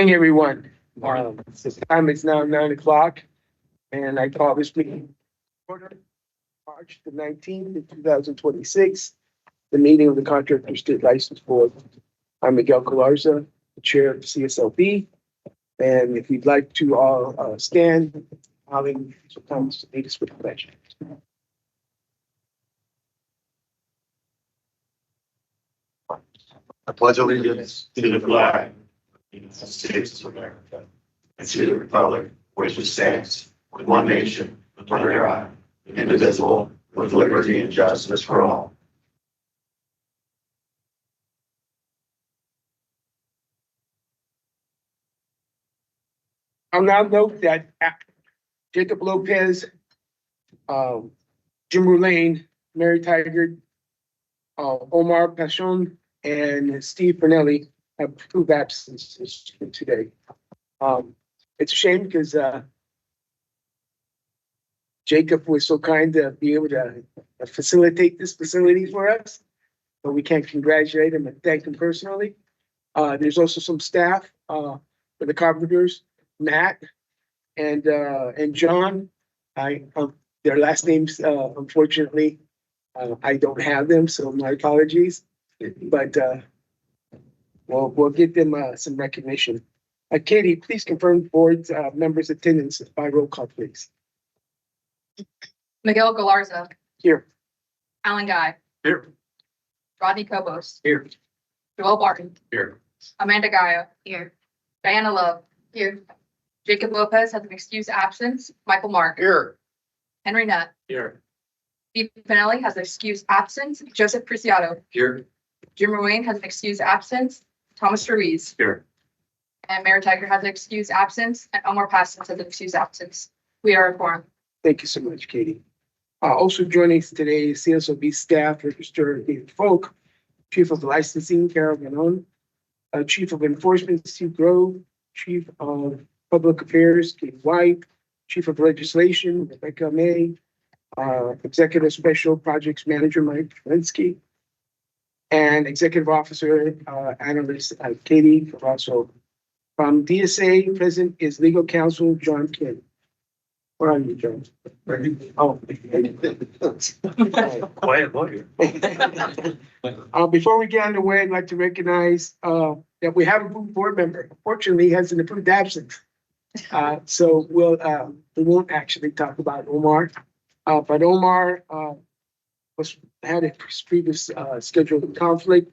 Morning, everyone. The time is now 9 o'clock, and I call this meeting order, March the 19th, 2026, the meeting of the Contractor State License Board. I'm Miguel Galarza, the chair of the CSLB, and if you'd like to all stand, I'll sometimes lead us with the pledge. I pledge allegiance to the flag of the United States of America and to the republic which stands with one nation, under God, indivisible, with liberty and justice for all. I'll now note that Jacob Lopez, Jim Rulain, Mary Tigard, Omar Pachon, and Steve Pernelli have proved absences today. It's a shame because Jacob was so kind to be able to facilitate this facility for us, but we can't congratulate him and thank him personally. There's also some staff for the Carpenters, Matt and John. Their last names, unfortunately, I don't have them, so my apologies. But we'll give them some recognition. Katie, please confirm board members' attendance by roll call, please. Miguel Galarza. Here. Alan Guy. Here. Rodney Cobos. Here. Joel Barton. Here. Amanda Gaia. Here. Diana Love. Here. Jacob Lopez has an excused absence. Michael Mark. Here. Henry Nutt. Here. Steve Pinelli has an excused absence. Joseph Preciado. Here. Jim Ruane has an excused absence. Thomas Ruiz. Here. And Mayor Tiger has an excused absence. And Omar Parsons has an excused absence. We are a quorum. Thank you so much, Katie. Also joining us today is CSLB staff, Registrar David Folk, Chief of Licensing, Carol Ganon, Chief of Enforcement, Steve Grove, Chief of Public Affairs, Kate White, Chief of Legislation, Rebecca May, Executive Special Projects Manager, Mike Felinsky, and Executive Officer, Analyst, Katie Cavasso. From DSA, present is Legal Counsel, John Kim. Where are you, John? Oh. Quiet lawyer. Before we get underway, I'd like to recognize that we have a board member. Unfortunately, he has an approved absence. So we won't actually talk about Omar. But Omar had a previous scheduled conflict.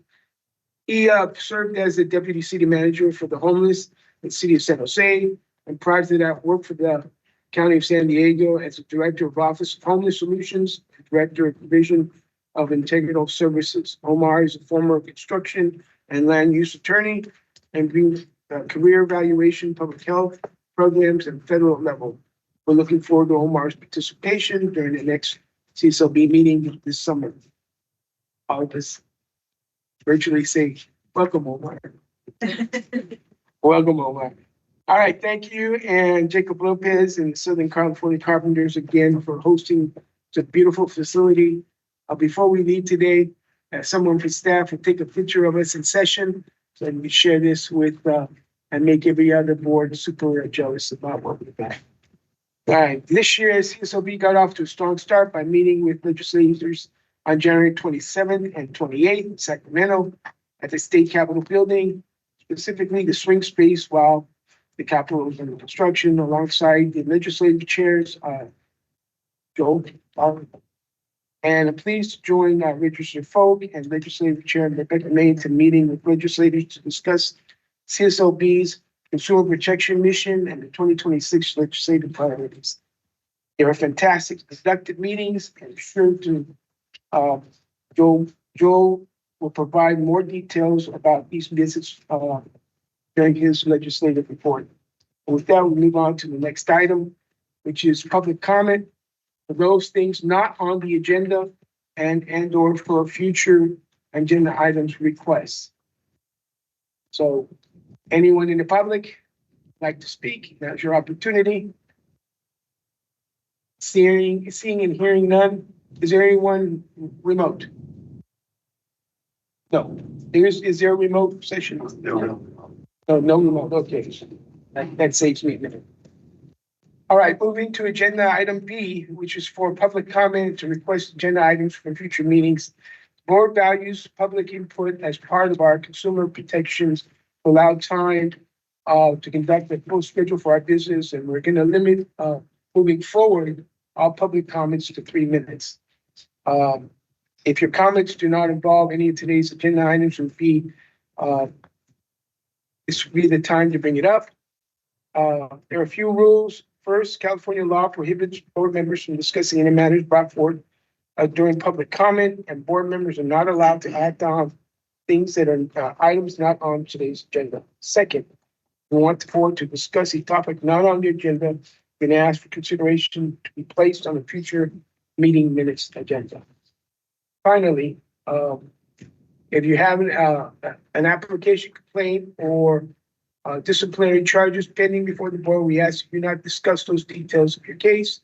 He served as the deputy city manager for the homeless in the city of San Jose, and prior to that, worked for the County of San Diego as a director of Office of Homeless Solutions, director of Division of Integral Services. Omar is a former construction and land use attorney and career evaluation, public health programs at federal level. We're looking forward to Omar's participation during the next CSLB meeting this summer. I'll just virtually say, welcome, Omar. Welcome, Omar. All right, thank you. And Jacob Lopez and Southern California Carpenters again for hosting the beautiful facility. Before we leave today, someone from staff will take a picture of us in session so that we share this with and make every other board super jealous about what we've got. All right, this year CSLB got off to a strong start by meeting with legislators on January 27th and 28th in Sacramento at the State Capitol building, specifically the swing space while the Capitol was under construction, alongside the legislative chairs, Joel, and I'm pleased to join Registrar Folk and Legislative Chair Rebecca May to meeting with legislators to discuss CSLB's Consumer Protection Mission and the 2026 legislative priorities. They were fantastic, productive meetings, and sure to Joel will provide more details about these visits during his legislative report. And with that, we'll move on to the next item, which is public comment for those things not on the agenda and or for future agenda items requests. So anyone in the public like to speak, now's your opportunity. Seeing and hearing none, is there anyone remote? No. Is there a remote session? No. No remote, okay. That saves me a minute. All right, moving to agenda item B, which is for public comment to request agenda items for future meetings. Board values public input as part of our consumer protections, to allow time to conduct a full schedule for our business, and we're gonna limit moving forward all public comments to 3 minutes. If your comments do not involve any of today's agenda items, this would be the time to bring it up. There are a few rules. First, California law prohibits board members from discussing any matters brought forth during public comment, and board members are not allowed to act on things that are items not on today's agenda. Second, we want the board to discuss a topic not on the agenda and ask for consideration to be placed on a future meeting minutes agenda. Finally, if you have an application complaint or disciplinary charges pending before the board, we ask you not discuss those details of your case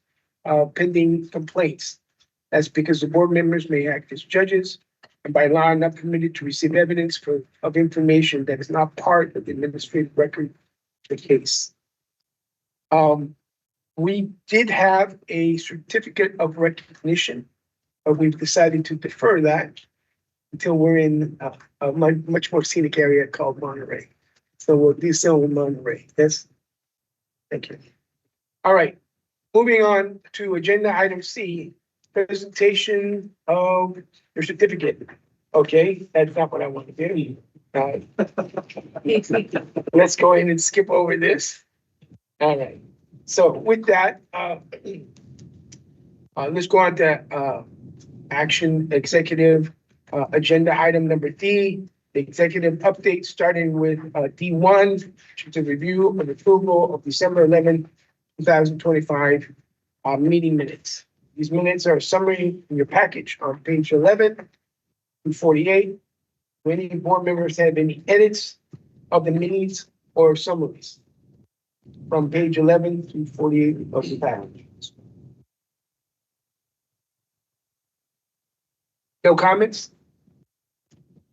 pending complaints. That's because the board members may act as judges and by law are not permitted to receive evidence of information that is not part of the administrative record of the case. We did have a certificate of recognition, but we've decided to defer that until we're in a much more scenic area called Monterey. So we'll do so in Monterey. Yes. Thank you. All right. Moving on to agenda item C, presentation of your certificate. Okay, that's not what I want to do. Let's go ahead and skip over this. All right. So with that, let's go on to action executive agenda item number D, the executive update, starting with D1, which is a review and approval of December 11th, 2025 meeting minutes. These minutes are a summary in your package on page 11 through 48. Do any board members have any edits of the minutes or summaries from page 11 through 48 of the package? No comments?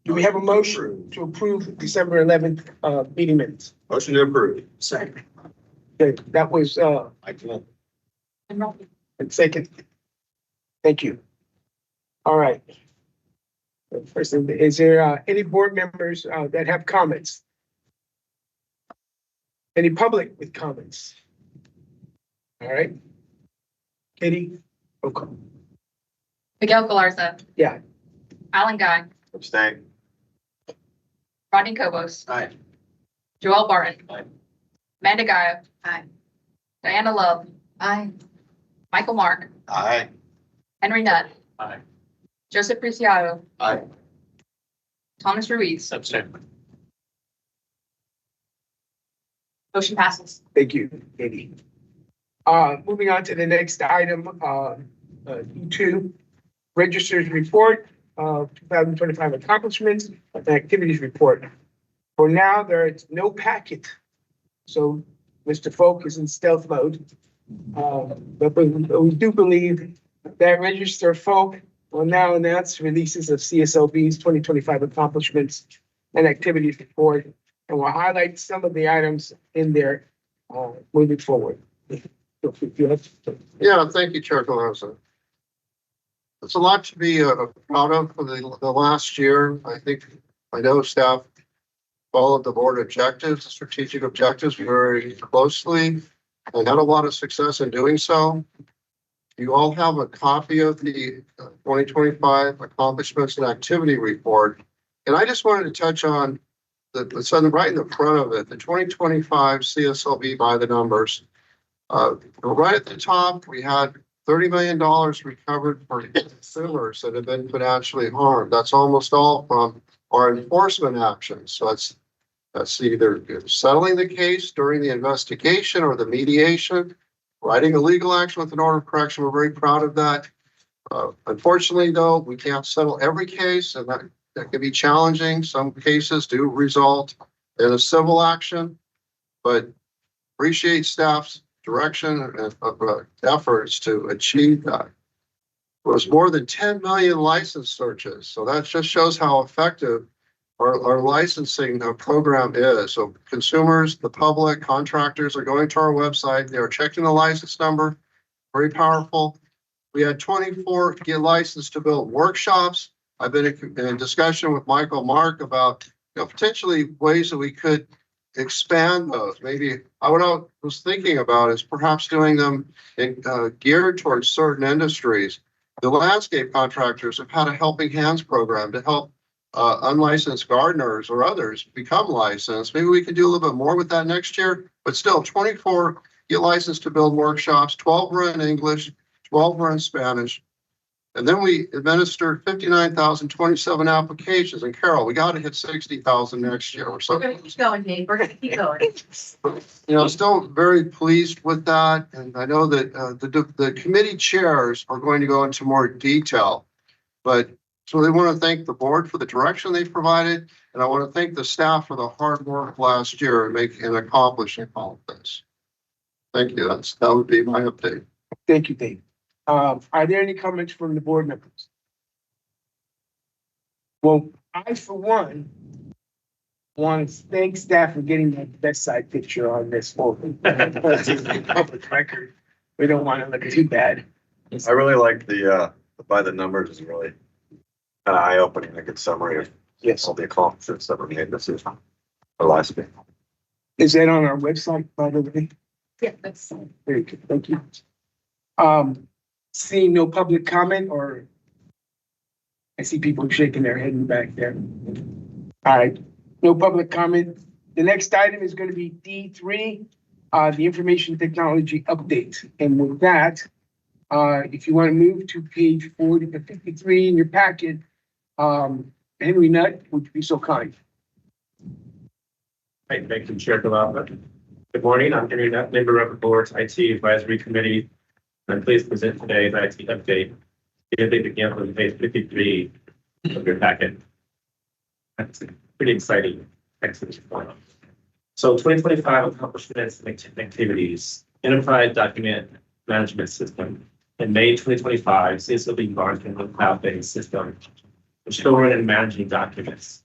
Do we have a motion to approve December 11th meeting minutes? Motion to approve. Second. Okay, that was and second. Thank you. All right. First, is there any board members that have comments? Any public with comments? All right. Katie? Okay. Miguel Galarza. Yeah. Alan Guy. Abstain. Rodney Cobos. Aye. Joel Barton. Aye. Amanda Gaia. Aye. Diana Love. Aye. Michael Mark. Aye. Henry Nutt. Aye. Joseph Preciado. Aye. Thomas Ruiz. Abstain. Motion passes. Thank you, Katie. Moving on to the next item, E2, Registrar's Report, 2025 accomplishments and activities report. For now, there is no packet, so Mr. Folk is in stealth mode. But we do believe that Register Folk will now announce releases of CSLB's 2025 accomplishments and activities report, and will highlight some of the items in there moving forward. Yeah, thank you, Chair Galarza. It's a lot to be proud of for the last year. I know staff followed the board objectives, the strategic objectives very closely, and had a lot of success in doing so. You all have a copy of the 2025 accomplishments and activity report. And I just wanted to touch on it's right in the front of it, the 2025 CSLB by the numbers. Right at the top, we had $30 million recovered for consumers that have been financially harmed. That's almost all from our enforcement actions. So that's either settling the case during the investigation or the mediation, writing a legal action with an order of correction. We're very proud of that. Unfortunately, though, we can't settle every case, and that can be challenging. Some cases do result in a civil action, but appreciate staff's direction and efforts to achieve that. It was more than 10 million license searches. So that just shows how effective our licensing program is. So consumers, the public, contractors are going to our website. They are checking the license number. Very powerful. We had 24 get licensed to build workshops. I've been in discussion with Michael Mark about, potentially ways that we could expand those. Maybe what I was thinking about is perhaps doing them geared towards certain industries. The landscape contractors have had a helping hands program to help unlicensed gardeners or others become licensed. Maybe we could do a little bit more with that next year, but still 24 get licensed to build workshops, 12 were in English, 12 were in Spanish. And then we administered 59,027 applications. And Carol, we got to hit 60,000 next year or We're gonna something. keep going, Dave. We're gonna keep going. Still very pleased with that. And I know that the committee chairs are going to go into more detail. But so they want to thank the board for the direction they provided. And I want to thank the staff for the hard work last year in accomplishing all of this. Thank you. That would be my update. Thank you, Dave. Are there any comments from the board members? Well, I, for one, want to thank staff for getting that best side picture on this photo. Public record. We don't want to look too bad. I really like the by the numbers is really kind of eye-opening, a good summary of Yes. all the accomplishments that were made this year. The last week. Is that on our website, by the way? Yeah, that's. Very good. Thank you. Seeing no public comment, or I see people shaking their head in the back there. All right, no public comment. The next item is going to be D3, the information technology update. And with that, if you want to move to page 53 in your packet, Henry Nutt, would you be so kind? Hi, thank you, Chair Development. Good morning, I'm Henry Nutt, member of the board's IT Advisory Committee. I'm pleased to present today's IT update. The update begins on page 53 of your packet. That's pretty exciting. Excellent. So 2025 accomplishments and activities. Enterprise Document Management System. In May 2025, CSLB launched a cloud-based system for storing and managing documents.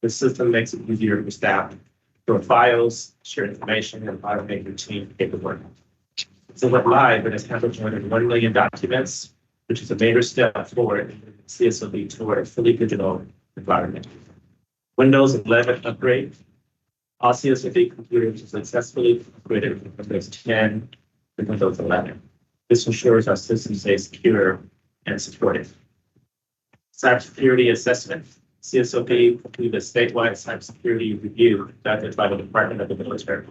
The system makes it easier for staff to store files, share information, and automate routine paperwork. So it went live and has handled more than 1 million documents, which is a major step forward in CSLB toward a fully digital environment. Windows 11 upgrade. All CSLB computers are successfully upgraded from Windows 10 to Windows 11. This ensures our systems stay secure and supported. Cybersecurity assessment. CSLB completed a statewide cybersecurity review conducted by the Department of the Military.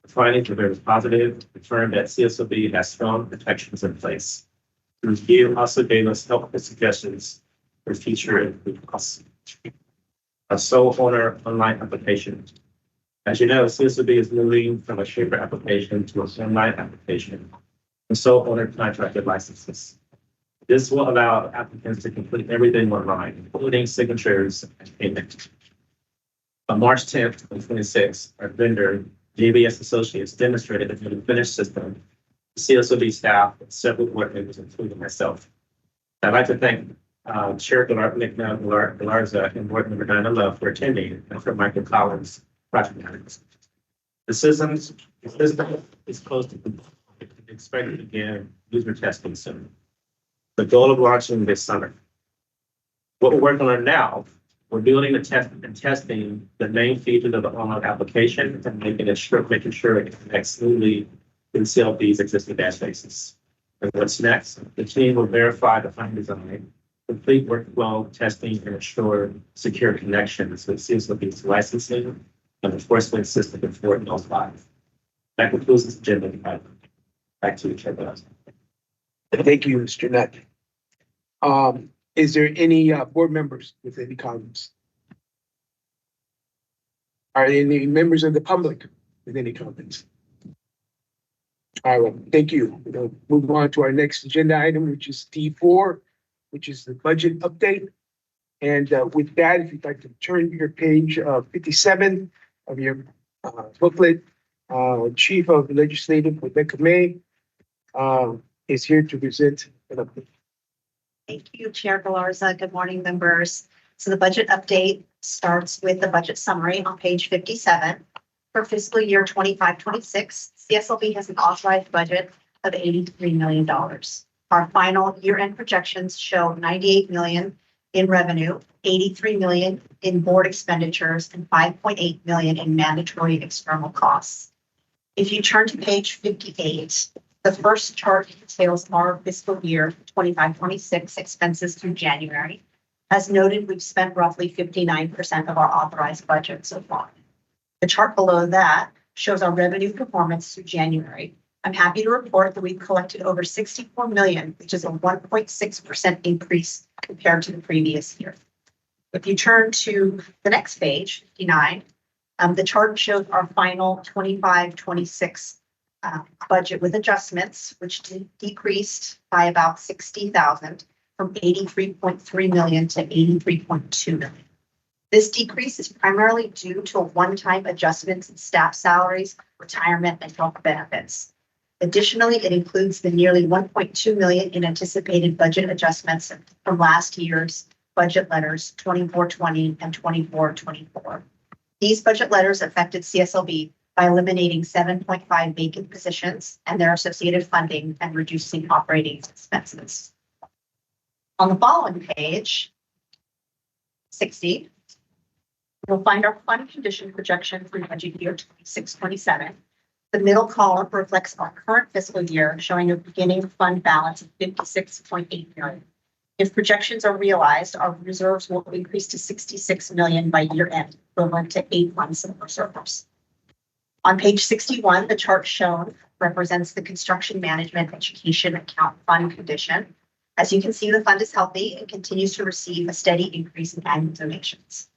The findings were very positive, confirmed that CSLB has strong protections in place. The review also gave us helpful suggestions for future improvements. A sole owner online application. As you know, CSLB is moving from a paper application to an online application for sole owner contractor licenses. This will allow applicants to complete everything online, including signatures and payment. On March 10th, 2026, our vendor, JBS Associates, demonstrated the newly finished system to CSLB staff and several board members, including myself. I'd like to thank Chair Galarza and Board Member Diana Love for attending, and for Michael Collins, project manager. The system is close to complete, expected to begin user testing soon. The goal of launching this summer. What we're working on now, we're building the test and testing the main features of the online application and making sure it connects smoothly to CLB's existing databases. And what's next? The team will verify the final design, complete workflow testing, and ensure secure connections with CSLB's licensing and enforcement system before it goes live. That concludes this agenda. Back to you, Chair. Thank you, Mr. Nutt. Is there any board members with any comments? Are there any members of the public with any comments? All right, well, thank you. We'll move on to our next agenda item, which is D4, which is the budget update. And with that, if you'd like to turn to your page 57 of your booklet, Chief of Legislative Rebecca May is here to present an update. Thank you, Chair Galarza. Good morning, members. So the budget update starts with the budget summary on page 57. For fiscal year 25-26, CSLB has an authorized budget of $83 million. Our final year-end projections show $98 million in revenue, $83 million in board expenditures, and $5.8 million in mandatory external costs. If you turn to page 58, the first chart details our fiscal year 25-26 expenses through January. As noted, we've spent roughly 59% of our authorized budget so far. The chart below that shows our revenue performance through January. I'm happy to report that we've collected over $64 million, which is a 1.6% increase compared to the previous year. If you turn to the next page, 59, the chart shows our final 25-26 budget with adjustments, which decreased by about $60,000 from $83.3 million to $83.2 million. This decrease is primarily due to a one-time adjustments in staff salaries, retirement, and health benefits. Additionally, it includes the nearly $1.2 million in anticipated budget adjustments from last year's budget letters 24-20 and 24-24. These budget letters affected CSLB by eliminating 7.5 vacant positions and their associated funding and reducing operating expenses. On the following page, 60, you'll find our fund condition projection for budget year 26-27. The middle column reflects our current fiscal year, showing a beginning fund balance of $56.8 million. If projections are realized, our reserves will increase to $66 million by year end, equivalent to 8 months of reserves. On page 61, the chart shown represents the construction management education account fund condition. As you can see, the fund is healthy and continues to receive a steady increase in annual donations.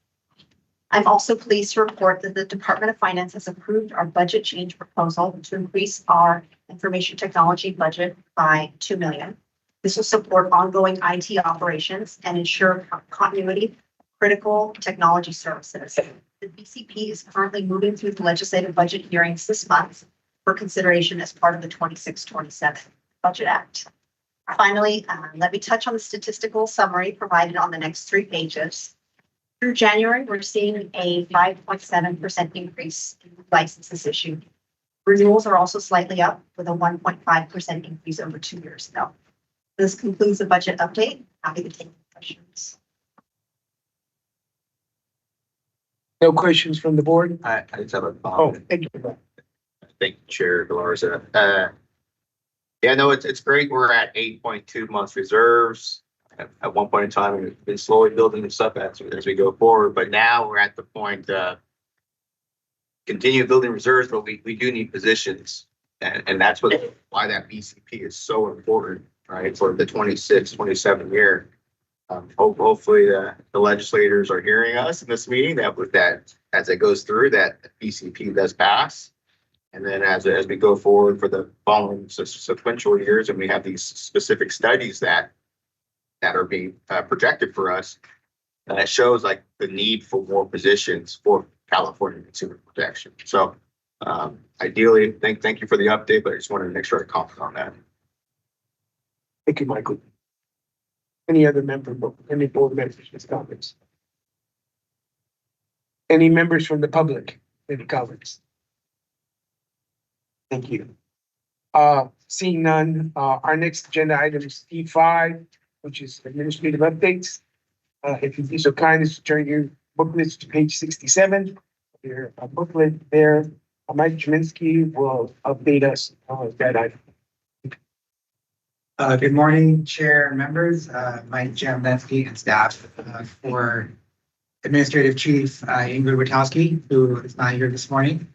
I'm also pleased to report that the Department of Finance has approved our budget change proposal to increase our information technology budget by $2 million. This will support ongoing IT operations and ensure continuity of critical technology services. The BCP is currently moving through the legislative budget hearings this month for consideration as part of the 26-27 Budget Act. Finally, let me touch on the statistical summary provided on the next 3 pages. Through January, we're seeing a 5.7% increase in licenses issued. Renewals are also slightly up with a 1.5% increase over 2 years ago. This concludes the budget update. Happy to take questions. No questions from the board? I just have a Oh, comment. thank you. Thank you, Chair Galarza. Yeah, no, it's great. We're at 8.2 months reserves. At one point in time, we've been slowly building this up as we go forward, but now we're at the point continue building reserves, but we do need positions, and that's why that BCP is so important, right, for the 26-27 year. Hopefully the legislators are hearing us in this meeting that as it goes through that BCP does pass. And then as we go forward for the following sequential years, and we have these specific studies that are being projected for us, and it shows like the need for more positions for California consumer protection. So ideally, thank you for the update, but I just wanted to make sure I comment on that. Thank you, Michael. Any other any board members with comments? Any members from the public? Any comments? Thank you. Seeing none, our next agenda item is D5, which is administrative updates. If you'd be so kind as to turn your booklets to page 67. There's a booklet there. Mike Jaminski will update us on that item. Good morning, Chair and members. Mike Jaminski and staff for Administrative Chief Ingrid Witowski, who is not here this morning.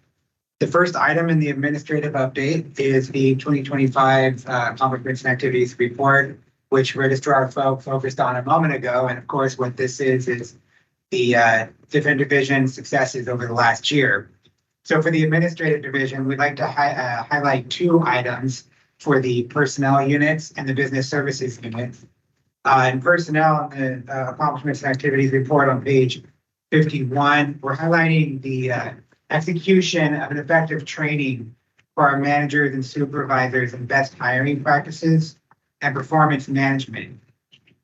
The first item in the administrative update is the 2025 accomplishments and activities report, which Registrar focused on a moment ago. And of course, what this is the different division successes over the last year. So for the administrative division, we'd like to highlight 2 items for the personnel units and the business services units. In personnel, the accomplishments and activities report on page 51, we're highlighting the execution of an effective training for our managers and supervisors in best hiring practices and performance management.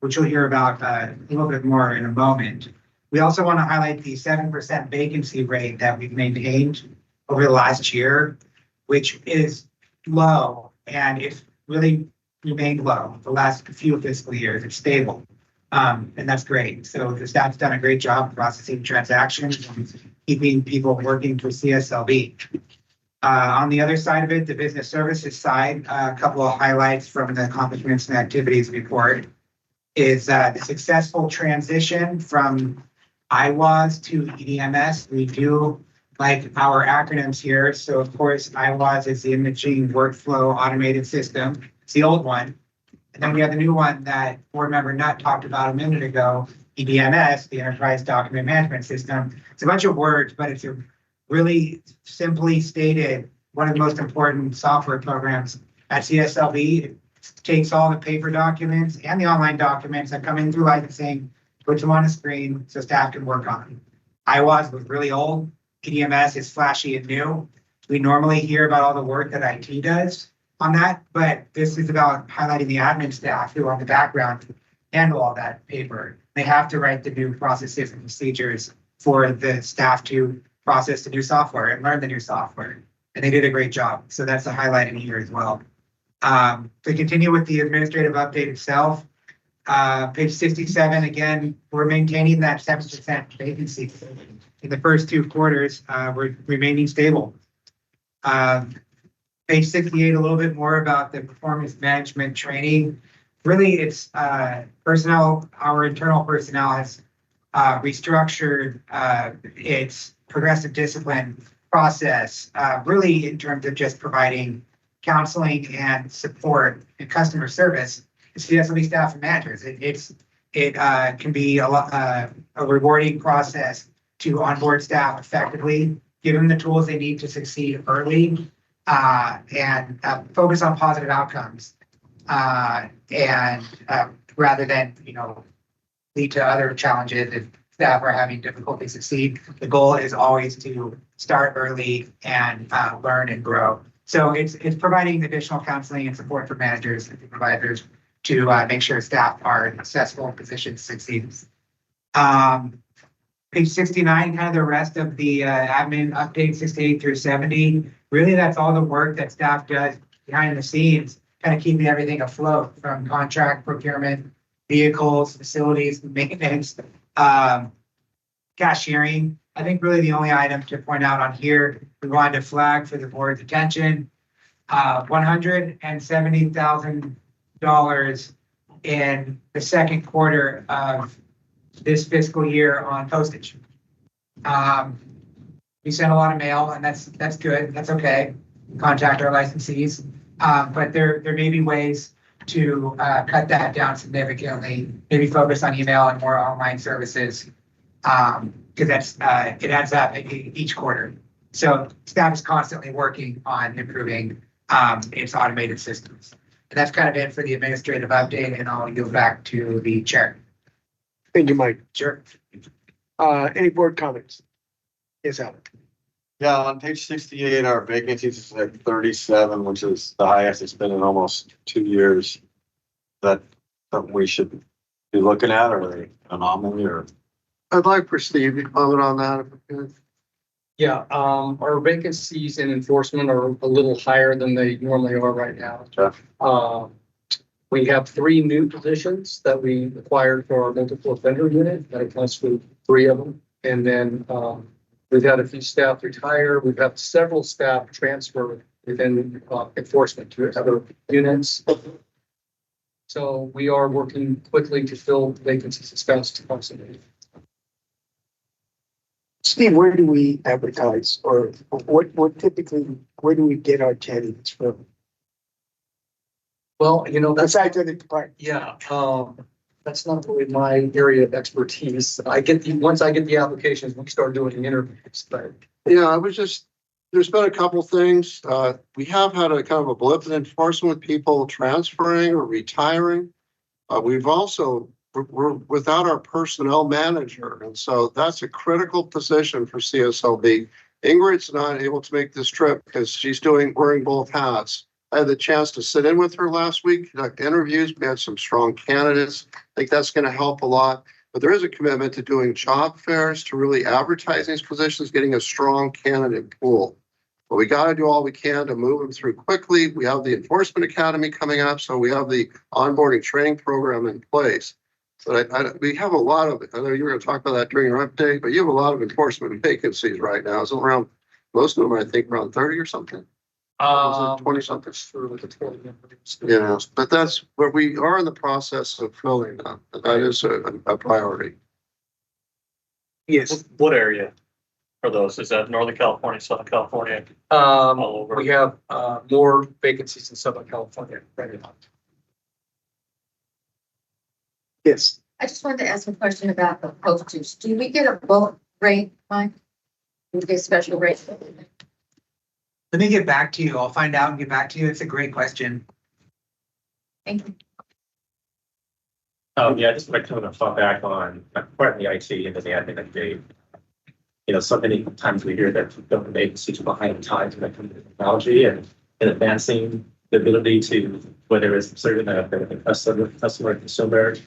which you'll hear about a little bit more in a moment. We also want to highlight the 7% vacancy rate that we've maintained over the last year, which is low, and it's really remained low the last few fiscal years. It's stable. And that's great. So the staff's done a great job processing transactions and keeping people working for CSLB. On the other side of it, the business services side, a couple of highlights from the accomplishments and activities report is the successful transition from IWAS to EDMS. We do like our acronyms here. So of course, IWAS is the Imaging Workflow Automated System. It's the old one. And then we have the new one that board member Nutt talked about a minute ago, EDMS, the Enterprise Document Management System. It's a bunch of words, but it's a really simply stated, one of the most important software programs at CSLB. It takes all the paper documents and the online documents that come in through licensing, puts them on a screen so staff can work on them. IWAS was really old. EDMS is flashy and new. We normally hear about all the work that IT does on that, but this is about highlighting the admin staff who on the background handle all that paper. They have to write the new processes and procedures for the staff to process the new software and learn the new software. And they did a great job. So that's a highlight in here as well. To continue with the administrative update itself, page 67, again, we're maintaining that 7% vacancy in the first 2 quarters. We're remaining stable. Page 68, a little bit more about the performance management training. Really, it's personnel, our internal personnel has restructured its progressive discipline process, really in terms of just providing counseling and support and customer service to CSLB staff and managers. It can be a rewarding process to onboard staff effectively, give them the tools they need to succeed early, and focus on positive outcomes, and rather than lead to other challenges if staff are having difficulty succeed. The goal is always to start early and learn and grow. So it's providing additional counseling and support for managers and providers to make sure staff are in successful positions to succeed. Page 69, kind of the rest of the admin update, 68 through 70. Really, that's all the work that staff does behind the scenes, kind of keeping everything afloat from contract procurement, vehicles, facilities, maintenance, cashiering. I think really the only item to point out on here, we wanted to flag for the board's attention, $170,000 in the second quarter of this fiscal year on postage. We sent a lot of mail, and that's good. That's okay. Contact our licensees, but there may be ways to cut that down significantly. Maybe focus on email and more online services, because that's it adds up each quarter. So staff is constantly working on improving its automated systems. And that's kind of it for the administrative update, and I'll yield back to the chair. Thank you, Mike. Sure. Any board comments? Yes, Alan. Yeah, on page 68, our vacancies is at 37, which is the highest it's been in almost 2 years. Is that something we should be looking at, or an anomaly, or? I'd like for Steve to comment on that if we could. Yeah, our vacancies in enforcement are a little higher than they normally are right now. Okay. We have 3 new positions that we acquired for our multiple offender unit. That accounts for 3 of them. And then we've had a few staff retire. We've had several staff transfer within enforcement to other units. So we are working quickly to fill vacancies as fast as possible. Steve, where do we advertise, or what typically, where do we get our candidates from? Well, that's Besides other departments. yeah. That's not really my area of expertise. Once I get the applications, we start doing interviews. But Yeah, there's been a couple things. We have had a kind of a blip in enforcement with people transferring or retiring. We've also, we're without our personnel manager. And so that's a critical position for CSLB. Ingrid's not able to make this trip because she's wearing both hats I had the chance to sit in with her last week, conduct interviews. We had some strong candidates. I think that's going to help a lot. But there is a commitment to doing job fairs, to really advertising these positions, getting a strong candidate pool. But we got to do all we can to move them through quickly. We have the Enforcement Academy coming up, so we have the onboarding training program in place. But we have a lot of, I know you were going to talk about that during your update, but you have a lot of enforcement vacancies right now. It's around, most of them, I think, around 30 or something. 20 something. Through the 20 members. Yeah, but that's where we are in the process of filling that. That is a priority. Yes, What area are those? Is that Northern California, Southern California? All over. We have, more vacancies in Southern California right now. yes. I just wanted to ask a question about the postage. Do we get a bulk rate, Mike? Do we get a special rate? Let me get back to you. I'll find out and get back to you. It's a great question. Thank you. Yeah, just like kind of fall back on part of the IT and then the admin update. You know, so many times we hear that government agencies are behind times when it comes to technology and advancing the ability to, whether it's serving the customer, consumer. So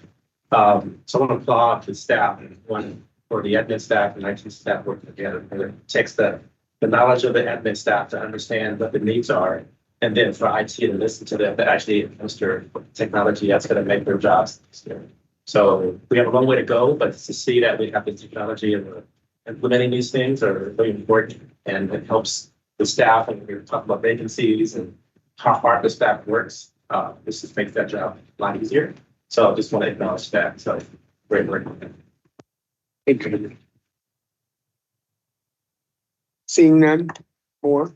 I want to applaud the staff and one for the admin staff and IT staff working together. And it takes the knowledge of the admin staff to understand what the needs are. And then for IT to listen to them, to actually administer technology that's going to make their jobs easier. So we have a long way to go, but to see that we have the technology and we're implementing these things are really important. And it helps the staff, and we're talking about vacancies and how hard the staff works. This just makes that job a lot easier. So I just want to acknowledge that. So great work. Thank you. Seeing none more,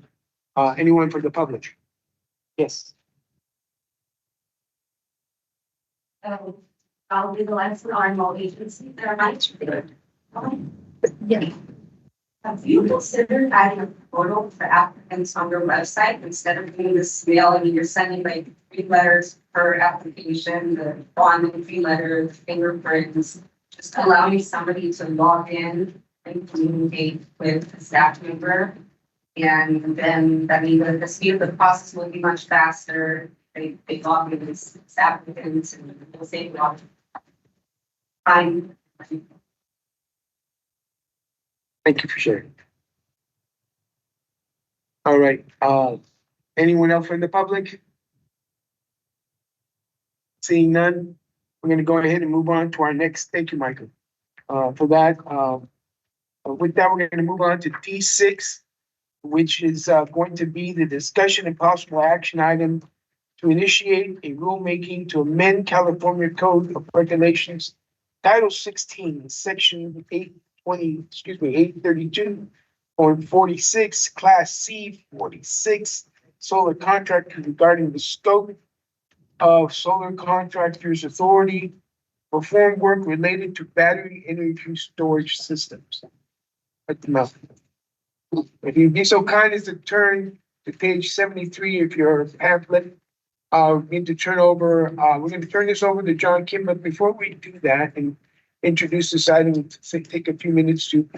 anyone from the public? Yes. I'll be the last RMO agency that I might be. Yeah. Have you considered adding a portal for applicants on your website instead of doing this mail? I mean, you're sending like 3 letters per application, the bond and fee letter, fingerprints, just allowing somebody to log in and communicate with a staff member. And then that means that the speed of the process will be much faster. They log in as applicants and they'll save a lot of time. Thank you for sharing. All right, anyone else from the public? Seeing none, we're gonna go ahead and move on to our next, thank you, Michael. For that, with that, we're gonna move on to D6, which is going to be the discussion and possible action item to initiate a rulemaking to amend California Code of Regulations, Title 16, Section 832.46, Class C 46, solar contract regarding the scope of solar contractors' authority, perform work related to battery energy storage systems. At the mouth. If you'd be so kind as to turn to page 73 of your pamphlet, we need to turn over, we're going to turn this over to John Kim, but before we do that and introduce this item, take a few minutes to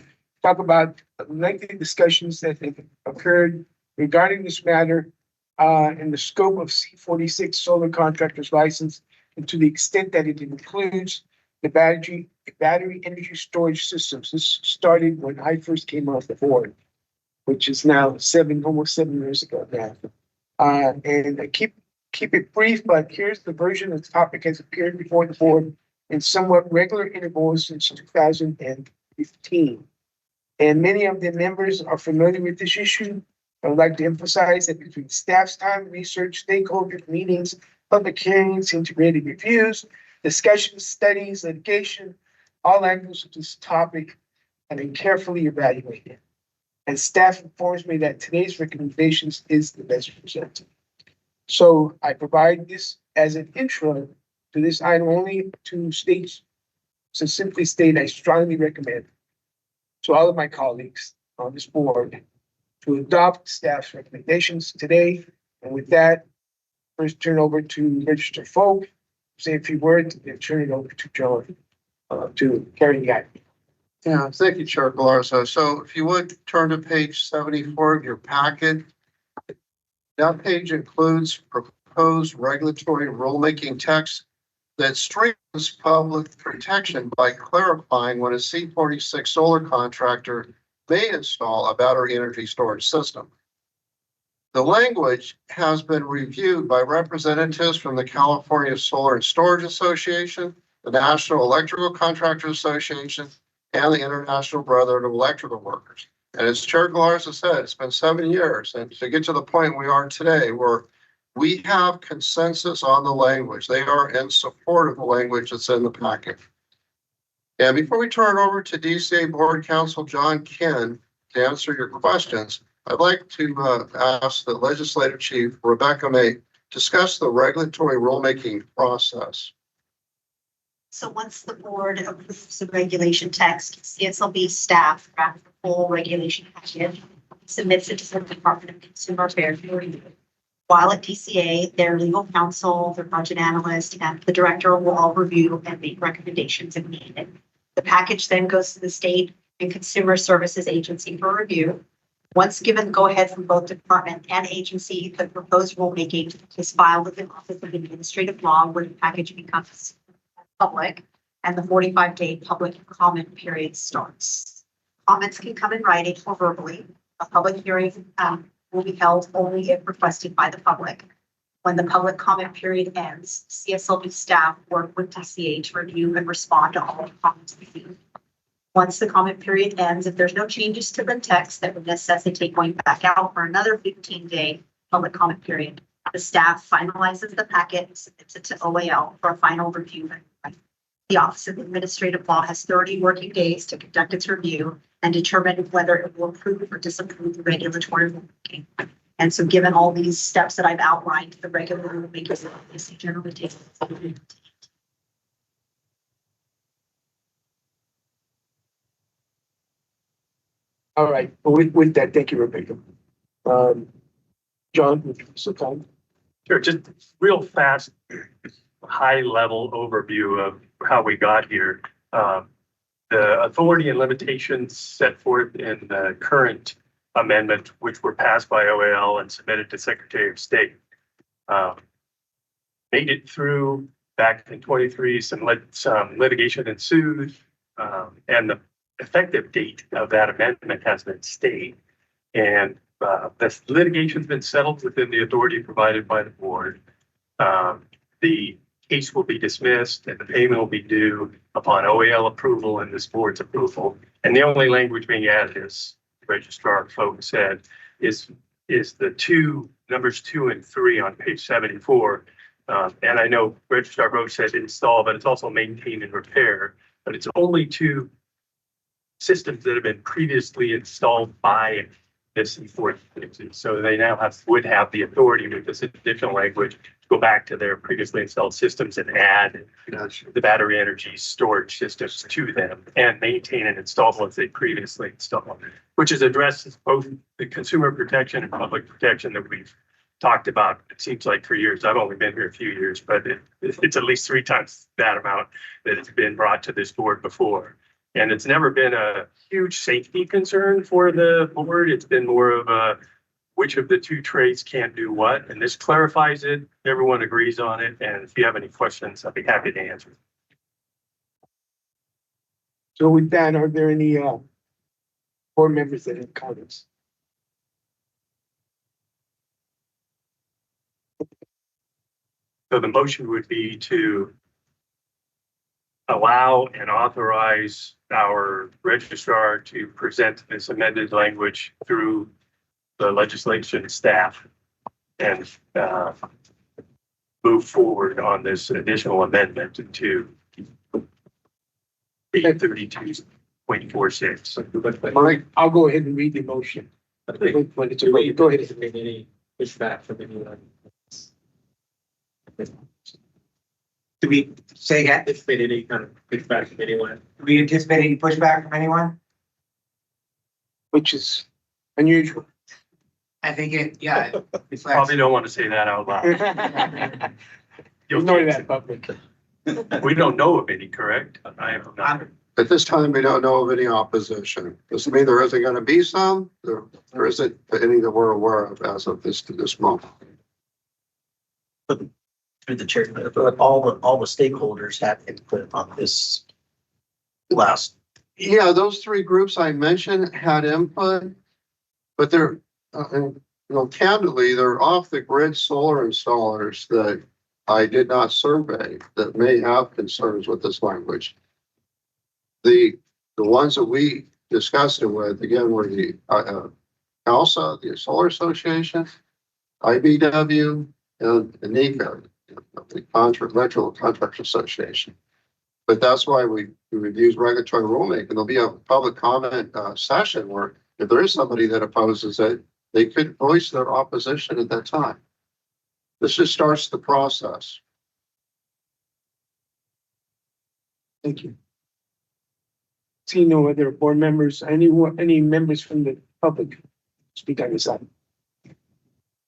talk about lengthy discussions that have occurred regarding this matter and the scope of C46 solar contractors license, and to the extent that it includes the battery energy storage systems. This started when I first came off the board, which is now almost 7 years ago now. And I keep it brief, but here's the version of the topic has appeared before the board in somewhat regular intervals since 2015. And many of the members are familiar with this issue. I would like to emphasize that between staff's time, research, stakeholder meetings, public hearings, integrated reviews, discussions, studies, litigation, all angles of this topic have been carefully evaluated. And staff informs me that today's recommendations is the best result. So I provide this as an intro to this item only to state, so simply state, I strongly recommend to all of my colleagues on this board to adopt staff's recommendations today. And with that, first turn over to Register folk, say a few words, and then turn it over to John to carry the item. Yeah, thank you, Chair Galarza. So if you would turn to page 74 of your packet. That page includes proposed regulatory rulemaking text that strengthens public protection by clarifying when a C46 solar contractor may install a battery energy storage system. The language has been reviewed by representatives from the California Solar and Storage Association, the National Electrical Contractors Association, and the International Brotherhood of Electrical Workers. And as Chair Gallarza said, it's been 7 years, and to get to the point we are today, where we have consensus on the language. They are in support of the language that's in the packet. And before we turn it over to DCA Board Counsel John Ken to answer your questions, I'd like to ask the Legislative Chief, Rebecca May, discuss the regulatory rulemaking process. So once the board approves the regulation text, CSLB staff draft the full regulation package, submits it to the Department of Consumer Affairs for review. While at DCA, their legal counsel, their budget analyst, and the director will all review and make recommendations if needed. The package then goes to the State and Consumer Services Agency for review. Once given go-ahead from both department and agency, the proposed rulemaking is filed with the Office of Administrative Law, where the package becomes public, and the 45-day public comment period starts. Comments can come in writing or verbally. A public hearing will be held only if requested by the public. When the public comment period ends, CSLB staff work with DCA to review and respond to all comments received. Once the comment period ends, if there's no changes to the text that would necessitate going back out for another 15-day public comment period, the staff finalizes the packet and submits it to OAL for a final review. The Office of Administrative Law has 30 working days to conduct its review and determine whether it will approve or disapprove the regulatory rulemaking. And so given all these steps that I've outlined, the regular rulemaking obviously generally takes. All right, well, with that, thank you, Rebecca. John, would you so kind? Sure, just real fast, high level overview of how we got here. The authority and limitations set forth in the current amendment, which were passed by OAL and submitted to Secretary of State, made it through back in 23. Some litigation ensued, and the effective date of that amendment has been stayed. And this litigation's been settled within the authority provided by the board. The case will be dismissed and the payment will be due upon OAL approval and this board's approval. And the only language being added, as Registrar folks said, is the numbers 2 and 3 on page 74. And I know Registrar both said install, but it's also maintain and repair. But it's only 2 systems that have been previously installed by this enforcement agency. So they now would have the authority with this additional language to go back to their previously installed systems and add the battery energy storage systems to them and maintain and install ones they previously installed, which is addresses both the consumer protection and public protection that we've talked about, it seems like, for years. I've only been here a few years, but it's at least 3 times that amount that has been brought to this board before. And it's never been a huge safety concern for the board. It's been more of a which of the 2 trades can't do what. And this clarifies it. Everyone agrees on it. And if you have any questions, I'd be happy to answer. So with that, are there any board members that have comments? So the motion would be to allow and authorize our registrar to present this amended language through the legislation staff and move forward on this additional amendment to 832.46. Mike, I'll go ahead and read the motion. When it's ready, go ahead. Any pushback from anyone? Do we say again? Anticipate any kind of pushback from anyone? Do we anticipate any pushback from anyone? Which is unusual. I think yeah. Probably don't want to say that out loud. You'll know that public. We don't know of any, correct? I am not. At this time, we don't know of any opposition. Doesn't mean there isn't going to be some. There isn't any that we're aware of as of this moment. Through the chair, but all the stakeholders have input on this last. Yeah, those three groups I mentioned had input, but they're, candidly, they're off the grid solar installers that I did not survey that may have concerns with this language. The ones that we discussed it with, again, were the ALSA, the Solar Association, IBW, and NECA, the Electrical Contractor Association. But that's why we would use regulatory rulemaking. There'll be a public comment session where if there is somebody that opposes it, they could voice their opposition at that time. This just starts the process. Thank you. See no other board members, any members from the public speak on this item?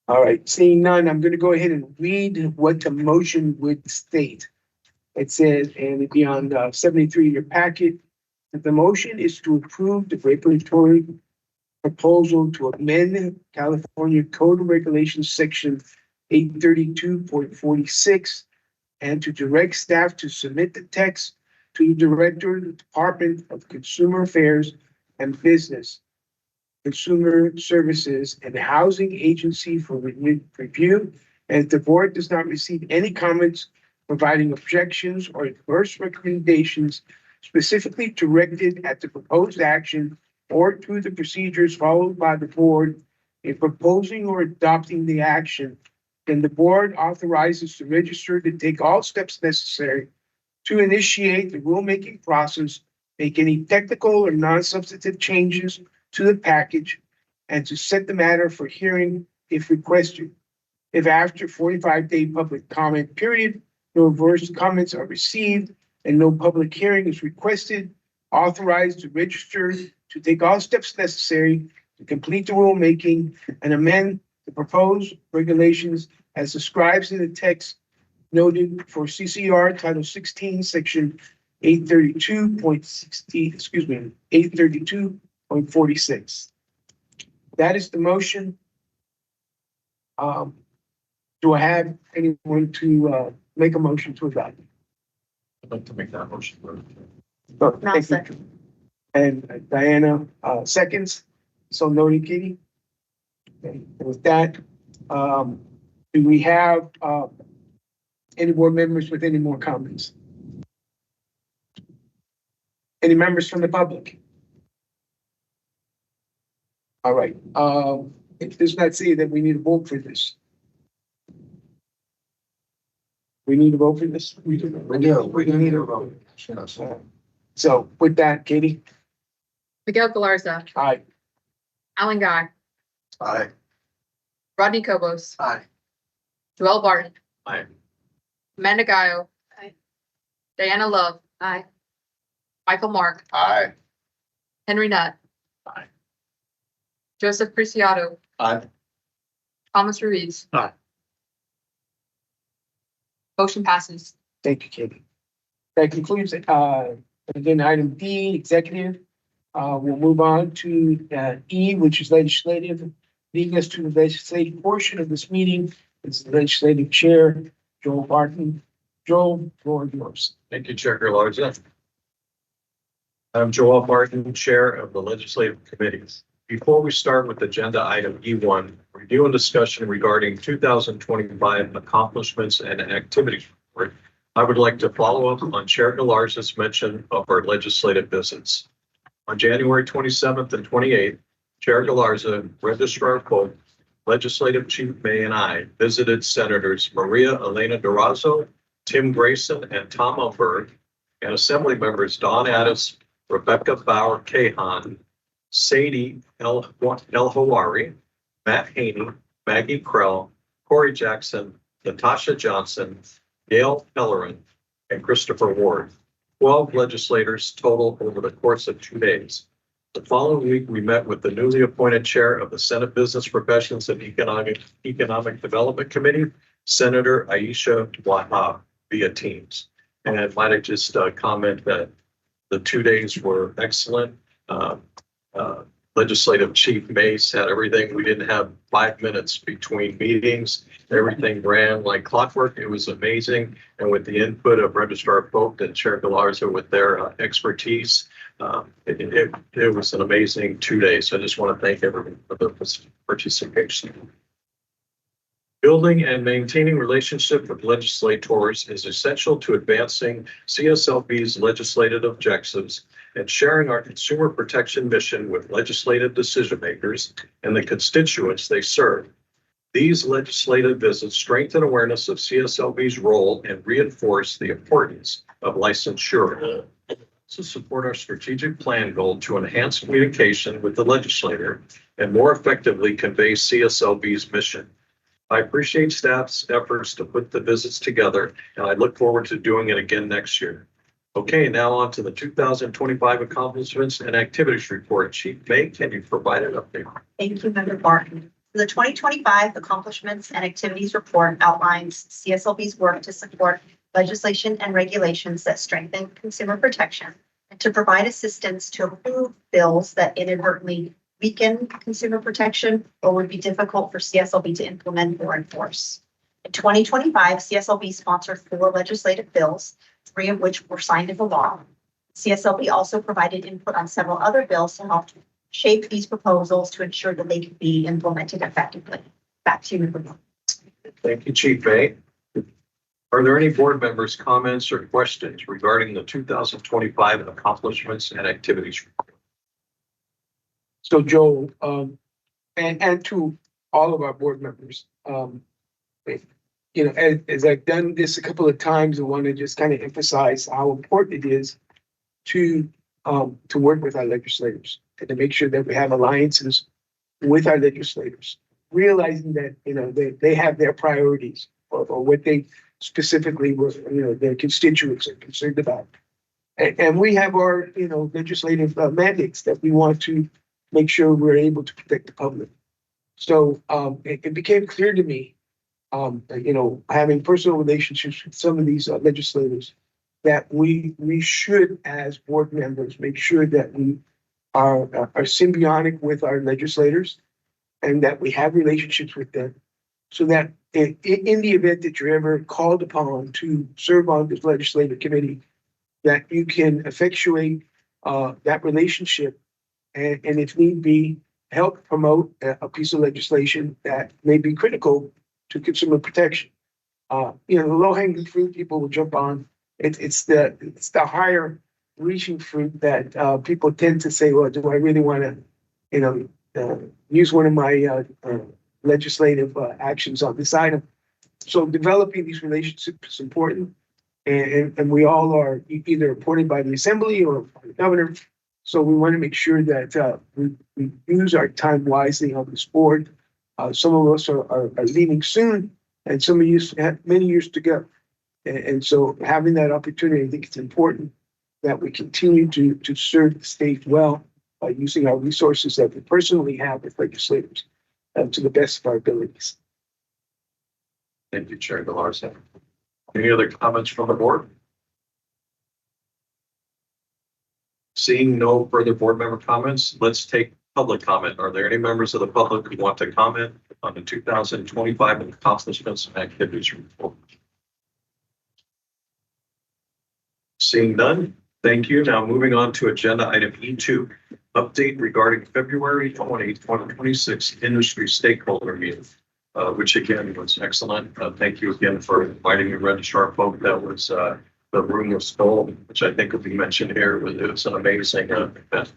All right, seeing none, I'm going to go ahead and read what the motion would state. It says, and it'd be on 73 of your packet, that the motion is to approve the regulatory proposal to amend California Code of Regulations Section 832.46 and to direct staff to submit the text to the Director of the Department of Consumer Affairs and Business, Consumer Services, and the Housing Agency for review. And if the board does not receive any comments providing objections or adverse recommendations specifically directed at the proposed action or to the procedures followed by the board in proposing or adopting the action, then the board authorizes the registrar to take all steps necessary to initiate the rulemaking process, make any technical or non-substantive changes to the package, and to set the matter for hearing if requested. If after 45-day public comment period, no adverse comments are received and no public hearing is requested, authorize the registrar to take all steps necessary to complete the rulemaking and amend the proposed regulations as described in the text noted for CCR Title 16, Section 832.46. That is the motion. Do I have anyone to make a motion to adopt? I'd like to make that motion. I'll second. And Diana seconds. So noted, Katie. Okay. And with that, do we have any board members with any more comments? Any members from the public? All right. It does not say that we need a vote for this. We need a vote for this? We do. We need a vote. So with that, Katie? Miguel Galarza, Aye. Alan Guy, Aye. Rodney Cobos, Aye. Joel Barton. Aye. Amanda Gaio. Aye. Diana Love. Aye. Michael Mark. Aye. Henry Nutt. Aye. Joseph Preciado. Aye. Thomas Ruiz. Aye. Motion passes. Thank you, Katie. That concludes, again, item D, executive. We'll move on to E, which is legislative, leading us to the legislative portion of this meeting. It's the legislative chair, Joel Barton. Joel, floor is yours. Thank you, Chair Galarza. I'm Joel Barton, Chair of the Legislative Committees. Before we start with agenda item E1, review and discussion regarding 2025 accomplishments and activities report, I would like to follow up on Chair Galarza's mention of our legislative visits. On January 27th and 28th, Chair Galarza, Registrar Polk, Legislative Chief May, and I visited Senators Maria Elena Durazo, Tim Grayson, and Tom Umberg, and Assembly members Don Addis, Rebecca Bauer-Kahan, Sadie El-Hawari, Matt Haney, Maggie Krell, Corey Jackson, Natasha Johnson, Gail Pellerin, and Christopher Ward. 12 legislators total over the course of 2 days. The following week, we met with the newly appointed chair of the Senate Business Professions and Economic Development Committee, Senator Aisha Wahab, via Teams. And might I just comment that The 2 days were excellent. Legislative Chief Mace had everything. We didn't have 5 minutes between meetings. Everything ran like clockwork. It was amazing. And with the input of Registrar Vogt and Chair Galarza with their expertise, it was an amazing 2 days. So I just want to thank everyone for the participation. Building and maintaining relationship with legislators is essential to advancing CSLB's legislative objectives and sharing our consumer protection mission with legislative decision makers and the constituents they serve. These legislative visits strengthen awareness of CSLB's role and reinforce the importance of licensure. To support our strategic plan goal to enhance communication with the legislator and more effectively convey CSLB's mission. I appreciate staff's efforts to put the visits together, and I look forward to doing it again next year. Okay, now on to the 2025 accomplishments and activities report. Chief May, can you provide an update? Thank you, Member Barton. The 2025 accomplishments and activities report outlines CSLB's work to support legislation and regulations that strengthen consumer protection and to provide assistance to approve bills that inadvertently weaken consumer protection or would be difficult for CSLB to implement or enforce. In 2025, CSLB sponsored 4 legislative bills, 3 of which were signed into law. CSLB also provided input on several other bills to help shape these proposals to ensure that they could be implemented effectively. Back to you, Member Barton. Thank you, Chief May. Are there any board members' comments or questions regarding the 2025 accomplishments and activities report? So Joel, and to all of our board members, as I've done this a couple of times, I want to just kind of emphasize how important it is to work with our legislators and to make sure that we have alliances with our legislators, realizing that, they have their priorities or what they specifically were, their constituents are concerned about. And we have our, legislative mandates that we want to make sure we're able to protect the public. So it became clear to me, having personal relationships with some of these legislators, that we should, as board members, make sure that we are symbiotic with our legislators and that we have relationships with them so that in the event that you're ever called upon to serve on this legislative committee, that you can effectuate that relationship and if need be, help promote a piece of legislation that may be critical to consumer protection. The low-hanging fruit people will jump on. It's the higher reaching fruit that people tend to say, well, do I really want to, use one of my legislative actions on this item? So developing these relationships is important. And we all are either appointed by the assembly or by the governor. So we want to make sure that we use our time wisely on this board. Some of us are leaving soon, and some of you have many years to go. And so having that opportunity, I think it's important that we continue to serve the state well by using our resources that we personally have with legislators to the best of our abilities. Thank you, Chair Galarza. Any other comments from the board? Seeing no further board member comments, let's take public comment. Are there any members of the public who want to comment on the 2025 accomplishments and activities report? Seeing none, thank you. Now moving on to agenda item E2, update regarding February 20, 2026 industry stakeholder meeting, which again was excellent. Thank you again for inviting the registrar folk. That was the room was full, which I think will be mentioned here. It was an amazing event.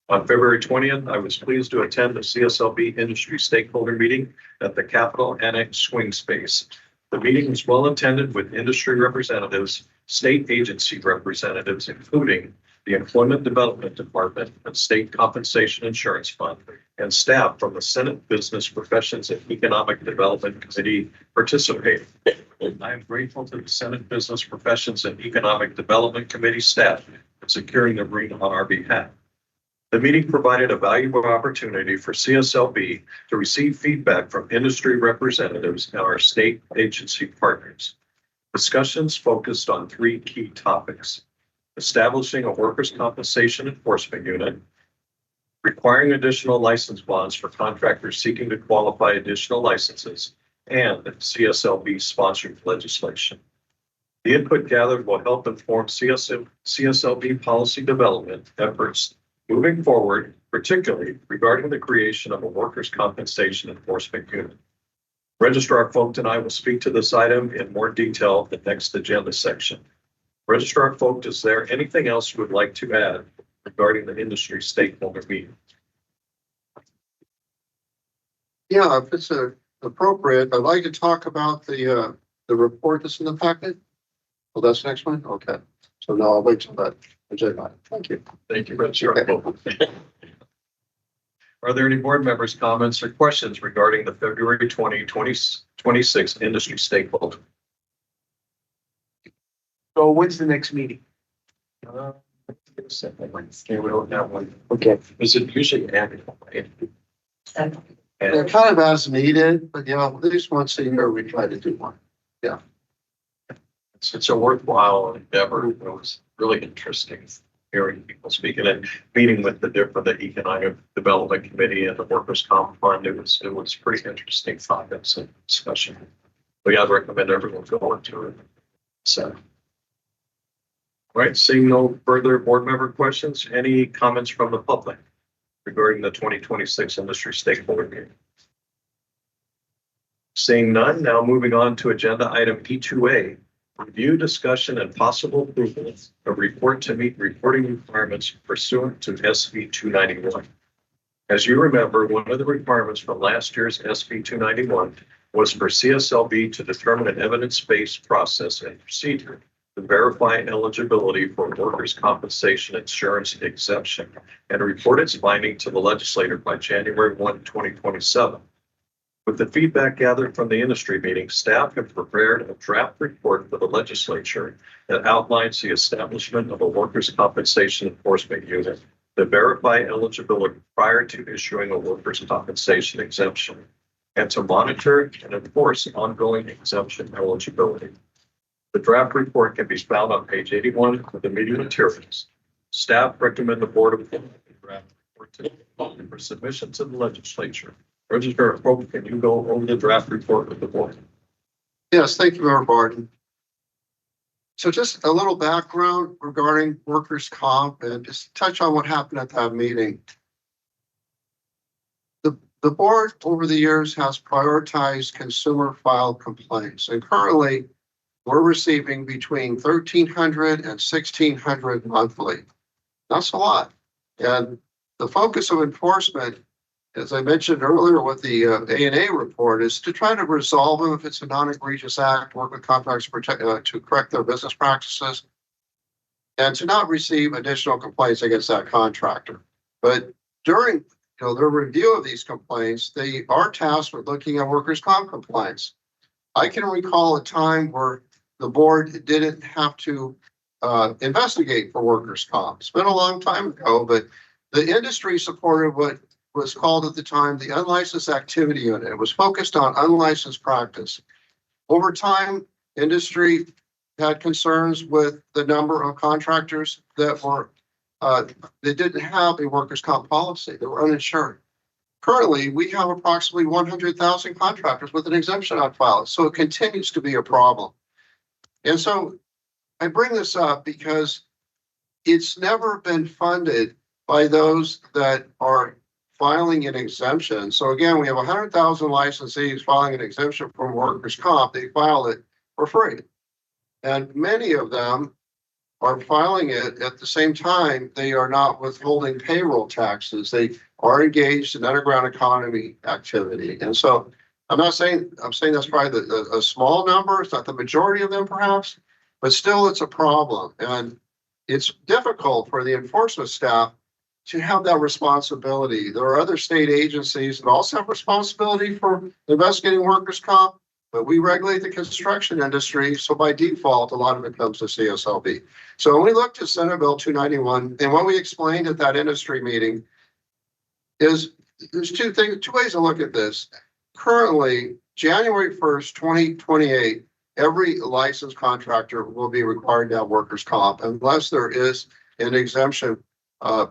On February 20th, I was pleased to attend the CSLB industry stakeholder meeting at the Capitol Annex Swing Space. The meeting was well attended with industry representatives, state agency representatives, including the Employment Development Department and State Compensation Insurance Fund, and staff from the Senate Business Professions and Economic Development Committee participating. I am grateful to the Senate Business Professions and Economic Development Committee staff for securing the room on our behalf. The meeting provided a valuable opportunity for CSLB to receive feedback from industry representatives and our state agency partners. Discussions focused on 3 key topics: establishing a workers' compensation enforcement unit, requiring additional license bonds for contractors seeking to qualify additional licenses, and CSLB sponsored legislation. The input gathered will help inform CSLB policy development efforts moving forward, particularly regarding the creation of a workers' compensation enforcement unit. Registrar Vogt and I will speak to this item in more detail in the next agenda section. Registrar Vogt, is there anything else you would like to add regarding the industry stakeholder meeting? Yeah, if it's appropriate, I'd like to talk about the report that's in the packet. Well, that's next one? Okay. So now I'll wait till that agenda item. Thank you. Thank you, Registrar Vogt. Are there any board members' comments or questions regarding the February 2026 industry stakeholder? So when's the next meeting? Wednesday, we don't have one. Okay. Is it usually annual, right? They're kind of as needed, but at least once a year we try to do one. It's a worthwhile endeavor. It was really interesting hearing people speaking and meeting with the Economic Development Committee and the Workers' Comp Fund. It was pretty interesting topics and discussion. But I'd recommend everyone go into it. So, all right, seeing no further board member questions, any comments from the public regarding the 2026 industry stakeholder meeting? Seeing none, now moving on to agenda item E2A. Review, discussion, and possible approval of report to meet reporting requirements pursuant to SV 291. As you remember, one of the requirements from last year's SV 291 was for CSLB to determine an evidence-based process and procedure to verify eligibility for workers' compensation insurance exemption and report its finding to the legislator by January 1, 2027. With the feedback gathered from the industry meeting, staff have prepared a draft report for the legislature that outlines the establishment of a workers' compensation enforcement unit to verify eligibility prior to issuing a workers' compensation exemption and to monitor and enforce ongoing exemption eligibility. The draft report can be found on page 81 of the meeting materials. Staff recommend the board approve the draft report for submission to the legislature. Registrar Vogt, can you go over the draft report with the board? Yes, thank you, Member Barton. So just a little background regarding workers' comp and just touch on what happened at that meeting. The board over the years has prioritized consumer filed complaints, and currently we're receiving between 1,300 and 1,600 monthly. That's a lot. And the focus of enforcement, as I mentioned earlier with the ANA report, is to try to resolve them if it's a non-egregious act, work with contractors to correct their business practices, and to not receive additional complaints against that contractor. But during their review of these complaints, they are tasked with looking at workers' comp complaints. I can recall a time where the board didn't have to investigate for workers' comp. It's been a long time ago, but the industry supported what was called at the time the Unlicensed Activity Unit. It was focused on unlicensed practice. Over time, industry had concerns with the number of contractors that didn't have a workers' comp policy. They were uninsured. Currently, we have approximately 100,000 contractors with an exemption on file, so it continues to be a problem. And so I bring this up because it's never been funded by those that are filing an exemption. So again, we have 100,000 licensees filing an exemption from workers' comp. They file it for free. And many of them are filing it at the same time. They are not withholding payroll taxes. They are engaged in underground economy activity. And so I'm saying that's probably a small number. It's not the majority of them perhaps, but still it's a problem. And it's difficult for the enforcement staff to have that responsibility. There are other state agencies that also have responsibility for investigating workers' comp, but we regulate the construction industry. So by default, a lot of it comes to CSLB. So when we looked at Senate Bill 291, and what we explained at that industry meeting is there's two ways to look at this. Currently, January 1st, 2028, every licensed contractor will be required to have workers' comp unless there is an exemption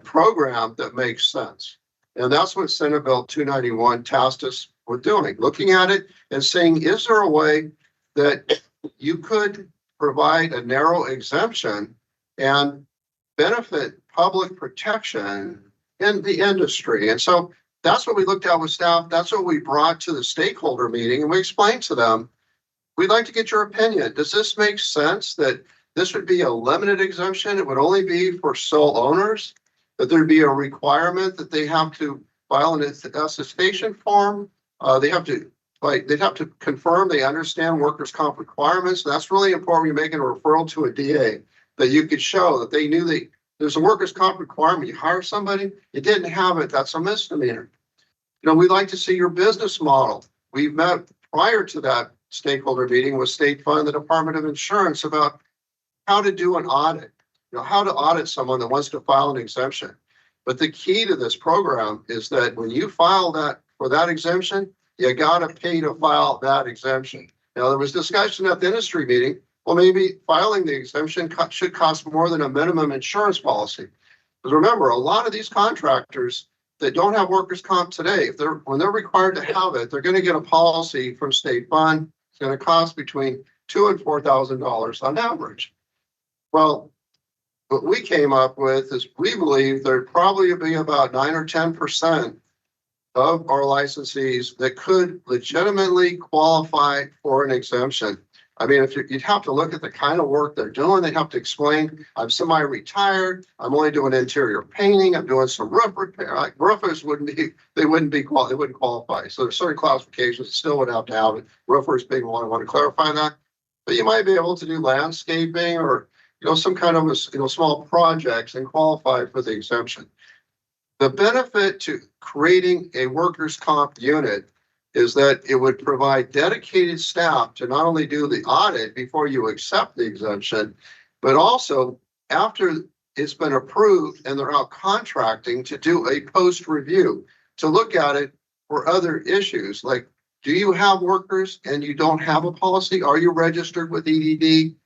program that makes sense. And that's what Senate Bill 291 tasked us with doing, looking at it and saying, is there a way that you could provide a narrow exemption and benefit public protection in the industry? And so that's what we looked at with staff. That's what we brought to the stakeholder meeting, and we explained to them, we'd like to get your opinion. Does this make sense that this would be a limited exemption? It would only be for sole owners, that there'd be a requirement that they have to file an attestation form. They'd have to confirm they understand workers' comp requirements. That's really important. You're making a referral to a DA, that you could show that they knew there's a workers' comp requirement. You hire somebody, you didn't have it, that's a misdemeanor. You know, we'd like to see your business model. We've met prior to that stakeholder meeting with State Fund, the Department of Insurance, about how to do an audit, you know, how to audit someone that wants to file an exemption. But the key to this program is that when you file that for that exemption, you gotta pay to file that exemption. Now, there was discussion at the industry meeting, well, maybe filing the exemption should cost more than a minimum insurance policy. Because remember, a lot of these contractors that don't have workers' comp today, when they're required to have it, they're gonna get a policy from State Fund. It's gonna cost between $2,000 and $4,000 on average. Well, what we came up with is we believe there'd probably be about 9 or 10% of our licensees that could legitimately qualify for an exemption. I mean, you'd have to look at the kind of work they're doing. They'd have to explain, I'm semi-retired, I'm only doing interior painting, I'm doing some roof repair. Like roofers wouldn't qualify. So there's certain classifications that still would have to have it. Roofers being one, I want to clarify that. But you might be able to do landscaping or, you know, some kind of, small projects and qualify for the exemption. The benefit to creating a workers' comp unit is that it would provide dedicated staff to not only do the audit before you accept the exemption, but also after it's been approved and they're out contracting to do a post review, to look at it for other issues. Like, do you have workers and you don't have a policy? Are you registered with EDD?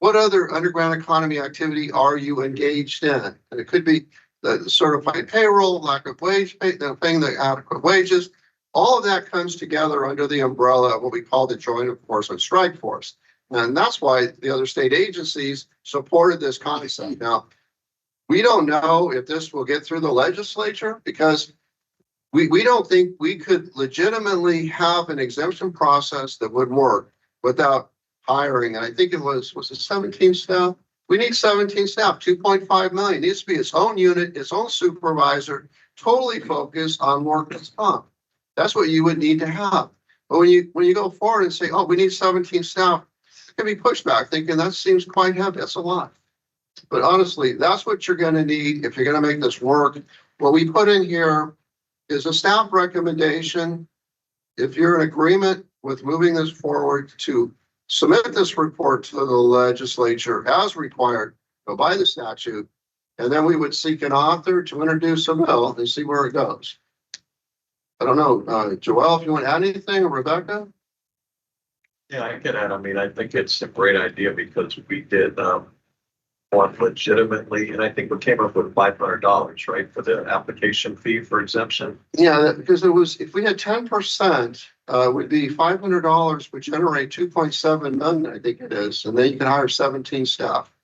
What other underground economy activity are you engaged in? And it could be the certified payroll, lack of wage pay, paying the adequate wages. All of that comes together under the umbrella of what we call the Joint Enforcement Strike Force. And that's why the other state agencies supported this concept. Now, we don't know if this will get through the legislature because we don't think we could legitimately have an exemption process that would work without hiring. And I think it was it 17 staff? We need 17 staff, 2.5 million. It needs to be its own unit, its own supervisor, totally focused on workers' comp. That's what you would need to have. But when you go forward and say, oh, we need 17 staff, it can be pushback, thinking that seems quite heavy. That's a lot. But honestly, that's what you're going to need if you're going to make this work. What we put in here is a staff recommendation. If you're in agreement with moving this forward, to submit this report to the legislature as required by the statute, and then we would seek an author to introduce a bill and see where it goes. I don't know, Joelle, if you want to add anything, or Rebecca? Yeah, I can add. I mean, I think it's a great idea because we did one legitimately, and I think we came up with $500, right, for the application fee for exemption. Yeah, because if we had 10%, would be $500, would generate 2.7 million, I think it is, and then you can hire 17 staff.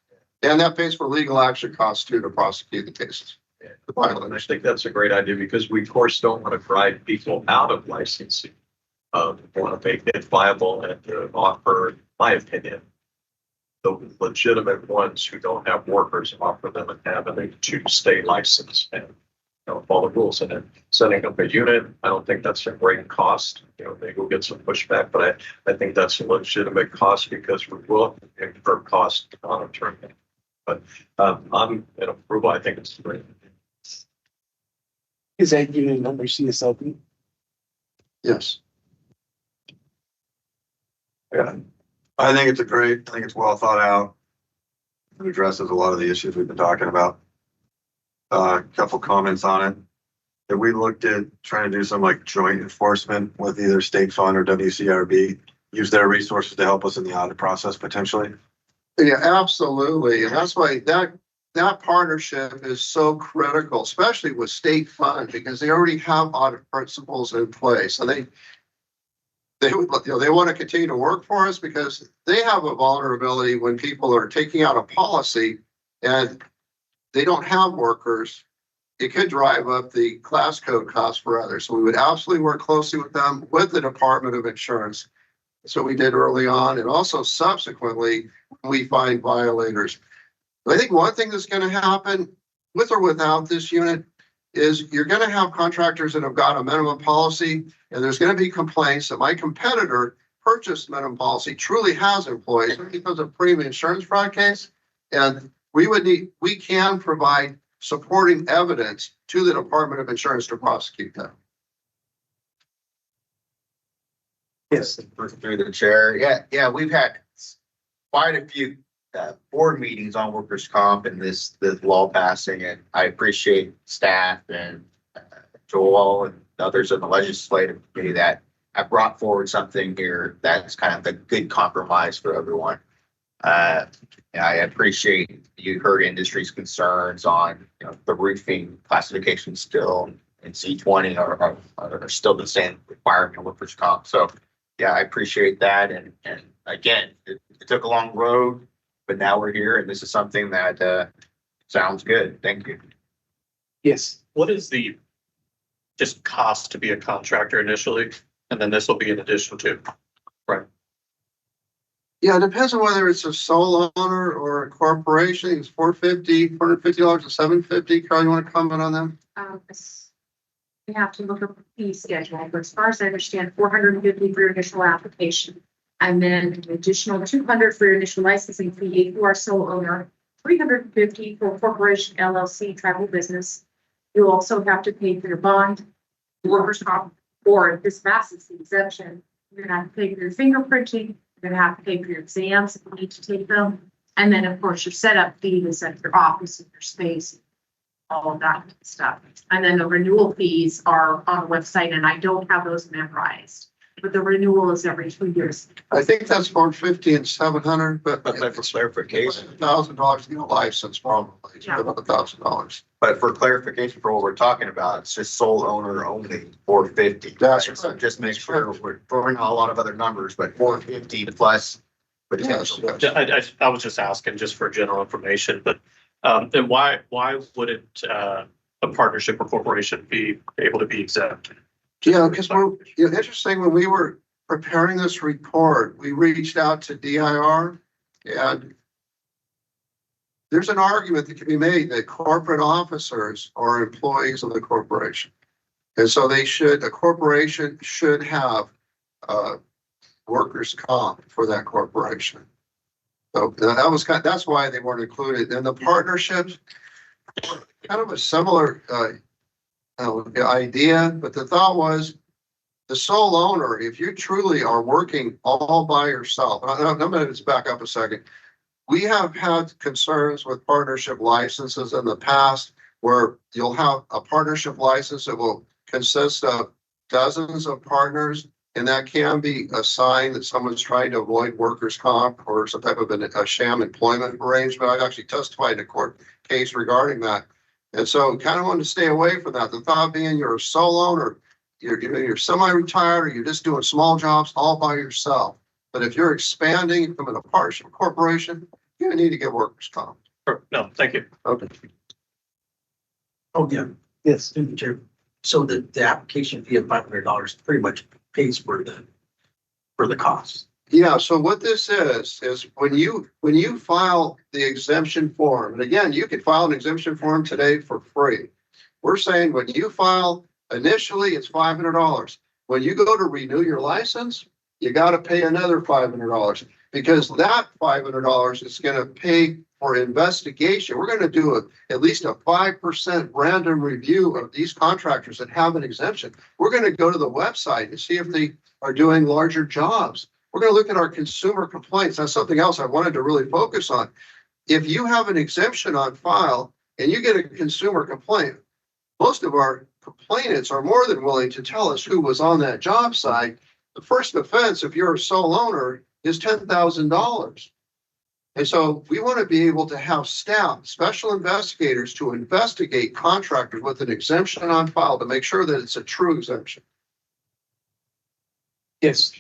And that pays for legal action costs too to prosecute the cases. And I think that's a great idea because we, of course, don't want to drive people out of licensing. We want to make it viable and offer, in my opinion, the legitimate ones who don't have workers, offer them an avenue to stay licensed and follow the rules. And then setting up a unit, I don't think that's a great cost. Maybe we'll get some pushback, but I think that's a legitimate cost because we will incur cost on a term. But I'm in approval. I think it's great. Is that unit number CSLB? Yes. Yeah, I think it's well thought out. It addresses a lot of the issues we've been talking about. A couple comments on it. If we looked at trying to do some like joint enforcement with either State Fund or WCRB, use their resources to help us in the audit process potentially? Yeah, absolutely. And that's why that partnership is so critical, especially with state funds, because they already have audit principles in place. And they would, they want to continue to work for us because they have a vulnerability when people are taking out a policy and they don't have workers. It could drive up the class code costs for others. So we would absolutely work closely with them, with the Department of Insurance. That's what we did early on. And also subsequently, we find violators. But I think one thing that's going to happen with or without this unit is you're going to have contractors that have got a minimum policy, and there's going to be complaints that my competitor purchased minimum policy, truly has employees because of premium insurance fraud case. And we can provide supporting evidence to the Department of Insurance to prosecute them. Yes, through the chair. Yeah, we've had quite a few board meetings on workers' comp and this law passing, and I appreciate staff and Joel and others in the legislative committee that have brought forward something here that's kind of a good compromise for everyone. I appreciate you heard industry's concerns on the roofing classification still and C20 are still the same requirement with workers' comp. So yeah, I appreciate that. And again, it took a long road, but now we're here and this is something that sounds good. Thank you. Yes. What is the just cost to be a contractor initially? And then this will be in addition to, right? Yeah, it depends on whether it's a sole owner or a corporation. It's $450 and $750. Carl, you want to comment on them? We have to look at the fee schedule, but as far as I understand, $450 for your initial application. And then an additional $200 for your initial licensing fee if you are sole owner, $350 for corporation, LLC, travel business. You also have to pay for your bond, workers' comp, or if this passes the exemption, you're gonna have to pay for your fingerprinting, you're gonna have to pay for your exams if you need to take them. And then of course your setup fee to set up your office and your space, all of that stuff. And then the renewal fees are on the website and I don't have those memorized, but the renewal is every 2 years. I think that's $450 and $700, but for clarification, $1,000 to get a license probably. It's about $1,000. but for clarification for what we're talking about, it's just sole owner only, $450. That's right? So right. just make sure we're throwing out a lot of other numbers, but $450 plus potential. Yes. I was just asking just for general information, but then why wouldn't a partnership or corporation be able to be exempt? Yeah, because interesting, when we were preparing this report, we reached out to DIR and there's an argument that can be made that corporate officers are employees of the corporation. And so a corporation should have workers' comp for that corporation. So that's why they weren't included. And the partnerships, kind of a similar idea, but the thought was the sole owner, if you truly are working all by yourself, I'm going to just back up a second. We have had concerns with partnership licenses in the past where you'll have a partnership license that will consist of dozens of partners, and that can be a sign that someone's trying to avoid workers' comp or some type of a sham employment arrangement. I've actually testified in a court case regarding that. And so kind of wanted to stay away from that. The thought being you're a sole owner, you're semi-retired, or you're just doing small jobs all by yourself. But if you're expanding from a partnership corporation, you need to get workers' comp. No, thank you. Okay. Oh, yeah. Yes, through the chair. So the application fee of $500 pretty much pays for the costs. Yeah, so what this is when you file the exemption form, and again, you can file an exemption form today for free. We're saying when you file initially, it's $500. When you go to renew your license, you got to pay another $500 because that $500 is going to pay for investigation. We're going to do at least a 5% random review of these contractors that have an exemption. We're going to go to the website and see if they are doing larger jobs. We're going to look at our consumer complaints. That's something else I wanted to really focus on. If you have an exemption on file and you get a consumer complaint, most of our complainants are more than willing to tell us who was on that job site. The first offense, if you're a sole owner, is $10,000. And so we want to be able to have staff, special investigators to investigate contractors with an exemption on file to make sure that it's a true exemption. Yes.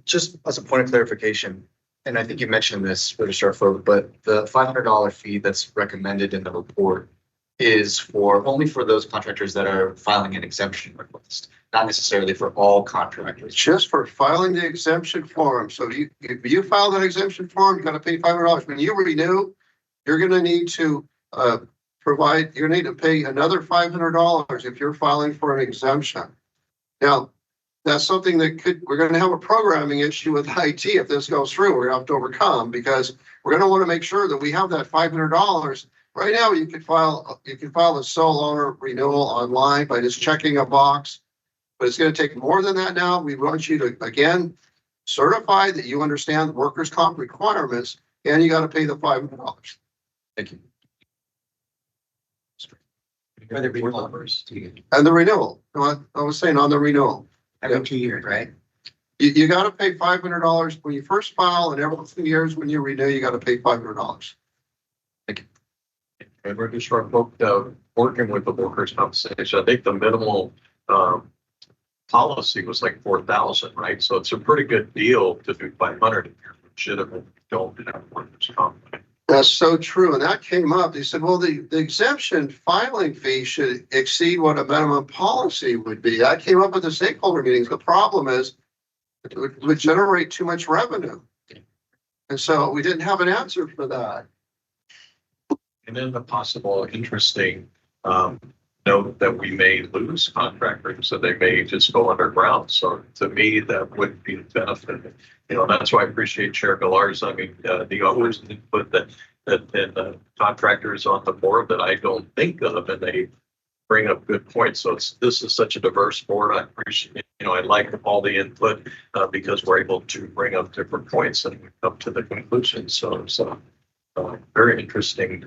Just as a point of clarification, and I think you mentioned this, Registrar Folk, but the $500 fee that's recommended in the report is only for those contractors that are filing an exemption request, not necessarily for all contractors. Just for filing the exemption form. So if you file that exemption form, you got to pay $500. When you renew, you're going to need to you need to pay another $500 if you're filing for an exemption. Now, that's something that we're going to have a programming issue with IT if this goes through. We're going to have to overcome, because we're going to want to make sure that we have that $500. Right now, you can file a sole owner renewal online by just checking a box, but it's going to take more than that now. We want you to, again, certify that you understand the workers' comp requirements, and you got to pay the $500. Thank you. And the renewal. I was saying on the renewal. Every 2 years, right? You got to pay $500 when you first file, and every 2 years when you renew, you got to pay $500. And Registrar Folk, working with the workers' compensation, I think the minimal policy was like 4,000, right? So it's a pretty good deal to do 500 if you're legitimate, don't have workers' comp. That's so true. And that came up. They said, well, the exemption filing fee should exceed what a minimum policy would be. That came up at the stakeholder meetings. The problem is it would generate too much revenue. And so we didn't have an answer for that. And then the possible interesting note that we may lose contractors, so they may just go underground. So to me, that would be a benefit. You know, that's why I appreciate Chair Galarza. I mean, the others input that the contractors on the board that I don't think of, and they bring up good points. So this is such a diverse board. I appreciate, I like all the input because we're able to bring up different points and come to the conclusion. So very interesting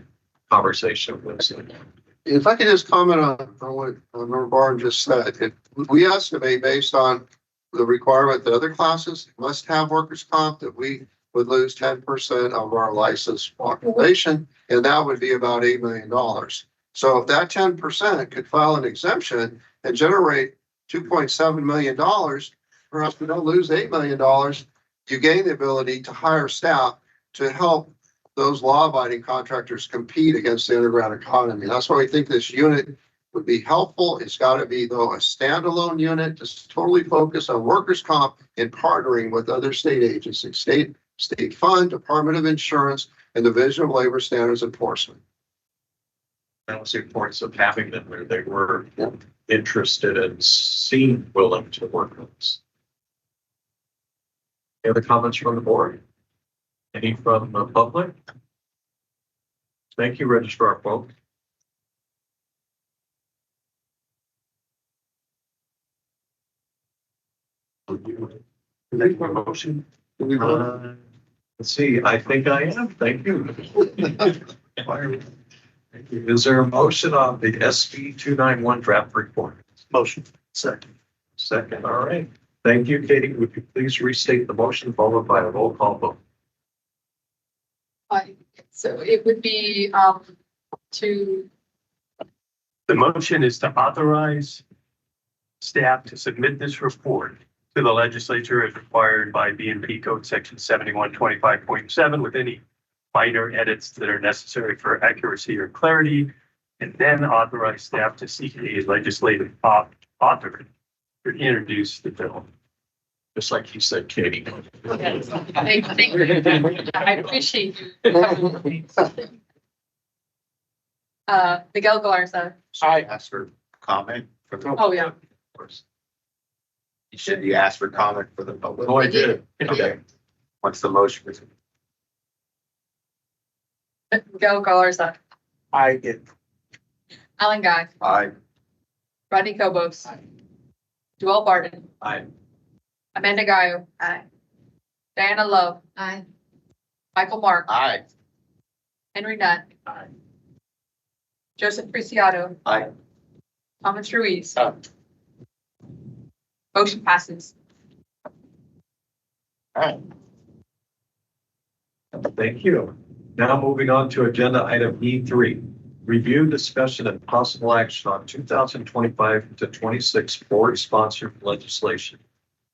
conversation with it. If I could just comment on what Member Barn just said, we estimate based on the requirement that other classes must have workers' comp, that we would lose 10% of our licensed population, and that would be about $8 million. So if that 10% could file an exemption and generate $2.7 million for us, we don't lose $8 million, you gain the ability to hire staff to help those law-abiding contractors compete against the underground economy. That's why we think this unit would be helpful. It's got to be, though, a standalone unit to totally focus on workers' comp and partnering with other state agencies, state fund, Department of Insurance, and Division of Labor Standards Enforcement. That was the importance of having them where they were interested and seemed willing to work with us. Any other comments from the board? Any from the public? Thank you, Registrar Folk. Make my motion. Let's see, I think I am. Thank you. Is there a motion on the SB 291 draft report? Motion. Second. All right. Thank you, Katie. Would you please restate the motion followed by a roll call vote? So it would be to. The motion is to authorize staff to submit this report to the legislature as required by BMP Code Section 7125.7 with any minor edits that are necessary for accuracy or clarity, and then authorize staff to seek a legislative author to introduce the bill. Just like you said, Katie. Thank you. I appreciate you. Miguel Galarza. I asked for comment for the. Oh, yeah. Of course. You asked for comment for the public. Oh, I did. Okay. What's the motion? Miguel Galarza. I did. Alan Guy. Aye. Rodney Cobos. Joel Barton. Aye. Amanda Gaio. Aye. Diana Love. Aye. Michael Mark. Aye. Henry Nutt. Aye. Joseph Preciado. Aye. Thomas Ruiz. Aye. Motion passes. Thank you. Now moving on to agenda item E3. Review, discussion, and possible action on 2025 to 26 board-sponsored legislation.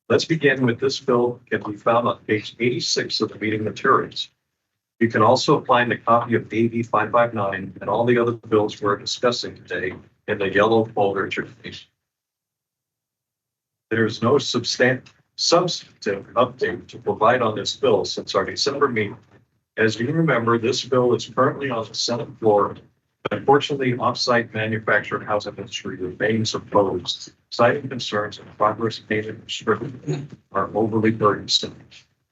Let's begin with this bill can be found on page 86 of the meeting materials. You can also find a copy of AB 559 and all the other bills we're discussing today in the yellow folder interface. There is no substantive update to provide on this bill since our December meeting. As you remember, this bill is currently on the Senate floor. Unfortunately, off-site manufactured housing industry remains opposed, citing concerns that progress payment restrictions are overly burdensome.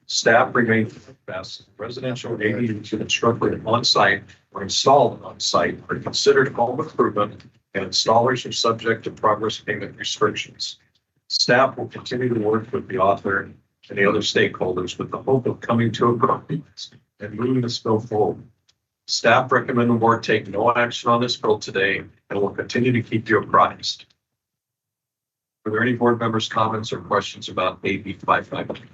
Staff remains fast. Residential ADUs constructed on-site or installed on-site are considered home improvement, and installers are subject to progress payment restrictions. Staff will continue to work with the author and the other stakeholders with the hope of coming to a compromise and moving this bill forward. Staff recommend the board take no action on this bill today and will continue to keep you apprised. Are there any board members' comments or questions about AB 559?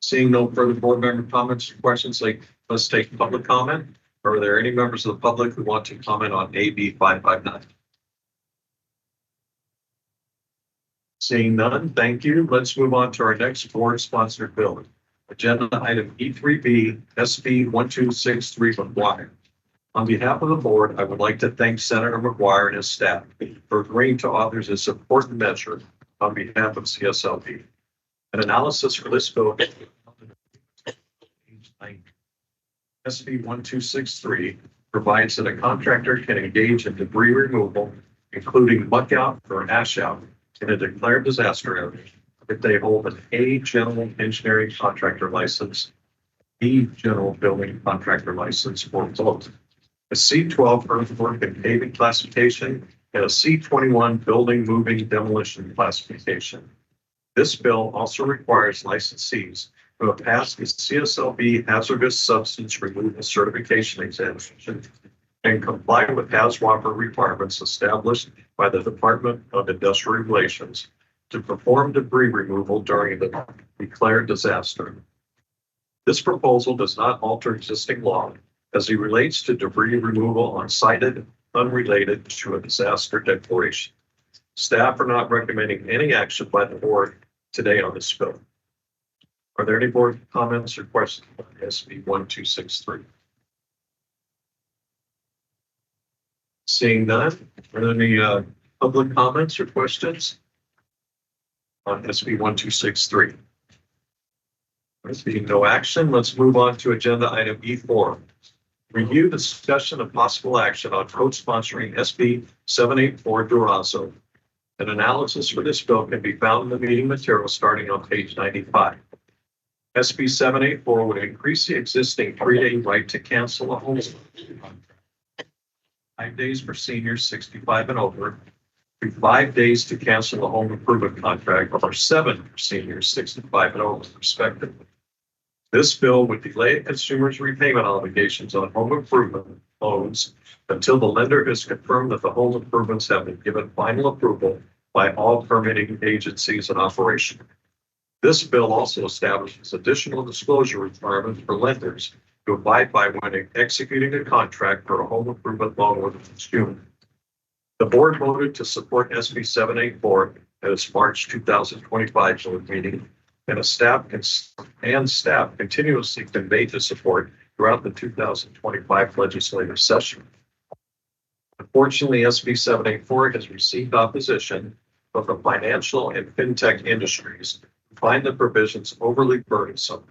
Seeing no further board member comments or questions, let's take public comment. Are there any members of the public who want to comment on AB 559? Seeing none, thank you. Let's move on to our next board-sponsored bill. Agenda item E3B, SB 1263 McGuire. On behalf of the board, I would like to thank Senator McGuire and his staff for agreeing to author this important measure on behalf of CSLB. An analysis for this bill SB 1263 provides that a contractor can engage in debris removal, including muck out or ash out, in a declared disaster area if they hold an A general engineering contractor license, B general building contractor license, or both, a C12 earthwork and paving classification, and a C21 building moving demolition classification. This bill also requires licensees who have passed the CSLB hazardous substance removal certification examination and comply with HAZWOPER requirements established by the Department of Industrial Relations to perform debris removal during the declared disaster. This proposal does not alter existing law as it relates to debris removal on sited unrelated to a disaster declaration. Staff are not recommending any action by the board today on this bill. Are there any board comments or questions on SB 1263? Seeing none, are there any public comments or questions on SB 1263? There being no action, let's move on to agenda item E4. Review, discussion, and possible action on co-sponsoring SB 784 Durazo. An analysis for this bill can be found in the meeting materials starting on page 95. SB 784 would increase the existing 3-day right to cancel a home contract. 5 days for seniors 65 and over, 5 days to cancel a home improvement contract, or 7 for seniors 65 and over, respectively. This bill would delay consumers' repayment obligations on home improvement loans until the lender has confirmed that the home improvements have been given final approval by all permitting agencies in operation. This bill also establishes additional disclosure requirements for lenders to abide by when executing a contract for a home improvement loan with a consumer. The board voted to support SB 784 at its March 2025 board meeting, and staff continuously conveyed the support throughout the 2025 legislative session. Unfortunately, SB 784 has received opposition from the financial and fintech industries who find the provisions overly burdensome,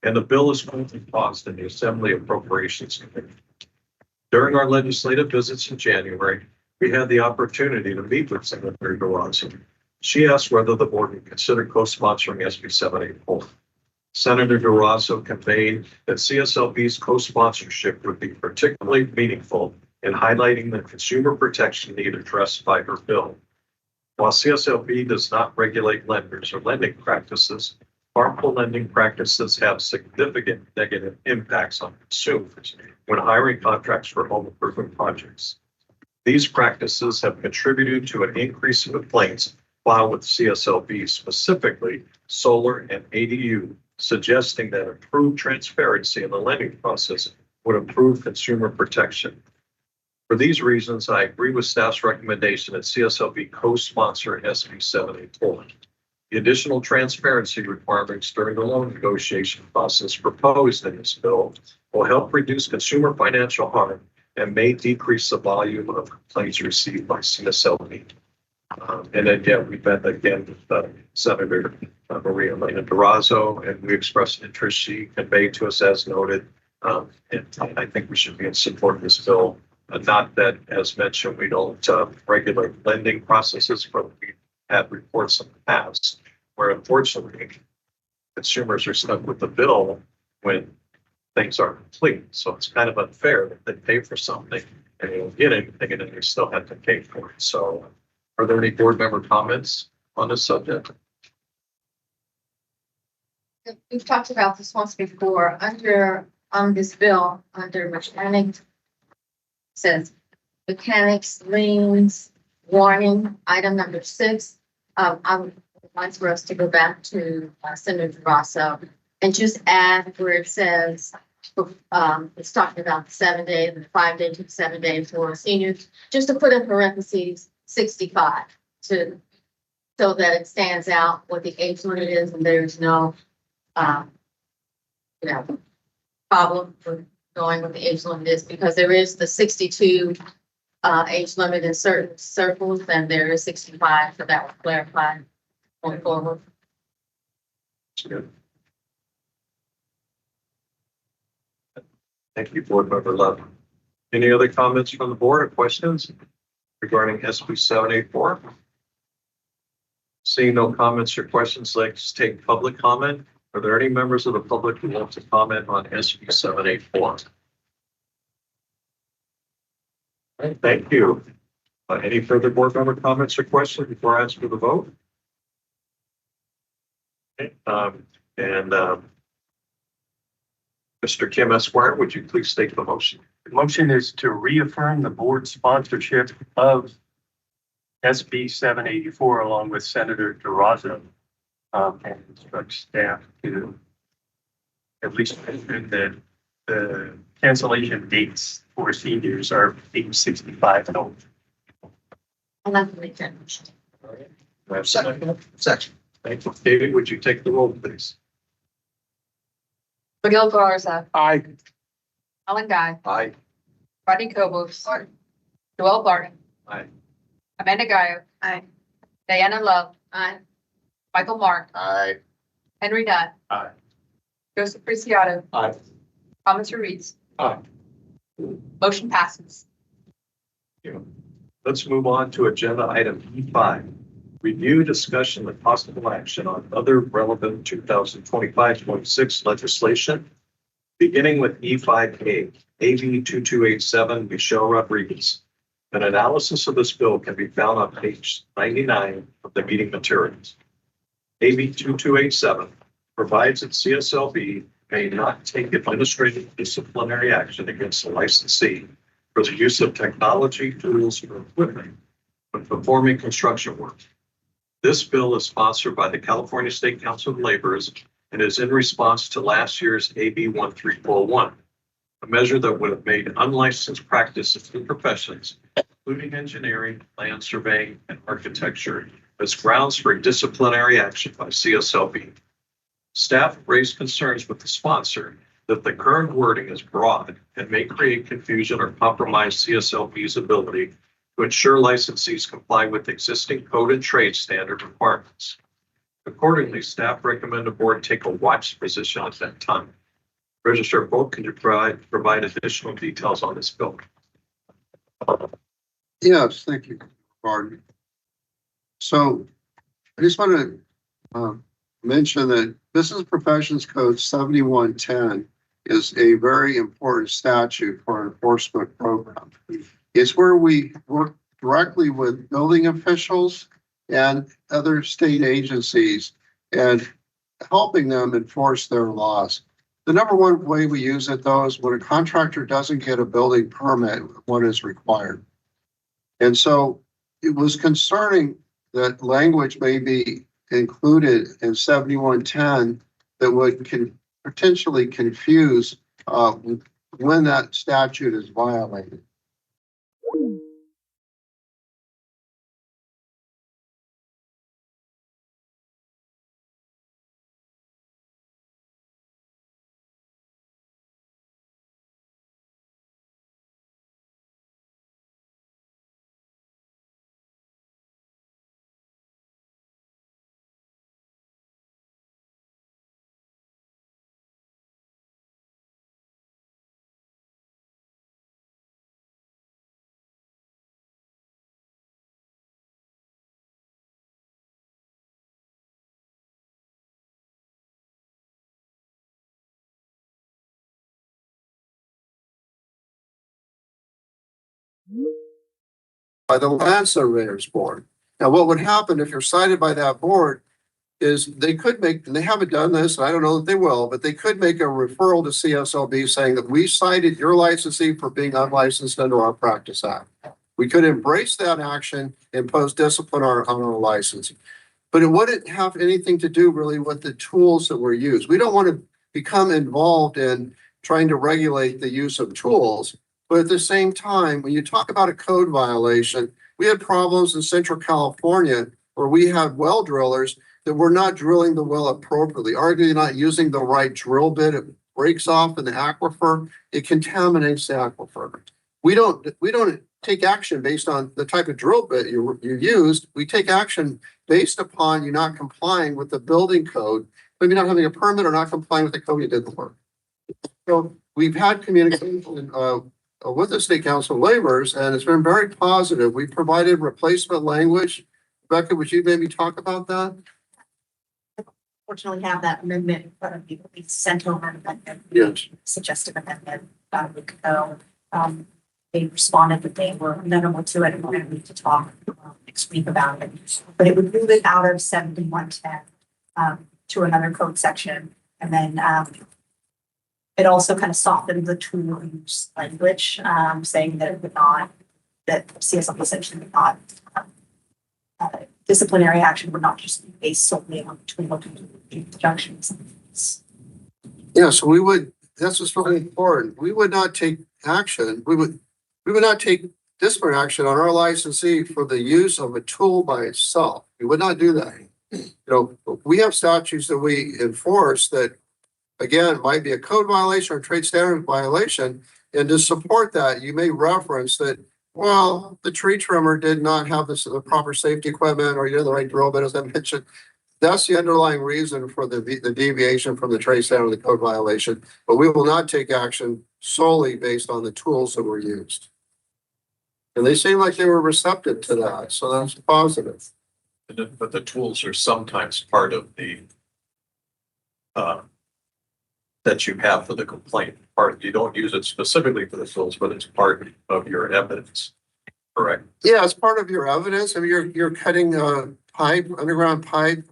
and the bill is currently paused in the Assembly Appropriations Committee. During our legislative visits in January, we had the opportunity to meet with Senator Durazo. She asked whether the board would consider co-sponsoring SB 784. Senator Durazo conveyed that CSLB's co-sponsorship would be particularly meaningful in highlighting the consumer protection need addressed by her bill. While CSLB does not regulate lenders or lending practices, harmful lending practices have significant negative impacts on consumers when hiring contracts for home improvement projects. These practices have contributed to an increase in complaints file with CSLB, specifically solar and ADU, suggesting that improved transparency in the lending process would improve consumer protection. For these reasons, I agree with staff's recommendation that CSLB co-sponsor SB 784. The additional transparency requirements during the loan negotiation process proposed in this bill will help reduce consumer financial harm and may decrease the volume of complaints received by CSLB. And then, yeah, we met again with Senator Maria Elena Durazo, and we expressed interest she conveyed to us as noted. And I think we should be in support of this bill. Not that, as mentioned, we don't regulate lending processes, but we had reports in the past where unfortunately consumers are stuck with the bill when things aren't complete. So it's kind of unfair that they pay for something and they don't get anything and then they still have to pay for it. So are there any board member comments on this subject? We've talked about this once before, on this bill, under mechanics, says mechanics, liens, warning, item number 6. I would like for us to go back to Senator Rosso and just add where it says, it's talking about the 7 day and the 5 day to 7 day for seniors, just to put in parentheses 65 so that it stands out what the age limit is and there's no, problem with going with the age limit is, because there is the 62 age limit in certain circles, and there is 65, so that will clarify going forward. Good. Thank you, Board Member Love. Any other comments from the board or questions regarding SB 784? Seeing no comments or questions, let's take public comment. Are there any members of the public who want to comment on SB 784? Right, thank you. Any further board member comments or questions before I ask for the vote? Okay, Mr. Kim Esquire, would you please state the motion? The motion is to reaffirm the board sponsorship of SB 784 along with Senator Durazo, and instruct staff to at least mention that the cancellation dates for seniors are age 65 and older. I'd like to make that motion. Second. Thank you. David, would you take the roll, please? Miguel Garza, Aye. Alan Guy, Aye. Rodney Kobus, Joel Barton, Aye. Amanda Gaio, Aye. Diana Love, Aye. Michael Mark, Aye. Henry Dunn, Aye. Joseph Preciado, Aye. Thomas Reeds. Aye. Motion passes. Thank you. Let's move on to agenda item E5. Review, discussion, and possible action on other relevant 2025-26 legislation, beginning with E5A, AB 2287, Michelle Rodriguez. An analysis of this bill can be found on page 99 of the meeting materials. AB 2287 provides that CSLB may not take administrative disciplinary action against the licensee for the use of technology, tools, or equipment when performing construction work. This bill is sponsored by the California State Council of Laborers and is in response to last year's AB 1341, a measure that would have made unlicensed practices in professions, including engineering, land surveying, and architecture, as grounds for disciplinary action by CSLB. Staff raised concerns with the sponsor that the current wording is broad and may create confusion or compromise CSLB's ability to ensure licensees comply with existing code and trade standard requirements. Accordingly, staff recommend the board take a watch position at that time. Registrar Volk, can you provide additional details on this bill? Yes, thank you, Gordon. So I just want to mention that Business Professions Code 7110 is a very important statute for an enforcement program. It's where we work directly with building officials and other state agencies and helping them enforce their laws. The number one way we use it, though, is when a contractor doesn't get a building permit when it's required. And so it was concerning that language may be included in 7110 that would potentially confuse when that statute is violated. By the Land Surveyors Board. Now, what would happen if you're cited by that board is they could make, and they haven't done this, and I don't know that they will, but they could make a referral to CSLB saying that we cited your licensee for being unlicensed under our Practice Act. We could embrace that action and impose discipline on our license. But it wouldn't have anything to do really with the tools that were used. We don't want to become involved in trying to regulate the use of tools. But at the same time, when you talk about a code violation, we had problems in Central California where we had well drillers that were not drilling the well appropriately, arguably not using the right drill bit. It breaks off in the aquifer. It contaminates the aquifer. We don't take action based on the type of drill bit you used. We take action based upon you not complying with the building code, maybe not having a permit or not complying with the code you did the work. So we've had communication with the State Council of Laborers, and it's been very positive. We provided replacement language. Rebecca, would you maybe talk about that? Fortunately, have that amendment in front of you. We sent over an amendment. Yes. Suggested amendment about a week ago. They responded that they were amenable to it and we're going to need to talk next week about it. But it would move it out of 7110 to another code section. And then it also kind of softened the tool use language, saying that it would not, that CSLB essentially would not, disciplinary action would not just be based solely on tool injunctions. Yeah, so we would, that's what's really important. We would not take action. We would not take disciplinary action on our licensee for the use of a tool by itself. We would not do that. You know, we have statutes that we enforce that, again, might be a code violation or trade standard violation. And to support that, you may reference that, well, the tree trimmer did not have the proper safety equipment or you know the right drill bit, as I mentioned. That's the underlying reason for the deviation from the trade standard or the code violation. But we will not take action solely based on the tools that were used. And they seem like they were receptive to that, so that's positive. But the tools are sometimes part of the that you have for the complaint. You don't use it specifically for the tools, but it's part of your evidence. Correct. Yeah, it's part of your evidence. I mean, you're cutting pipe, underground pipe.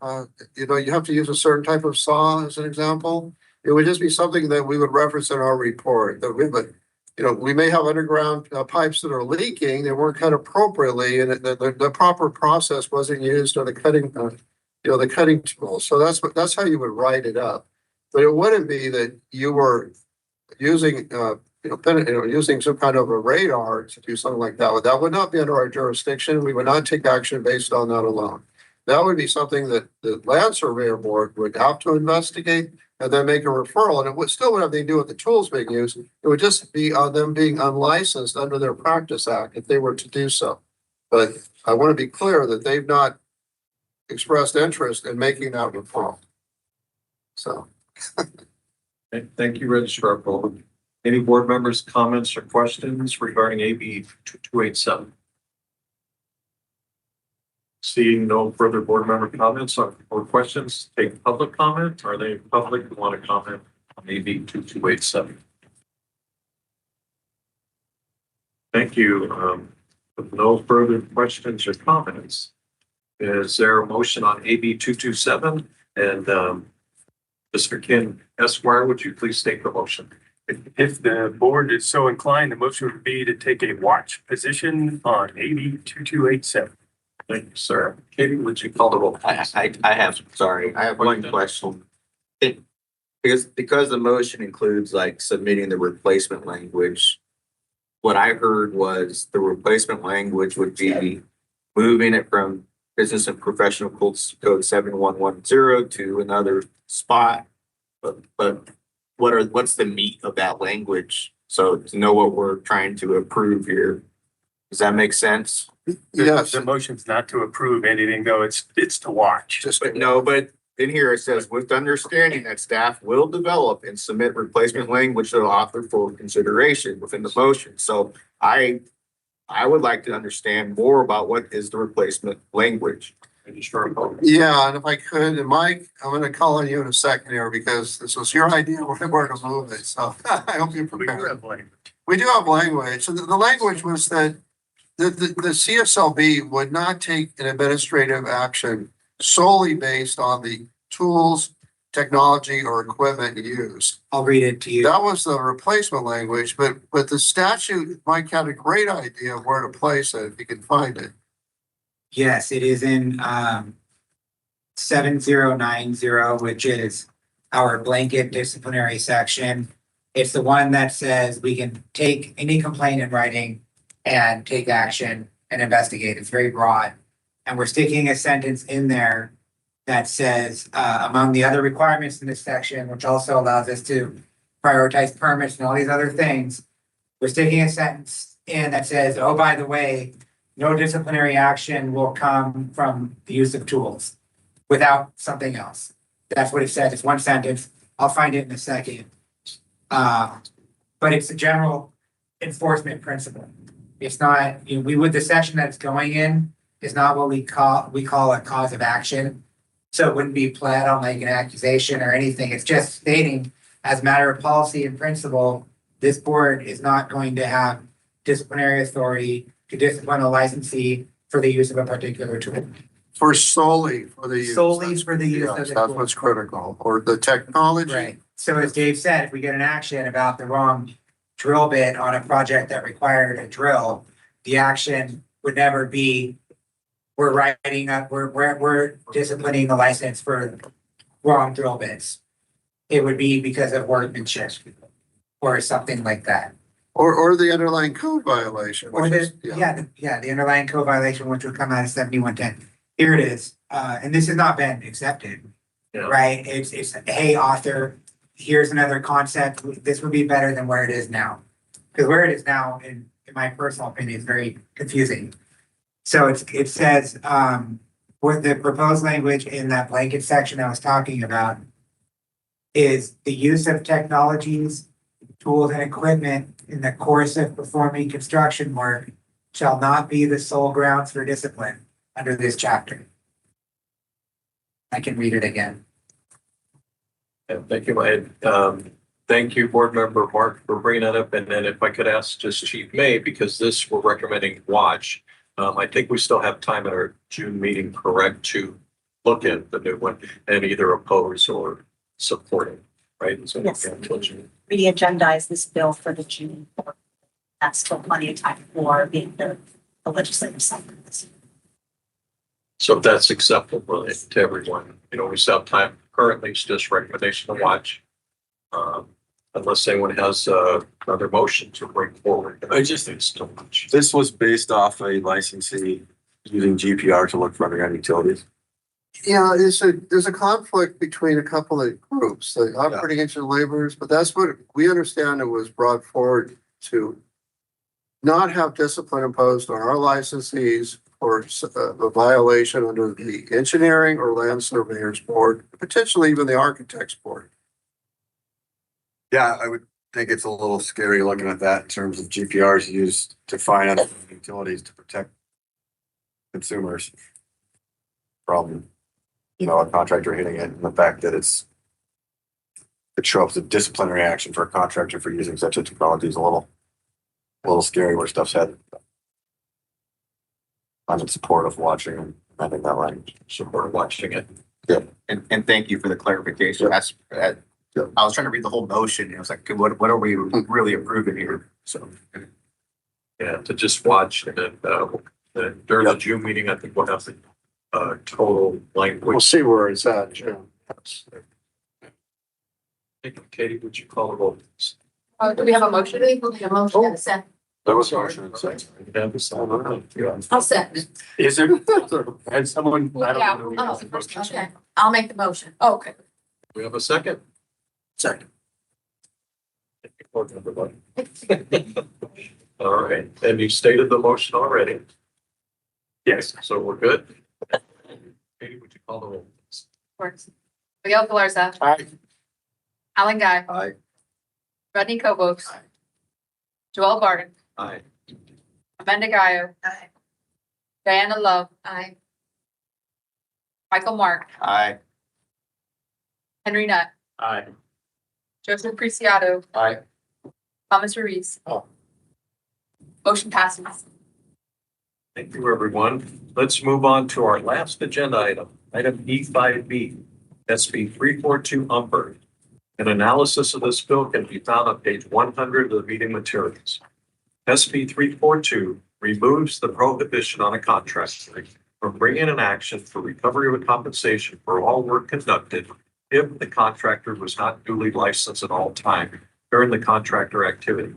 You know, you have to use a certain type of saw as an example. It would just be something that we would reference in our report. That we would, you know, we may have underground pipes that are leaking. They weren't cut appropriately, and the proper process wasn't used on the cutting, the cutting tool. So that's how you would write it up. But it wouldn't be that you were using, using some kind of a radar to do something like that. That would not be under our jurisdiction. We would not take action based on that alone. That would be something that the Land Surveyor Board would have to investigate and then make a referral. And it would still have anything to do with the tools being used. It would just be on them being unlicensed under their Practice Act if they were to do so. But I want to be clear that they've not expressed interest in making that referral. So. Thank you, Registrar Paul. Any board members' comments or questions regarding AB 2287? Seeing no further board member comments or questions, take public comment. Are they public who want to comment on AB 2287? Thank you. With no further questions or comments, is there a motion on AB 227? And Mr. Ken Esquire, would you please state the motion? If the board is so inclined, the motion would be to take a watch position on AB 2287. Thank you, sir. Katie, would you call the roll? I have, sorry, I have one question. Because the motion includes like submitting the replacement language. What I heard was the replacement language would be moving it from business and professional code 7110 to another spot. But what's the meat of that language? So to know what we're trying to approve here. Does that make sense? Yes, The motion's not to approve anything, though. It's to watch. But no, but in here it says, with the understanding that staff will develop and submit replacement language to the author for consideration within the motion. So I would like to understand more about what is the replacement language. yeah, and if I could, and Mike, I'm gonna call on you in a second here because this was your idea where to move it, so I hope you're prepared. We do have language. So the language was that the CSLB would not take an administrative action solely based on the tools, technology, or equipment used. I'll read it to you. That was the replacement language, but the statute, Mike had a great idea of where to place it if you can find it. Yes, it is in 7090, which is our blanket disciplinary section. It's the one that says we can take any complaint in writing and take action and investigate. It's very broad. And we're sticking a sentence in there that says, among the other requirements in this section, which also allows us to prioritize permits and all these other things, we're sticking a sentence in that says, oh, by the way, no disciplinary action will come from the use of tools without something else. That's what it says. It's one sentence. I'll find it in a second. But it's a general enforcement principle. It's not, the section that it's going in is not what we call a cause of action. So it wouldn't be pled on like an accusation or anything. It's just stating as a matter of policy and principle, this board is not going to have disciplinary authority to discipline a licensee for the use of a particular tool. Solely for the use. Solely for the use of the That's tool. what's critical, or the technology. Right. So as Dave said, if we get an action about the wrong drill bit on a project that required a drill, the action would never be, we're disciplining the license for wrong drill bits. It would be because of workmanship or something like that. Or the underlying code violation. Or the underlying code violation, which would come out of 7110. Here it is, and this has not been accepted, right? It's, hey, author, here's another concept. This would be better than where it is now. Because where it is now, in my personal opinion, is very confusing. So it says, what the proposed language in that blanket section I was talking about is the use of technologies, tools, and equipment in the course of performing construction work shall not be the sole grounds for discipline under this chapter. I can read it again. And thank you, Mike. Thank you, Board Member Mark, for bringing that up. And then if I could ask just Chief May, because this we're recommending watch. I think we still have time at our June meeting, correct, to look at the new one and either oppose or support it, right? So Yes. Re-agendize this bill for the June. That's still plenty of time for the legislative session. So if that's acceptable to everyone, we still have time. Currently, it's just recommendation to watch. Unless anyone has another motion to bring forward. I just think it's too much. This was based off a licensee using GPR to look for underground utilities. Yeah, there's a conflict between a couple of groups, the operating engine laborers, but that's what we understand it was brought forward to not have discipline imposed on our licensees for a violation under the engineering or land surveyors board, potentially even the architects board. Yeah, I would think it's a little scary looking at that in terms of GPRs used to find underground utilities to protect consumers. Problem. A contractor hitting it, and the fact that it shows a disciplinary action for a contractor for using such a technology is a little scary where stuff's headed. I'm in support of watching and having that language. Support of watching it. Yeah. And thank you for the clarification. I was trying to read the whole motion and I was like, what are we really approving here? So. Yeah, to just watch and then During the June meeting, I think we'll have the total We'll language. see where it's at, Jim. Katie, would you call the roll? please? Do we have a motion? Motion and a second. There was motion and second. I'll second. Is there, has someone, I Yeah. don't know. Okay, I'll make the motion. Oh, okay. We have a second? Second. Everybody. All right, and you stated the motion already, Yes. so we're good. Katie, would you call the roll? please? Works. Miguel Galarza. Aye. Alan Guy. Aye. Rodney Cobos. Joel Barton. Aye. Amanda Gaio. Aye. Diana Love. Aye. Michael Mark. Aye. Henry Nutt. Aye. Joseph Preciado. Aye. Thomas Ruiz. Oh. Motion passes. Thank you, everyone. Let's move on to our last agenda item, item E5B, SB 342 Umber. An analysis of this bill can be found on page 100 of the meeting materials. SB 342 removes the prohibition on a contractor from bringing an action for recovery of compensation for all work conducted if the contractor was not duly licensed at all times during the contractor activity.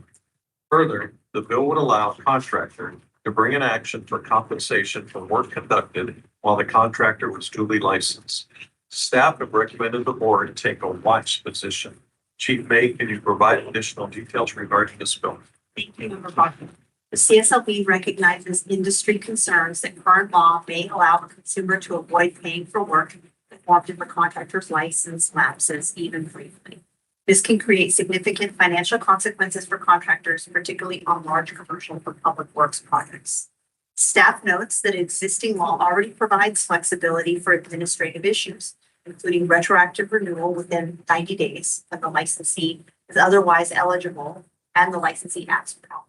Further, the bill would allow a contractor to bring an action for compensation for work conducted while the contractor was duly licensed. Staff have recommended the board take a watch position. Chief May, can you provide additional details regarding this bill? Thank you, Member Bachman. The CSLB recognizes industry concerns that current law may allow a consumer to avoid paying for work performed if a contractor's license lapses even briefly. This can create significant financial consequences for contractors, particularly on large commercial or public works projects. Staff notes that existing law already provides flexibility for administrative issues, including retroactive renewal within 90 days when the licensee is otherwise eligible and the licensee acts for help.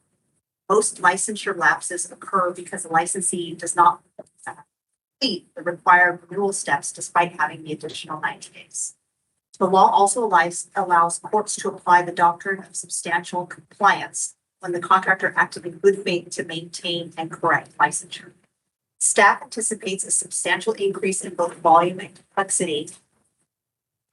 Most licensure lapses occur because the licensee does not complete the required renewal steps despite having the additional 90 days. The law also allows courts to apply the doctrine of substantial compliance when the contractor acted in good faith to maintain and correct licensure. Staff anticipates a substantial increase in both volume and complexity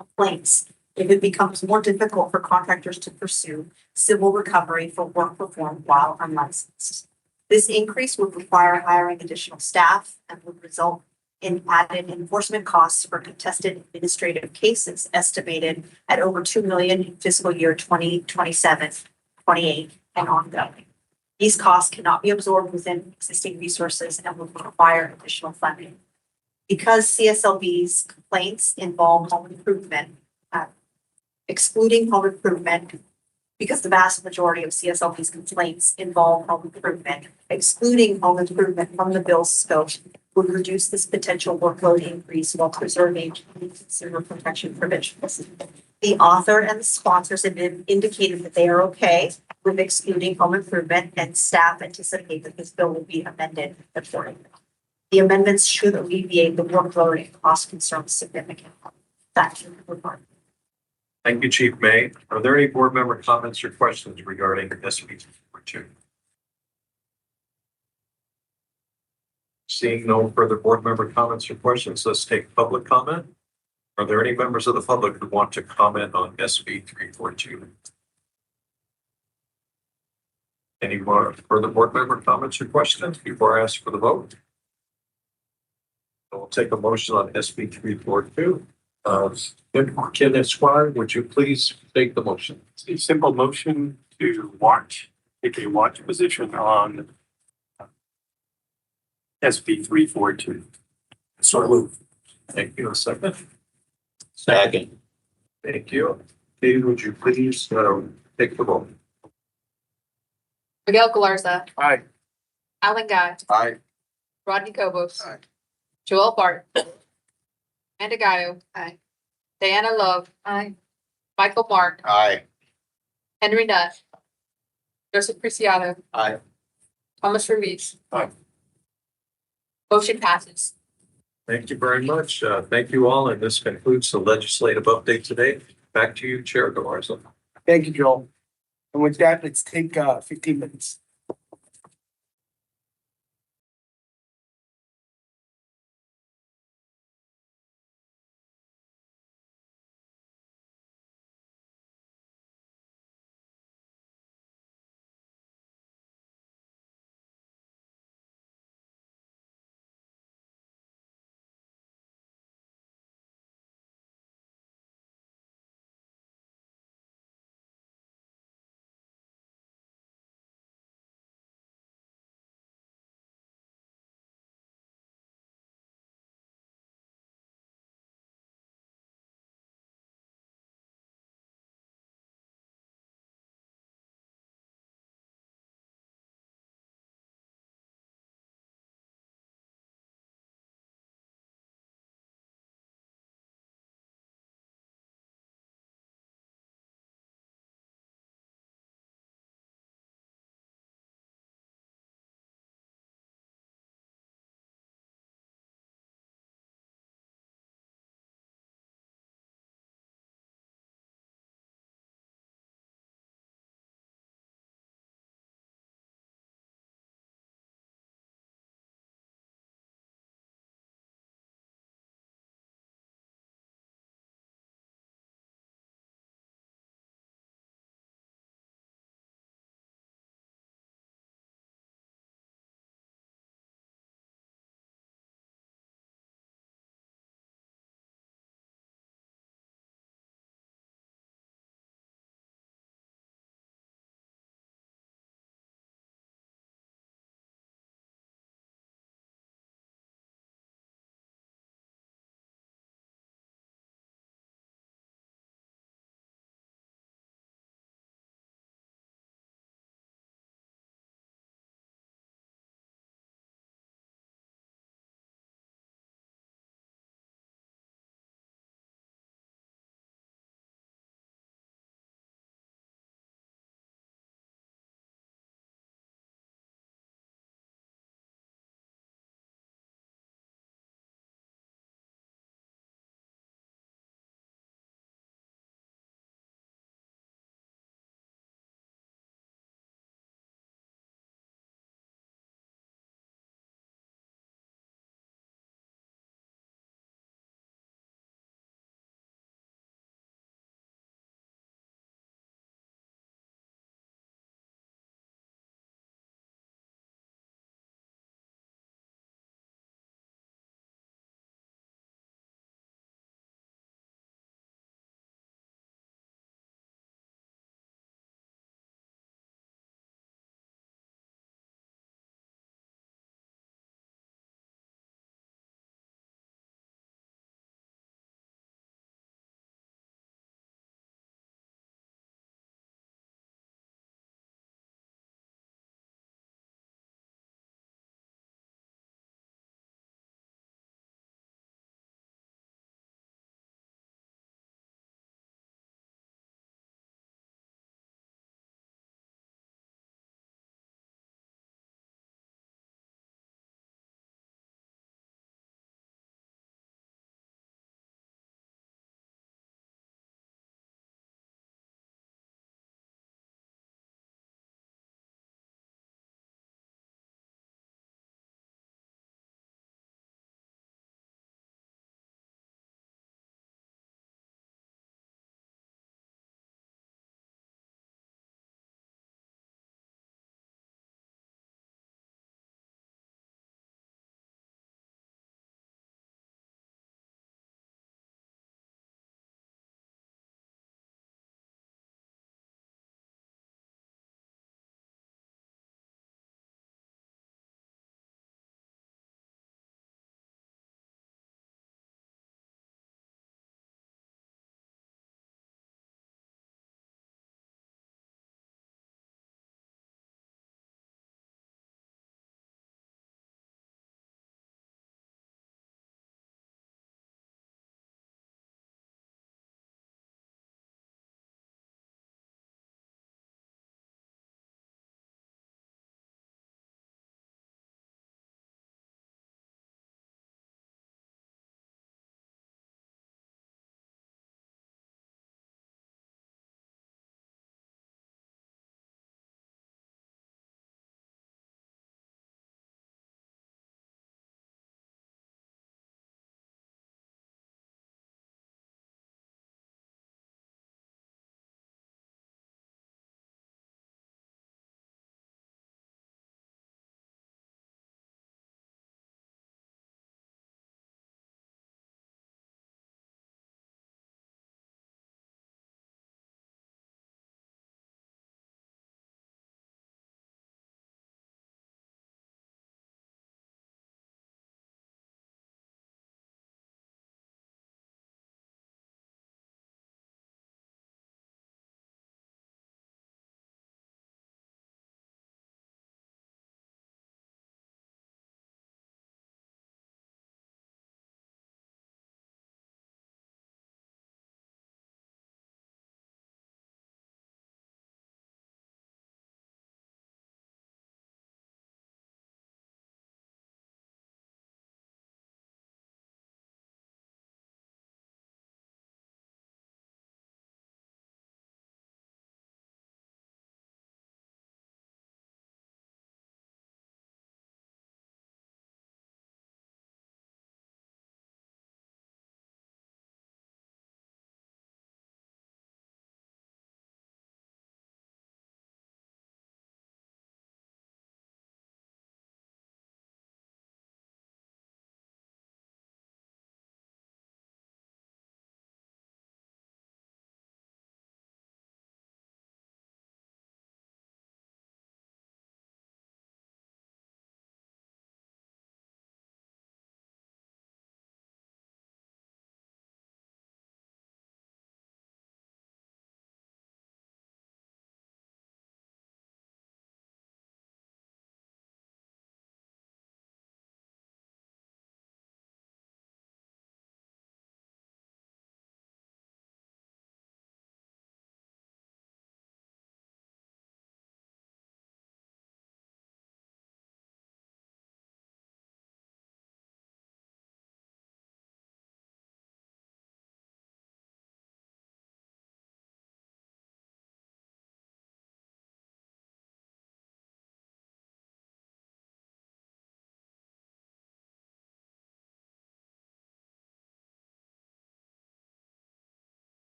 of complaints if it becomes more difficult for contractors to pursue civil recovery for work performed while unlicensed. This increase would require hiring additional staff and would result in added enforcement costs for contested administrative cases estimated at over $2 million in fiscal year 2027, 28, and ongoing. These costs cannot be absorbed within existing resources and will require additional funding. Because CSLB's complaints involve home improvement, excluding home improvement, because the vast majority of CSLB's complaints involve home improvement, excluding home improvement from the bill's scope would reduce this potential workload increase while preserving consumer protection provisions. The author and the sponsors have indicated that they are okay with excluding home improvement, and staff anticipate that this bill will be amended accordingly. The amendments should alleviate the workload and cost concerns significantly. Thank you. Thank you, Chief May. Are there any board member comments or questions regarding SB 342? Seeing no further board member comments or questions, let's take public comment. Are there any members of the public who want to comment on SB 342? Any more further board member comments or questions before I ask for the vote? We'll take a motion on SB 342. Ken Esquire, would you please take the motion? It's a simple motion to take a watch position on SB 342. So moved. Thank you. A second. Second. Thank you. Katie, would you please take the vote? Miguel Galarza. Aye. Alan Guy. Aye. Rodney Cobos. Aye. Joel Barton. Amanda Gaio. Aye. Diana Love. Aye. Michael Mark. Aye. Henry Nutt. Joseph Preciado. Aye. Thomas Ruiz. Aye. Motion passes. Thank you very much. Thank you all. And this concludes the legislative update today. Back to you, Chair Galarza. Thank you, Joel. And with that, let's take 15 minutes.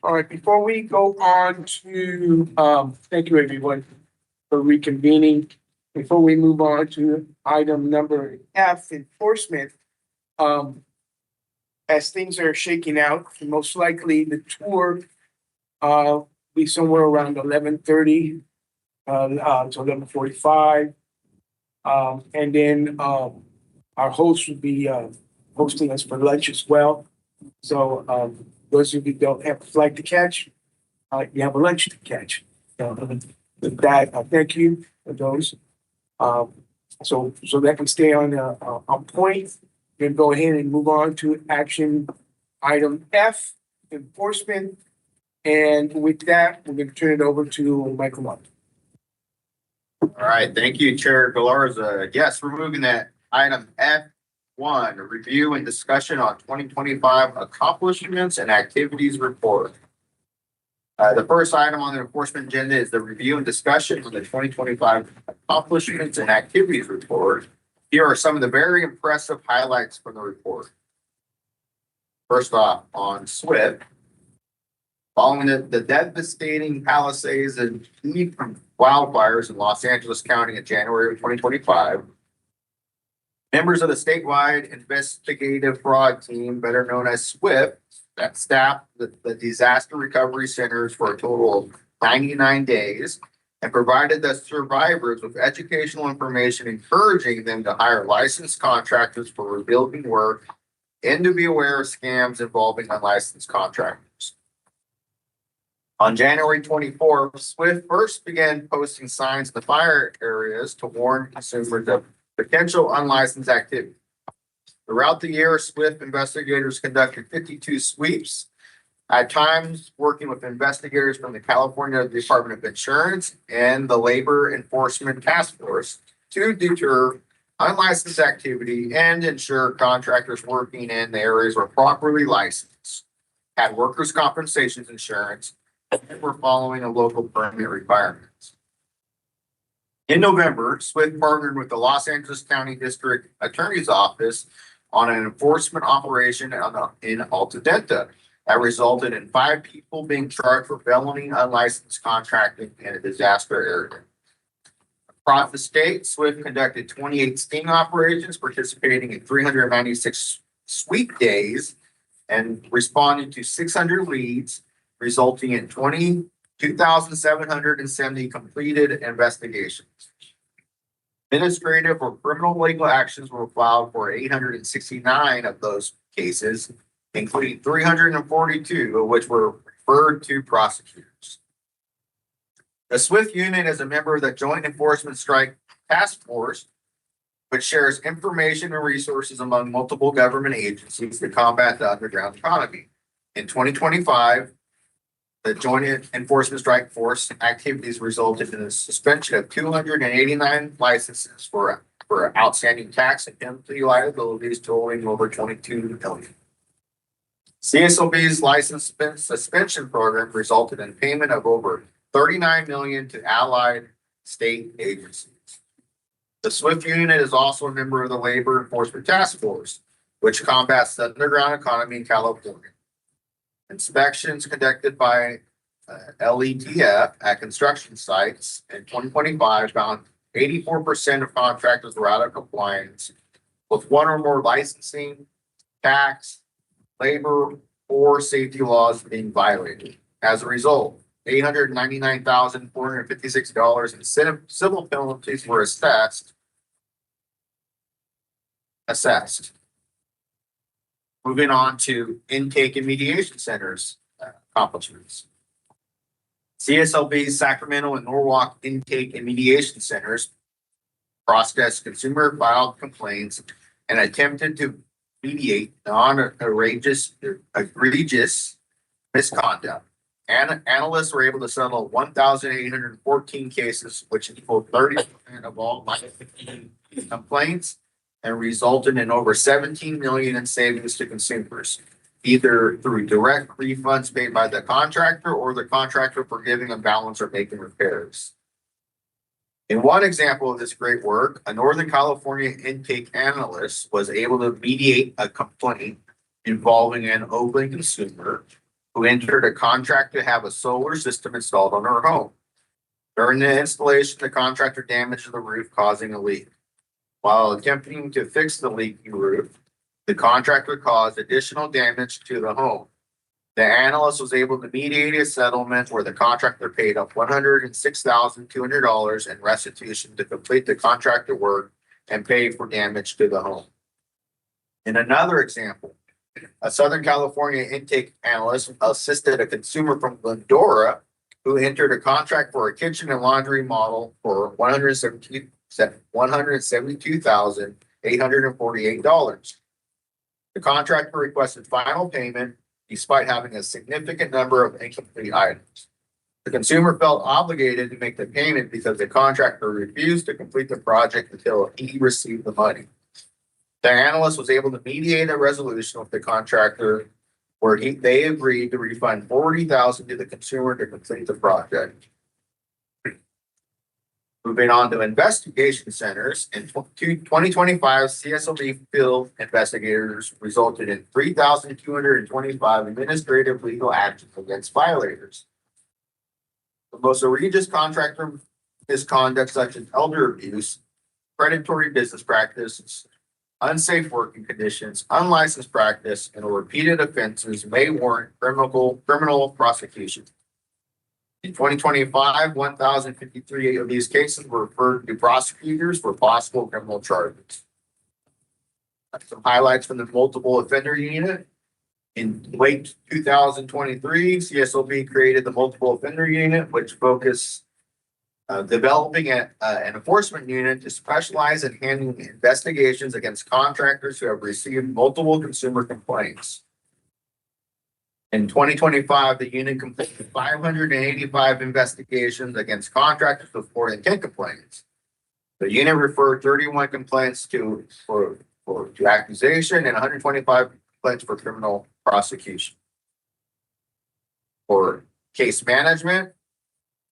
All right, before we go on to, thank you everyone for reconvening. Before we move on to item number F, enforcement, as things are shaking out, most likely the tour, be somewhere around 11:30, to 11:45. And then, our host will be, hosting us for lunch as well. So, those of you who don't have a flight to catch, you have a lunch to catch. With that, thank you for those. So that can stay on point. Then go ahead and move on to action item F, enforcement. And with that, we're gonna turn it over to Michael Mott. All right, thank you, Chair Galarza. Yes, we're moving that item F1, review and discussion on 2025 accomplishments and activities report. The first item on the enforcement agenda is the review and discussion on the 2025 accomplishments and activities report. Here are some of the very impressive highlights from the report. First off, on SWIFT, following the devastating Palisades and heat from wildfires in Los Angeles County in January of 2025, members of the statewide investigative fraud team, better known as SWIFT, that staffed the disaster recovery centers for a total of 99 days and provided the survivors with educational information, encouraging them to hire licensed contractors for rebuilding work and to be aware of scams involving unlicensed contractors. On January 24th, SWIFT first began posting signs in the fire areas to warn consumers of potential unlicensed activity. Throughout the year, SWIFT investigators conducted 52 sweeps, at times working with investigators from the California Department of Insurance and the Labor Enforcement Task Force to deter unlicensed activity and ensure contractors working in the areas were properly licensed, had workers' compensation insurance, and were following a local permit requirements. In November, SWIFT partnered with the Los Angeles County District Attorney's Office on an enforcement operation in Altadena that resulted in 5 people being charged for felony unlicensed contracting in a disaster area. Across the state, SWIFT conducted 28 sting operations, participating in 396 sweep days and responding to 600 leads, resulting in 22,770 completed investigations. Administrative or criminal legal actions were filed for 869 of those cases, including 342 of which were referred to prosecutors. The SWIFT unit is a member of the Joint Enforcement Strike Task Force, which shares information and resources among multiple government agencies to combat the underground economy. In 2025, the Joint Enforcement Strike Force activities resulted in a suspension of 289 licenses for outstanding tax and penalty liabilities totaling over $22 million. CSLB's license suspension program resulted in payment of over $39 million to allied state agencies. The SWIFT unit is also a member of the Labor Enforcement Task Force, which combats the underground economy in California. Inspections conducted by LETF at construction sites in 2025 found 84% of contractors were out of compliance with one or more licensing, tax, labor, or safety laws being violated. As a result, $899,456 in civil penalties were assessed. Moving on to intake and mediation centers accomplishments. CSLB's Sacramento and Norwalk intake and mediation centers processed consumer filed complaints and attempted to mediate non-egregious misconduct. Analysts were able to settle 1,814 cases, which equaled 30% of all complaints, and resulted in over 17 million in savings to consumers, either through direct refunds paid by the contractor or the contractor forgiving a balance or making repairs. In one example of this great work, a Northern California intake analyst was able to mediate a complaint involving an open consumer who entered a contract to have a solar system installed on her home. During the installation, the contractor damaged the roof, causing a leak. While attempting to fix the leaking roof, the contractor caused additional damage to the home. The analyst was able to mediate a settlement where the contractor paid up $106,200 in restitution to complete the contractor work and pay for damage to the home. In another example, a Southern California intake analyst assisted a consumer from Glendora who entered a contract for a kitchen and laundry model for $172,848. The contractor requested final payment despite having a significant number of incomplete items. The consumer felt obligated to make the payment because the contractor refused to complete the project until he received the money. The analyst was able to mediate a resolution with the contractor where they agreed to refund $40,000 to the consumer to complete the project. Moving on to investigation centers, in 2025, CSLB field investigators resulted in 3,225 administrative legal actions against violators. The most egregious contractor misconduct such as elder abuse, predatory business practices, unsafe working conditions, unlicensed practice, and repeated offenses may warrant criminal prosecution. In 2025, 1,053 of these cases were referred to prosecutors for possible criminal charges. Some highlights from the multiple offender unit. In late 2023, CSLB created the multiple offender unit, which focused developing an enforcement unit to specialize in handling investigations against contractors who have received multiple consumer complaints. In 2025, the unit completed 585 investigations against contractors with more than 10 complaints. The unit referred 31 complaints to accusation and 125 complaints for criminal prosecution. For case management,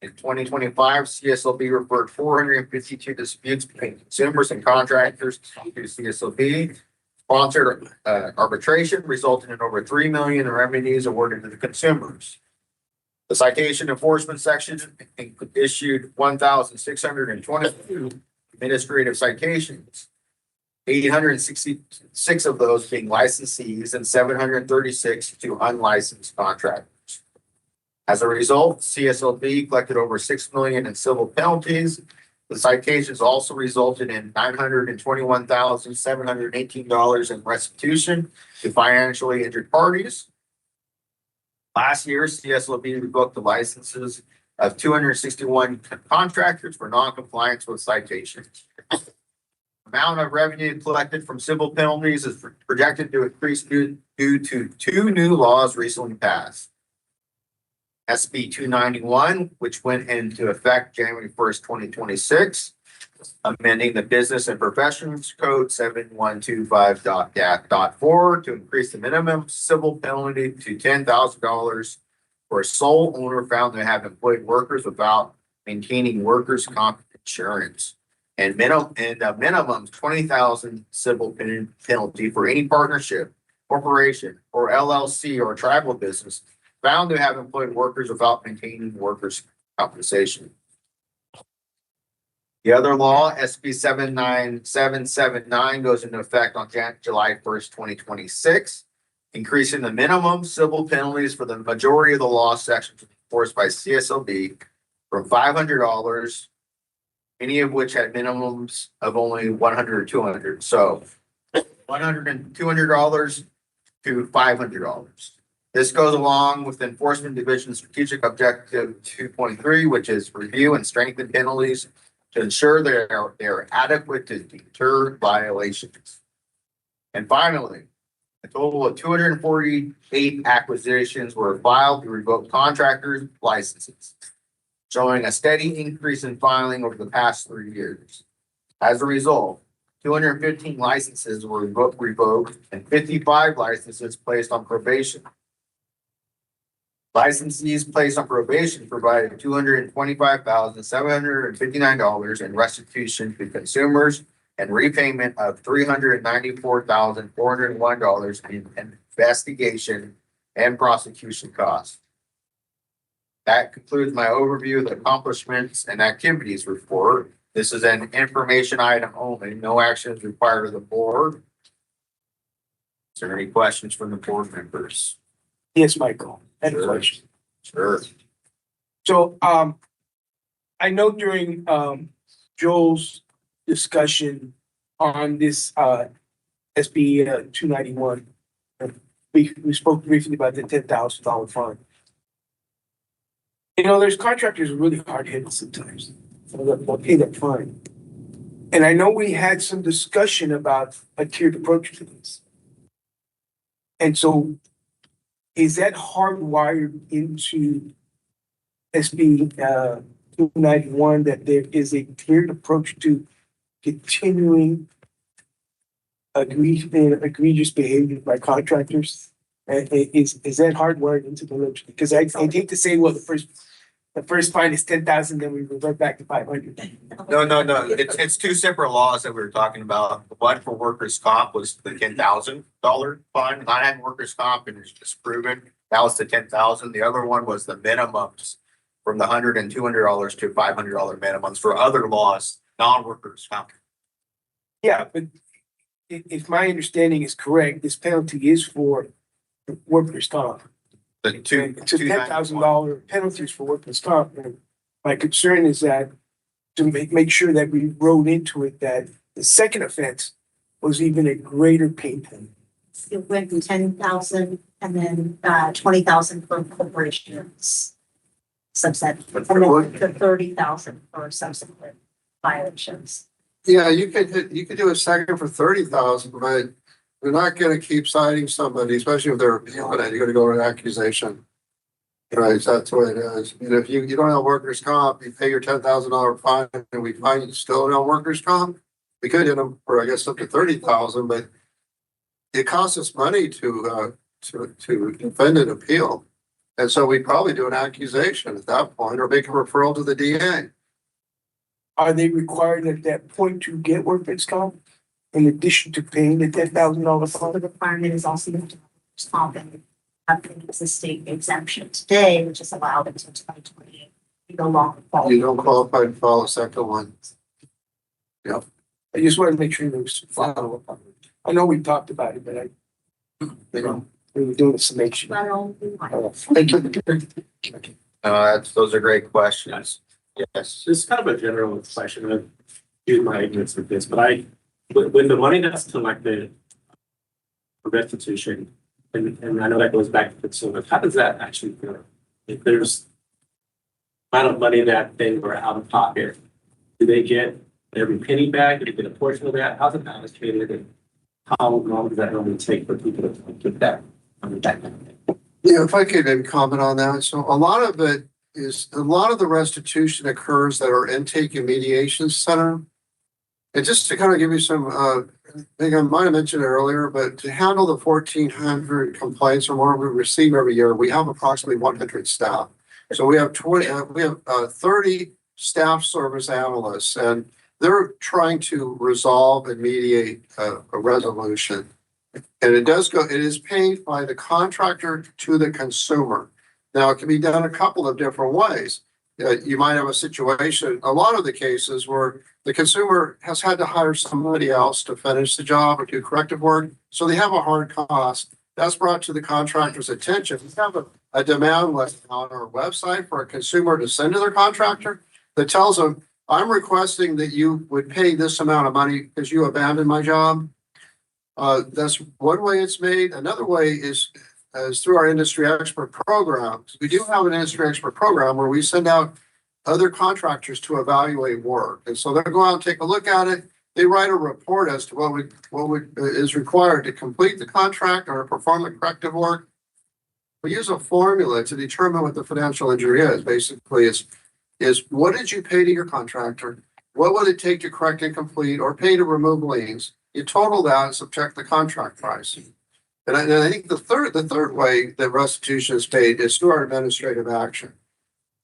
in 2025, CSLB referred 452 disputes between consumers and contractors to CSLB. Sponsored arbitration resulted in over $3 million in remedies awarded to the consumers. The citation enforcement section issued 1,622 administrative citations, 866 of those being licensees and 736 to unlicensed contractors. As a result, CSLB collected over $6 million in civil penalties. The citations also resulted in $921,718 in restitution to financially injured parties. Last year, CSLB revoked the licenses of 261 contractors for non-compliance with citations. Amount of revenue collected from civil penalties is projected to increase due to two new laws recently passed. SB 291, which went into effect January 1st, 2026, amending the Business and Professions Code 7125.4 to increase the minimum civil penalty to $10,000 for a sole owner found to have employed workers without maintaining workers' comp insurance, and minimum $20,000 civil penalty for any partnership, corporation, or LLC or tribal business found to have employed workers without maintaining workers' compensation. The other law, SB 79779, goes into effect on July 1st, 2026, increasing the minimum civil penalties for the majority of the law sections enforced by CSLB from $500, any of which had minimums of only $100 or $200. So $100 and $200 to $500. This goes along with the Enforcement Division's strategic objective 2.3, which is review and strengthen penalties to ensure they are adequate to deter violations. And finally, a total of 248 acquisitions were filed to revoke contractors' licenses, showing a steady increase in filing over the past 3 years. As a result, 215 licenses were revoked and 55 licenses placed on probation. Licensees placed on probation provided $225,759 in restitution to consumers and repayment of $394,401 in investigation and prosecution costs. That concludes my overview of the accomplishments and activities report. This is an information item only. No action is required of the board. Is there any questions from the board members? Yes, Michael. I had a Sure. question. Sure. So, I know during, Joel's discussion on this, SB 291, we spoke briefly about the $10,000 fine. You know, there's contractors who are really hard headed sometimes. So they'll pay that fine. And I know we had some discussion about a tiered approach to this. And so is that hardwired into SB 291 that there is a tiered approach to continuing egregious behavior by contractors? Is that hardwired into the legislation? Because I hate to say, well, the first fine is 10,000, then we revert back to 500. No. It's two separate laws that we were talking about. The one for workers' comp was the $10,000 fine, not having workers' comp and it's just proven. That was the 10,000. The other one was the minimums from the $100 and $200 to $500 minimums for other laws, non-workers' comp. Yeah, but if my understanding is correct, this penalty is for workers' comp. It's a $10,000 penalties for workers' comp. And my concern is that to make sure that we wrote into it that the second offense was even a greater pay penalty. It went from 10,000 and then 20,000 for corporations. Subset, and then to 30,000 for subsequent violations. Yeah, you could do a second for 30,000, but you're not gonna keep citing somebody, especially if they're appealing it, you're gonna go to an accusation. Right, that's the way it is. And if you don't have workers' comp, you pay your $10,000 fine and we find you still don't have workers' comp. We could hit them for, I guess, up to 30,000, but it costs us money to defend an appeal. And so we'd probably do an accusation at that point or make a referral to the DA. Are they required at that point to get workers' comp in addition to paying the $10,000 So fine? the requirement is also to stop and have an existing exemption today, which is allowed until 2028. You no longer qualify. You don't qualify to file a second one. Yep. I just wanted to make sure there was follow up on it. I know we talked about it, but we were doing a summation. Well, Thank you. Those are great questions. Yes. This is kind of a general question. I've used my ignorance with this, but when the money that's collected for restitution, and I know that goes back to consumers, how does that actually go? If there's amount of money that they were out of pocket, do they get every penny back? Do they get a portion of that? How's it allocated? And how long does that normally take for people to get that money back? Yeah, if I could maybe comment on that. So a lot of the restitution occurs at our intake and mediation center. And just to kind of give you some, I think I might have mentioned it earlier, but to handle the 1,400 complaints or more we receive every year, we have approximately 100 staff. So we have 30 staff service analysts, and they're trying to resolve and mediate a resolution. And it is paid by the contractor to the consumer. Now, it can be done a couple of different ways. You might have a situation, a lot of the cases where the consumer has had to hire somebody else to finish the job or do corrective work. So they have a hard cost. That's brought to the contractor's attention. We have a demand list on our website for a consumer to send to their contractor that tells them, I'm requesting that you would pay this amount of money because you abandoned my job. That's one way it's made. Another way is through our industry expert programs. We do have an industry expert program where we send out other contractors to evaluate work. And so they'll go out and take a look at it. They write a report as to what is required to complete the contract or perform the corrective work. We use a formula to determine what the financial injury is. Basically, is what did you pay to your contractor? What would it take to correct and complete or pay to remove liens? You total that and subtract the contract price. And I think the third way that restitution is paid is through our administrative action.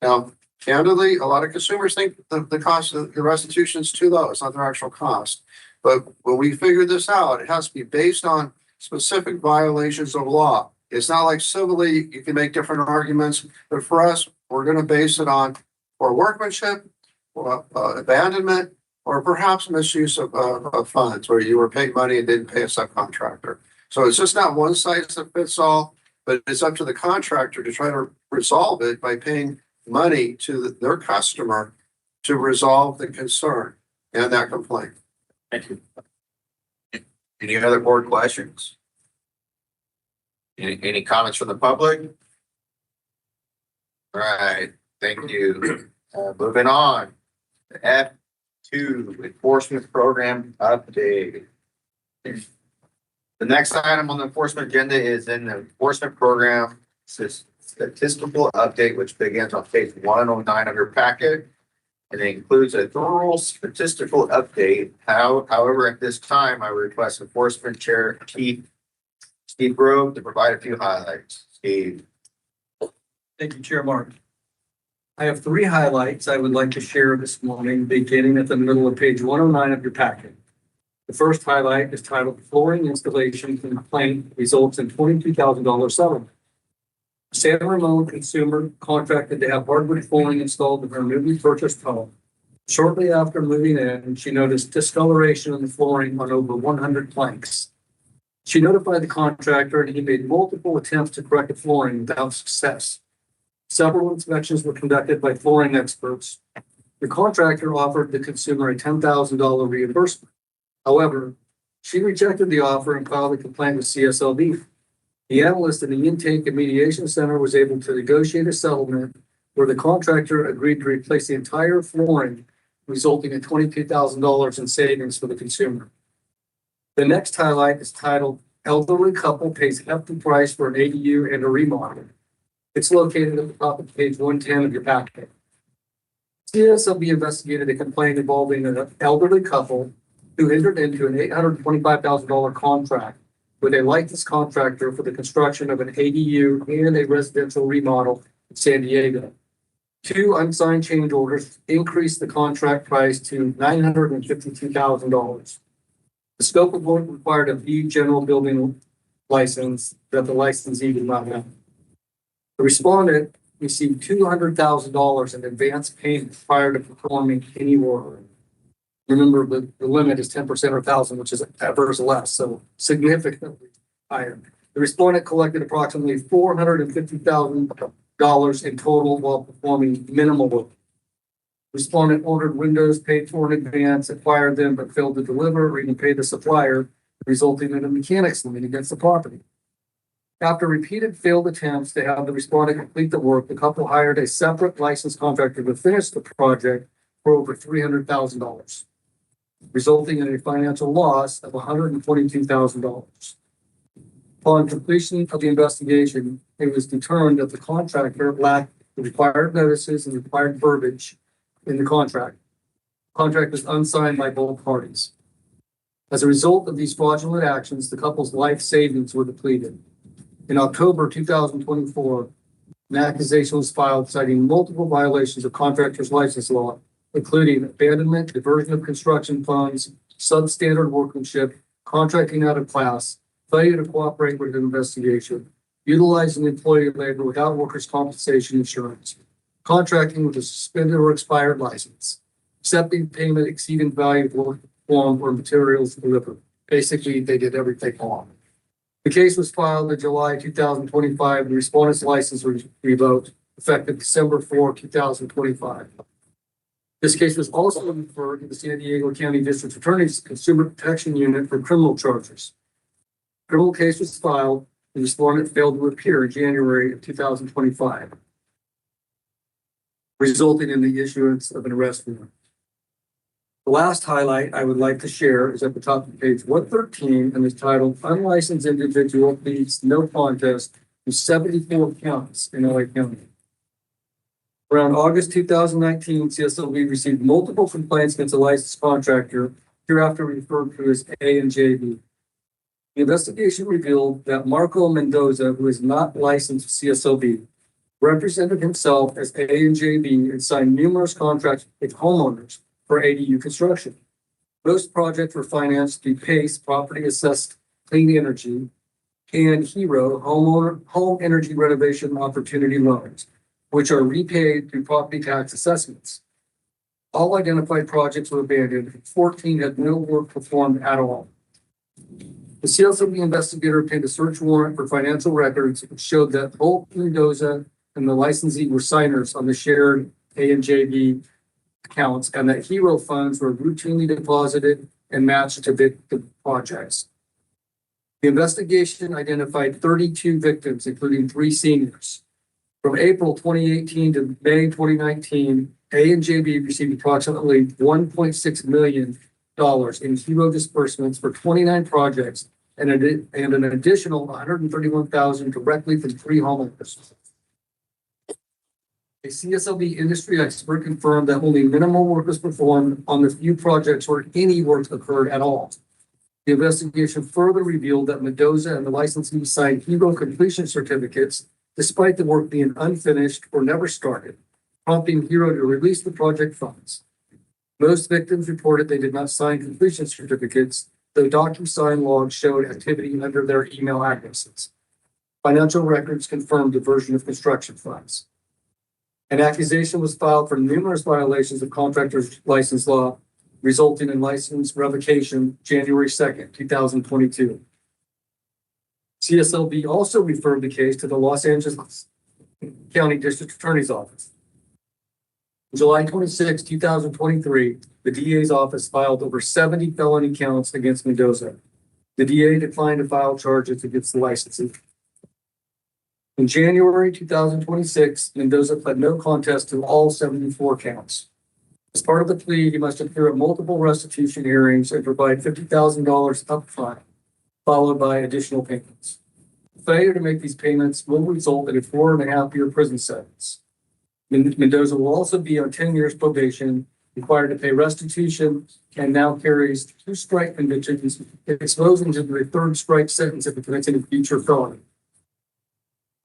Now, candidly, a lot of consumers think the cost of the restitution is too low. It's not their actual cost. But when we figure this out, it has to be based on specific violations of law. It's not like civilly, you can make different arguments, but for us, we're gonna base it on or workmanship, or abandonment, or perhaps misuse of funds where you were paying money and didn't pay a subcontractor. So it's just not one size that fits all, but it's up to the contractor to try to resolve it by paying money to their customer to resolve the concern and that complaint. Thank you. Any other board questions? Any comments from the public? All right, thank you. Moving on. F2 Enforcement Program Update. The next item on the enforcement agenda is in the enforcement program statistical update, which begins on page 109 of your packet. And it includes a thorough statistical update. However, at this time, I request Enforcement Chair Steve Grove to provide a few highlights. Steve. Thank you, Chair Mark. I have 3 highlights I would like to share this morning, beginning at the middle of page 109 of your packet. The first highlight is titled Flooring Installation Complaint Results in $22,000 Settlement. A San Ramon consumer contracted to have hardwood flooring installed in her newly purchased home. Shortly after moving in, she noticed discoloration in the flooring on over 100 planks. She notified the contractor and he made multiple attempts to correct the flooring without success. Several inspections were conducted by flooring experts. The contractor offered the consumer a $10,000 reimbursement. However, she rejected the offer and filed a complaint with CSLB. The analyst in the Intake and Mediation Center was able to negotiate a settlement where the contractor agreed to replace the entire flooring, resulting in $22,000 in savings for the consumer. The next highlight is titled Elderly Couple Pays Hefty Price for an ADU and a Remodel. It's located at the top of page 110 of your packet. CSLB investigated a complaint involving an elderly couple who entered into an $825,000 contract with a licensed contractor for the construction of an ADU and a residential remodel in San Diego. 2 unsigned change orders increased the contract price to $952,000. The scope of work required a B general building license that the licensee did not have. The respondent received $200,000 in advance payment prior to performing any work. Remember, the limit is 10% or 1,000, which is ever less, so significantly higher. The respondent collected approximately $450,000 in total while performing minimal work. Respondent ordered windows, paid for in advance, acquired them, but failed to deliver or even pay the supplier, resulting in a mechanics lien against the property. After repeated failed attempts to have the respondent complete the work, the couple hired a separate licensed contractor to finish the project for over $300,000, resulting in a financial loss of $122,000. Upon completion of the investigation, it was determined that the contractor lacked the required notices and required verbiage in the contract. The contract was unsigned by both parties. As a result of these fraudulent actions, the couple's life savings were depleted. In October 2024, an accusation was filed citing multiple violations of contractor's license law, including abandonment, diversion of construction funds, substandard workmanship, contracting out of class, failure to cooperate with an investigation, utilizing employee labor without workers' compensation insurance, contracting with a suspended or expired license, accepting payment exceeding value of work performed or materials delivered. Basically, they did everything wrong. The case was filed in July 2025. The respondent's license was revoked effective December 4, 2025. This case was also referred to the San Diego County District Attorney's Consumer Protection Unit for criminal charges. The criminal case was filed. The respondent failed to appear in January of 2025, resulting in the issuance of an arrest warrant. The last highlight I would like to share is at the top of page 113 and is titled Unlicensed Individual Pleads No Contest to 74 counts in LA County. Around August 2019, CSLB received multiple complaints against a licensed contractor, hereafter referred to as A&JB. The investigation revealed that Marco Mendoza, who is not licensed to CSLB, represented himself as A&JB and signed numerous contracts with homeowners for ADU construction. Most projects were financed through PACE, Property Assessed Clean Energy, and Hero home energy renovation opportunity loans, which are repaid through property tax assessments. All identified projects were abandoned. 14 had no work performed at all. The CSLB investigator obtained a search warrant for financial records which showed that both Mendoza and the licensee were signers on the shared A and JV accounts, and that Hero funds were routinely deposited and matched to the projects. The investigation identified 32 victims, including 3 seniors. From April 2018 to May 2019, A and JB received approximately $1.6 million in Hero disbursements for 29 projects and an additional $131,000 directly from 3 homeowners. A CSLB industry expert confirmed that only minimal work was performed on the few projects where any work occurred at all. The investigation further revealed that Mendoza and the licensee signed Hero completion certificates despite the work being unfinished or never started, prompting Hero to release the project funds. Most victims reported they did not sign completion certificates, though DocuSign logs showed activity under their email addresses. Financial records confirmed diversion of construction funds. An accusation was filed for numerous violations of contractors' license law, resulting in license revocation January 2nd, 2022. CSLB also referred the case to the Los Angeles County District Attorney's Office. On July 26, 2023, the DA's office filed over 70 felony counts against Mendoza. The DA declined to file charges against the licensee. In January 2026, Mendoza pled no contest to all 74 counts. As part of the plea, he must appear at multiple restitution hearings and provide $50,000 upfront, followed by additional payments. Failure to make these payments will result in a 4.5-year prison sentence. Mendoza will also be on 10 years probation, required to pay restitution, and now carries 2 strike convictions, exposing him to a 3rd strike sentence if he commits any future felony.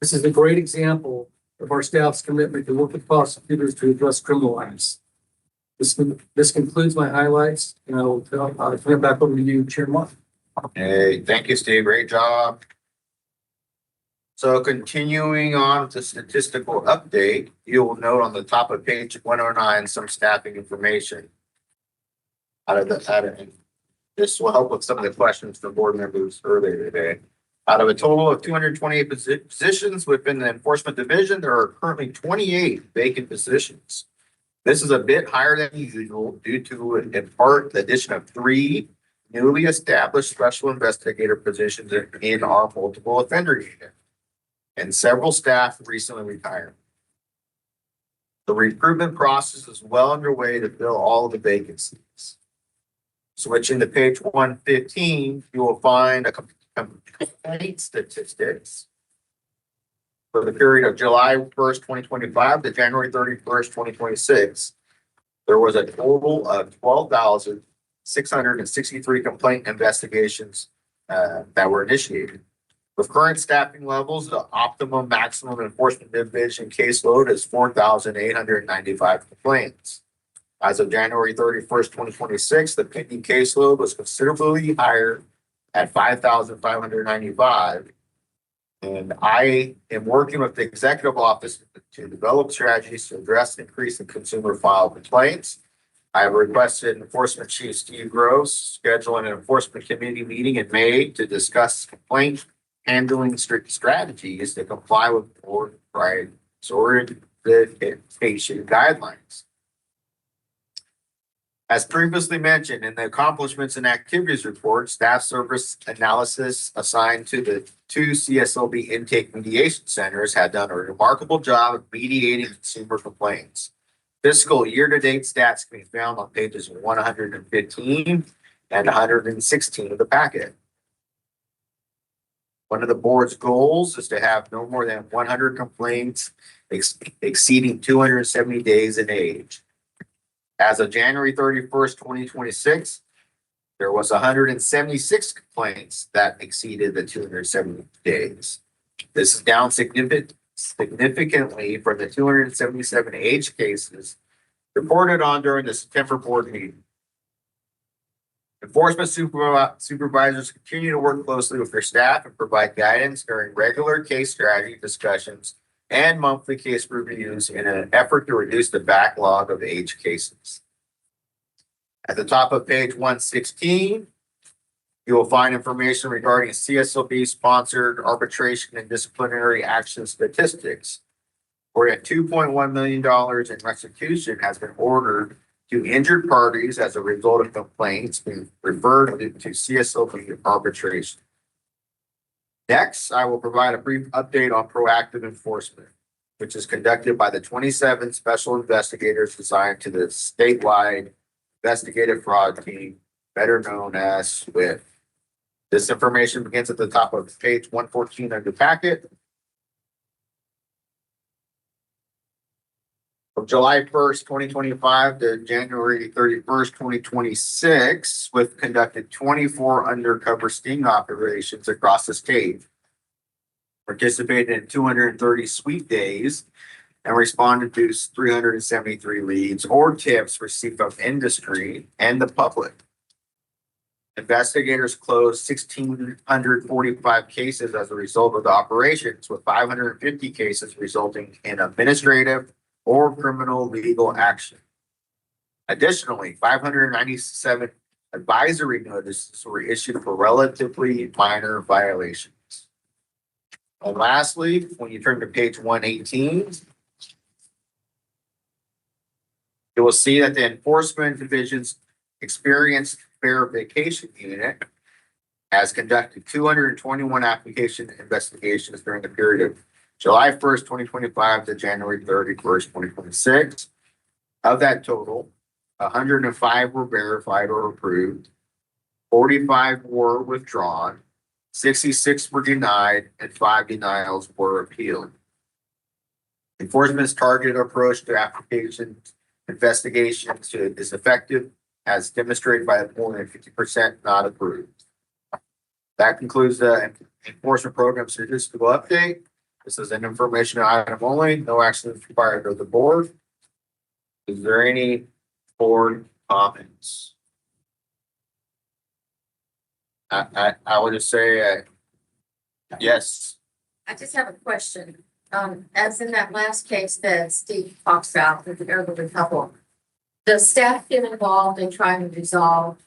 This is a great example of our staff's commitment to work with prosecutors to address criminal acts. This concludes my highlights, and I will turn it back over to you, Chairman. Hey, thank you, Steve. Great job. So continuing on to statistical update, you will note on the top of page 109 some staffing information. This will help with some of the questions from board members earlier today. Out of a total of 228 positions within the enforcement division, there are currently 28 vacant positions. This is a bit higher than usual due to, in part, the addition of 3 newly established special investigator positions in our multiple offender unit, and several staff recently retired. The recruitment process is well underway to fill all of the vacancies. Switching to page 115, you will find a complaint statistics for the period of July 1st, 2025 to January 31st, 2026. There was a total of 12,663 complaint investigations that were initiated. With current staffing levels, the optimum maximum enforcement division caseload is 4,895 complaints. As of January 31st, 2026, the pending caseload was considerably higher at 5,595. And I am working with the executive office to develop strategies to address the increase in consumer file complaints. I have requested Enforcement Chief Steve Gross schedule an enforcement committee meeting in May to discuss complaint handling strategies to comply with board prioritization guidelines. As previously mentioned in the accomplishments and activities report, staff service analysis assigned to the 2 CSLB intake mediation centers have done a remarkable job of mediating consumer complaints. Fiscal year-to-date stats can be found on pages 115 and 116 of the packet. One of the board's goals is to have no more than 100 complaints exceeding 270 days in age. As of January 31st, 2026, there was 176 complaints that exceeded the 270 days. This is down significantly from the 277 age cases reported on during the September board meeting. Enforcement supervisors continue to work closely with their staff and provide guidance during regular case strategy discussions and monthly case reviews in an effort to reduce the backlog of aged cases. At the top of page 116, you will find information regarding CSLB sponsored arbitration and disciplinary action statistics, where $2.1 million in restitution has been ordered to injured parties as a result of complaints being referred to CSLB arbitration. Next, I will provide a brief update on proactive enforcement, which is conducted by the 27 special investigators assigned to the statewide investigative fraud team, better known as SWIFT. This information begins at the top of page 114 of the packet. From July 1st, 2025 to January 31st, 2026, SWIFT conducted 24 undercover sting operations across the state, participated in 230 sweep days, and responded to 373 leads or tips received from industry and the public. Investigators closed 1,645 cases as a result of the operations, with 550 cases resulting in administrative or criminal legal action. Additionally, 597 advisory notices were issued for relatively minor violations. And lastly, when you turn to page 118, you will see that the Enforcement Division's Experienced Verification Unit has conducted 221 application investigations during the period of July 1st, 2025 to January 31st, 2026. Of that total, 105 were verified or approved, 45 were withdrawn, 66 were denied, and 5 denials were appealed. Enforcement's targeted approach to application investigations is effective, as demonstrated by more than 50% not approved. That concludes the enforcement program statistical update. This is an information item only. No action is required of the board. Is there any board comments? I would just say, yes. I just have a question. As in that last case that Steve talks about with the elderly couple, does staff get involved in trying to resolve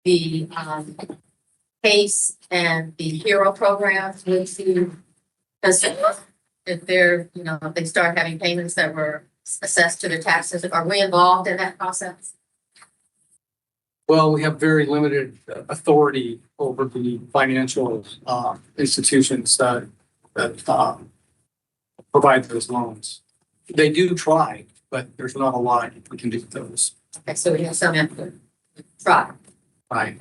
the case and the hero program with the, because if they're, if they start having payments that were assessed to their taxes, are we involved in that process? Well, we have very limited authority over the financial institutions that provide those loans. They do try, but there's not a lot we can do with those. Okay, so we have some input. Try. Right.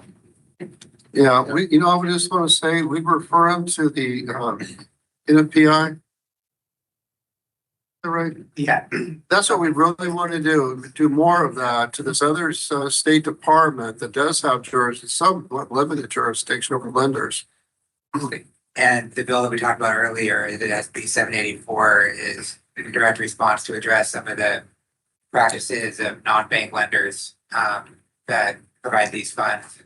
Yeah, I would just want to say, we refer them to the NFPI. Right. Yeah. That's what we really want to do more of that to this other state department that does have somewhat limited jurisdiction over lenders. And the bill that we talked about earlier, the SB 784, is in direct response to address some of the practices of non-bank lenders that provide these funds.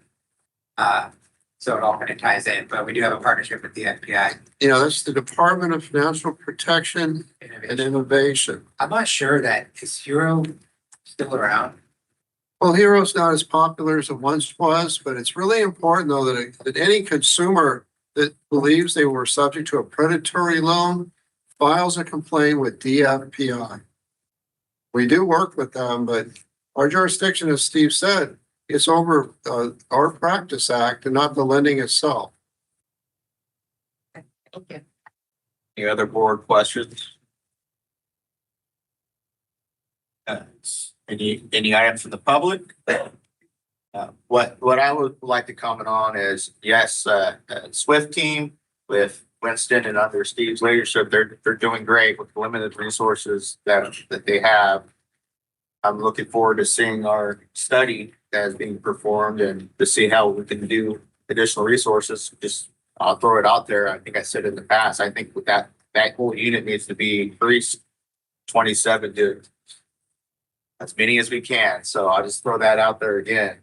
So it all kind of ties in, but we do have a partnership with the FPI. That's the Department of Financial Protection and Innovation. I'm not sure that is Hero still around. Well, Hero's not as popular as it once was, but it's really important though that any consumer that believes they were subject to a predatory loan files a complaint with DFPI. We do work with them, but our jurisdiction, as Steve said, is over our Practice Act and not the lending itself. Thank you. Any other board questions? Any items from the public? What I would like to comment on is, yes, SWIFT team with Winston and under Steve's leadership, they're doing great with the limited resources that they have. I'm looking forward to seeing our study that is being performed and to see how we can do additional resources. I'll throw it out there. I think I said in the past, I think with that whole unit needs to be increased 27 to as many as we can. So I'll just throw that out there again.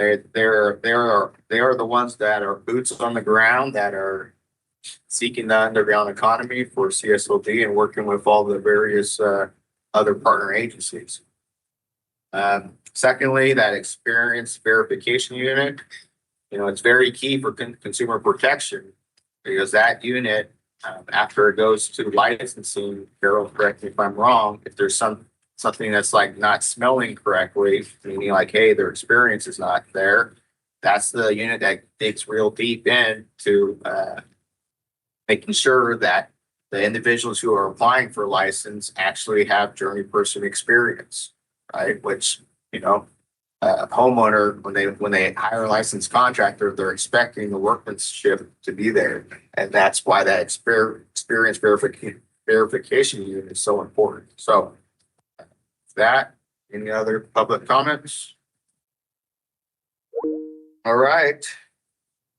They're the ones that are boots on the ground that are seeking the underground economy for CSLB and working with all the various other partner agencies. Secondly, that experience verification unit, it's very key for consumer protection because that unit, after it goes to licensing, Carol, correct me if I'm wrong, if there's something that's like not smelling correctly, meaning like, hey, their experience is not there, that's the unit that digs real deep into making sure that the individuals who are applying for a license actually have journey person experience, right? Which, a homeowner, when they hire a licensed contractor, they're expecting the workmanship to be there. And that's why that experience verification unit is so important. So that, any other public comments? All right.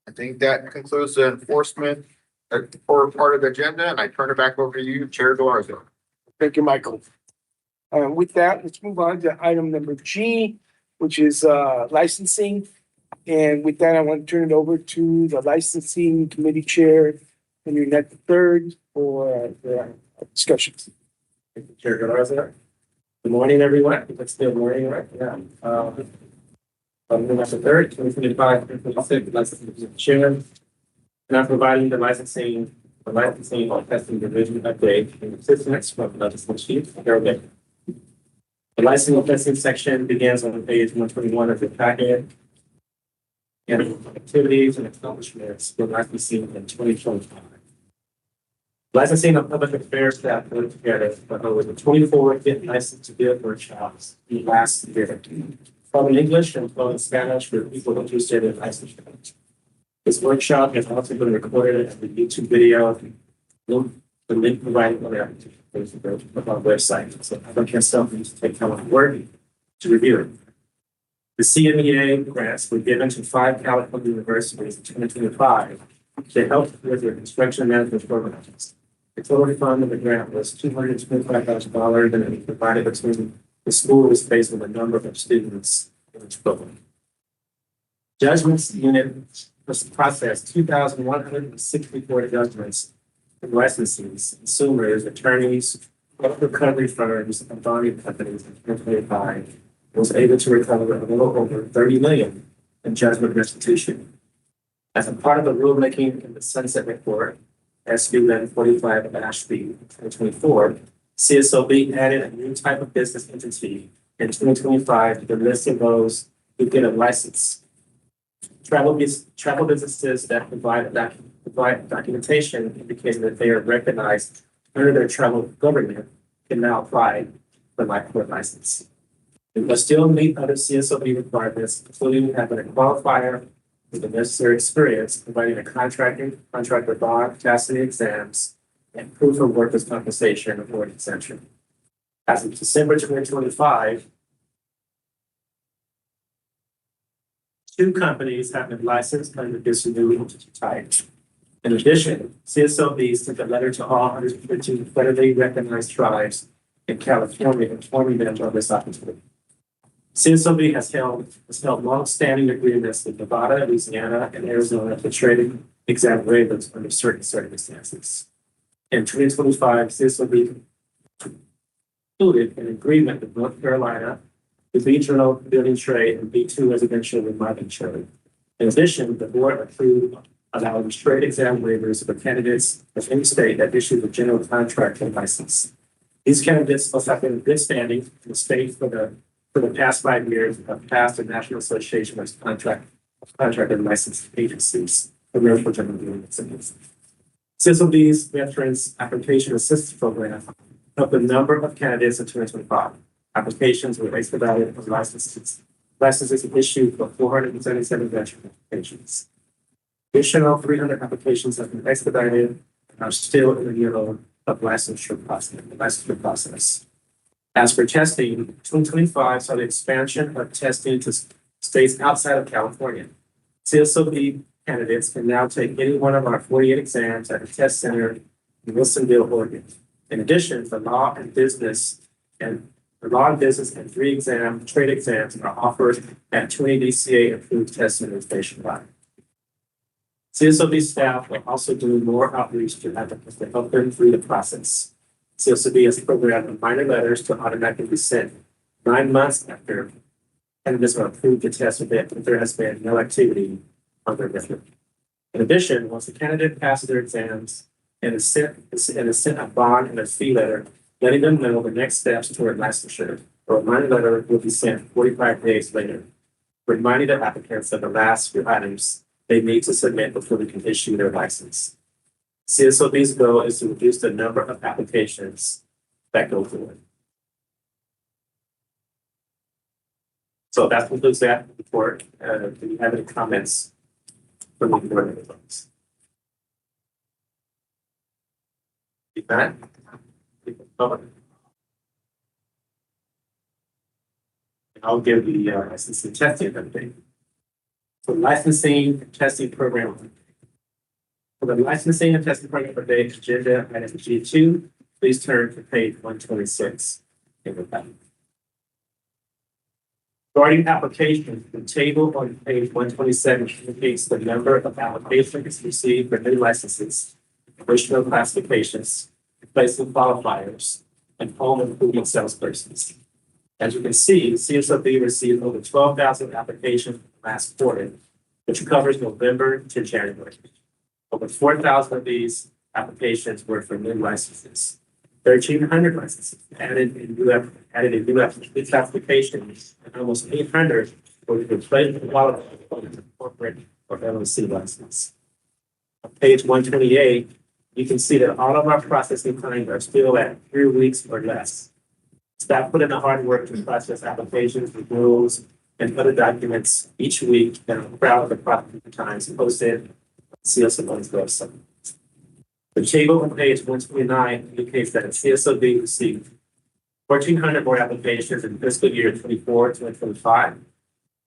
I think that concludes the enforcement part of the agenda, and I turn it back over to you, Chair Garza. Thank you, Michael. With that, let's move on to item number G, which is licensing. And with that, I want to turn it over to the licensing committee chair, Henry Net III, for the discussions. Thank you, Chair Garza. Good morning, everyone. It's still morning, right? Yeah. November 3rd, 2025, 2026, licensing chair. And I'm providing the licensing or testing division update in assistance from the licensing chief, Harold Baker. The licensing and testing section begins on page 121 of the packet. And activities and accomplishments for licensing in 2025. Licensing of public affairs staff put together over 24 get licensed to build workshops last year. From in English and from in Spanish for people interested in licensure. This workshop has also been recorded as a YouTube video. The link provided on our website. So applicants don't need to take time off work to review it. The CMEA grants were given to 5 California universities in 2025 to help with their construction management programs. The total fund of the grant was $225,000 and it was provided between the schools based on the number of students in each program. Judgments unit processed 2,164 judgments from licensees, consumers, attorneys, recovery firms, and bonding companies in 2025. Was able to recover a little over $30 million in judgment restitution. As a part of the rulemaking in the Sunset Report, SB 1145-B 2024, CSLB added a new type of business entity in 2025 to the list of those who get a license. Travel businesses that provide documentation indicating that they are recognized under their travel government can now apply for a license. It must still meet other CSLB requirements, including having a qualifier with the necessary experience, providing a contractor bond, capacity exams, and proof of workers' compensation or exemption. As of December 2025, 2 companies have been licensed under this new entity type. In addition, CSLB sent a letter to all 115 federally recognized tribes in California informing them of this opportunity. CSLB has held long-standing agreements with Nevada, Louisiana, and Arizona for trading exam waivers under certain circumstances. In 2025, CSLB concluded an agreement with North Carolina, the Regional Building Trade, and B2 Residential Remodeling Trade. In addition, the board approved allowing trade exam waivers for candidates of any state that issues a general contractor license. These candidates must have been in good standing in the state for the past 5 years have passed the National Association of Contractor Licensed Agencies, Commercial General Agreements. CSLB's Veterans Application Assistance Program helped a number of candidates in 2025. Applications were expedited for licenses issued for 477 veteran applications. Additional 300 applications have been expedited and are still in the middle of licensure process. As for testing, 2025 saw the expansion of testing to states outside of California. CSLB candidates can now take any one of our 48 exams at a test center in Wilsonville, Oregon. In addition, for law and business and The law and business and 3 trade exams are offered at 20 DCA approved test centers nationwide. CSLB staff will also do more outreach to applicants to help them through the process. CSLB has programmed reminder letters to automatically be sent 9 months after candidates are approved to test if there has been no activity on their method. In addition, once the candidate passes their exams and is sent a bond and a fee letter, letting them know the next steps toward licensure, a reminder letter will be sent 45 days later, reminding the applicants of the last few items they need to submit before we can issue their license. CSLB's goal is to reduce the number of applications that go through it. So that concludes that report. Do you have any comments from the board members? If not, I'll give the licensing testing update. So licensing and testing program. For the licensing and testing program update, agenda item G2, please turn to page 126 in the packet. Regarding applications, the table on page 127 indicates the number of applications received for new licenses, additional classifications, replacement qualifiers, and home improvement salespersons. As you can see, CSLB received over 12,000 applications last quarter, which covers November to January. Over 4,000 of these applications were for new licenses. 1,300 licenses added in new applications, and almost 800 were replacement qualified for the corporate or LLC license. On page 128, you can see that all of our processing times are still at 3 weeks or less. Staff put in the hard work to process applications, renewals, and other documents each week, and I'm proud of the processing times posted on CSLB's website. The table on page 129 indicates that CSLB received 1,400 more applications in fiscal year 24-2025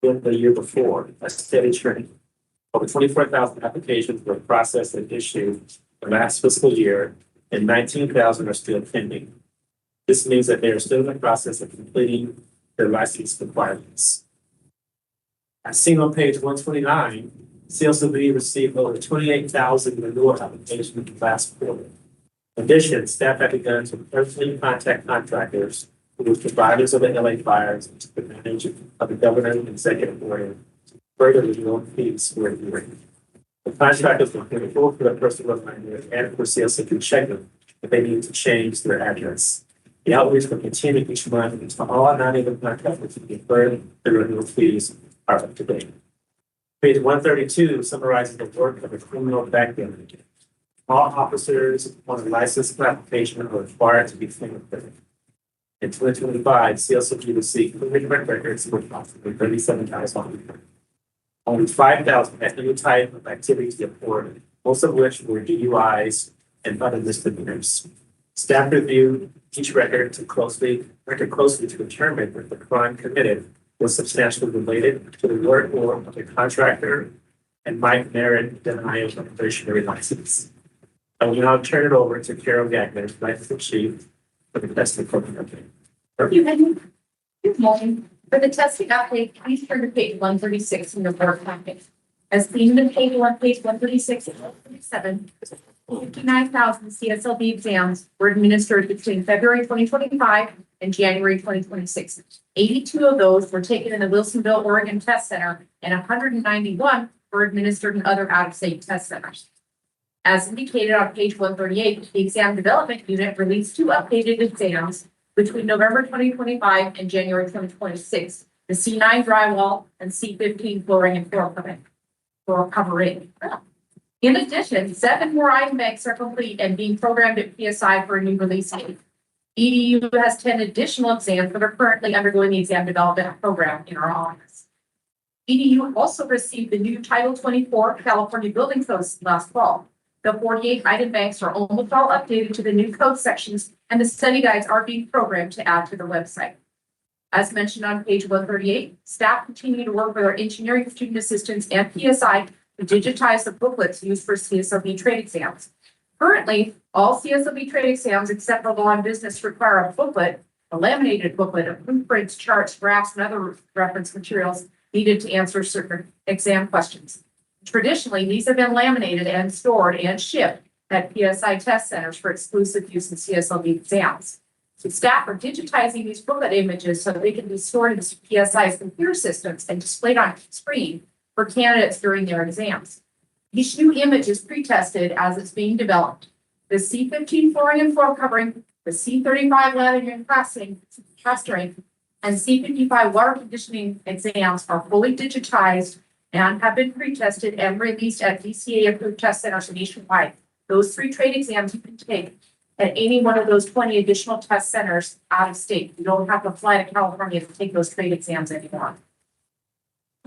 than the year before, a steady trend. Over 24,000 applications were processed and issued the last fiscal year, and 19,000 are still pending. This means that they are still in the process of completing their license requirements. As seen on page 129, CSLB received over 28,000 renewal applications in the last quarter. In addition, staff have begun to personally contact contractors who were providers of the LA fires and took advantage of the governor and executive order to further renewal fees for a year. The contractors were critical for the personal reminder and for CSLB checking if they need to change their address. The outreach will continue each month until all non-even contractors who defer the renewal fees are up to date. Page 132 summarizes the work of a criminal background check. All officers on a license application are required to be fingerprinted. In 2025, CSLB received fingerprint records for approximately 37,000. Only 5,000 had any type of activities reported, most of which were DUIs and other misdemeanors. Staff reviewed each record closely to determine if the crime committed was substantially related to the work or of the contractor and might merit denial of a probationary license. I will now turn it over to Carol Gagner, Licensing Chief, for the testing program update. Good morning. For the testing update, please turn to page 136 in your board packet. As seen in the table on page 136 and 137, 59,000 CSLB exams were administered between February 2025 and January 2026. 82 of those were taken in the Wilsonville, Oregon Test Center, and 191 were administered in other out-of-state test centers. As indicated on page 138, the Exam Development Unit released 2 updated exams between November 2025 and January 2026, the C9 drywall and C15 flooring and floor covering. In addition, 7 more item banks are complete and being programmed at PSI for a new release date. EDU has 10 additional exams that are currently undergoing the exam development program in our office. EDU also received the new Title 24 California Building Codes last fall. The 48 item banks are almost all updated to the new code sections, and the study guides are being programmed to add to the website. As mentioned on page 138, staff continue to work with our engineering student assistants and PSI to digitize the booklets used for CSLB trade exams. Currently, all CSLB trade exams except for law and business require a booklet, a laminated booklet of blueprints, charts, graphs, and other reference materials needed to answer certain exam questions. Traditionally, these have been laminated and stored and shipped at PSI test centers for exclusive use in CSLB exams. So staff are digitizing these booklet images so they can be stored in PSI's computer systems and displayed on screen for candidates during their exams. Each new image is pre-tested as it's being developed. The C15 flooring and floor covering, the C35 lathering and plastering, and C55 water conditioning exams are fully digitized and have been pre-tested and released at DCA-approved test centers nationwide. Those 3 trade exams you can take at any one of those 20 additional test centers out of state. You don't have to fly to California to take those trade exams anymore.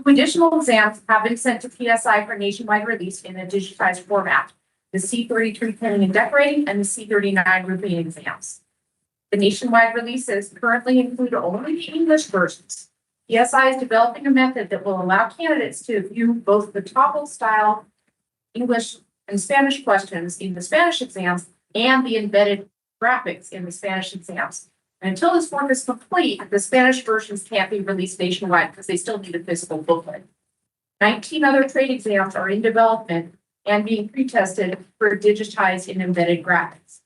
2 additional exams have been sent to PSI for nationwide release in a digitized format. The C33 painting and decorating and the C39 roofing exams. The nationwide releases currently include only the English versions. PSI is developing a method that will allow candidates to view both the TOEFL style English and Spanish questions in the Spanish exams and the embedded graphics in the Spanish exams. And until this work is complete, the Spanish versions can't be released nationwide because they still need a physical booklet. 19 other trade exams are in development and being pre-tested for digitized and embedded graphics.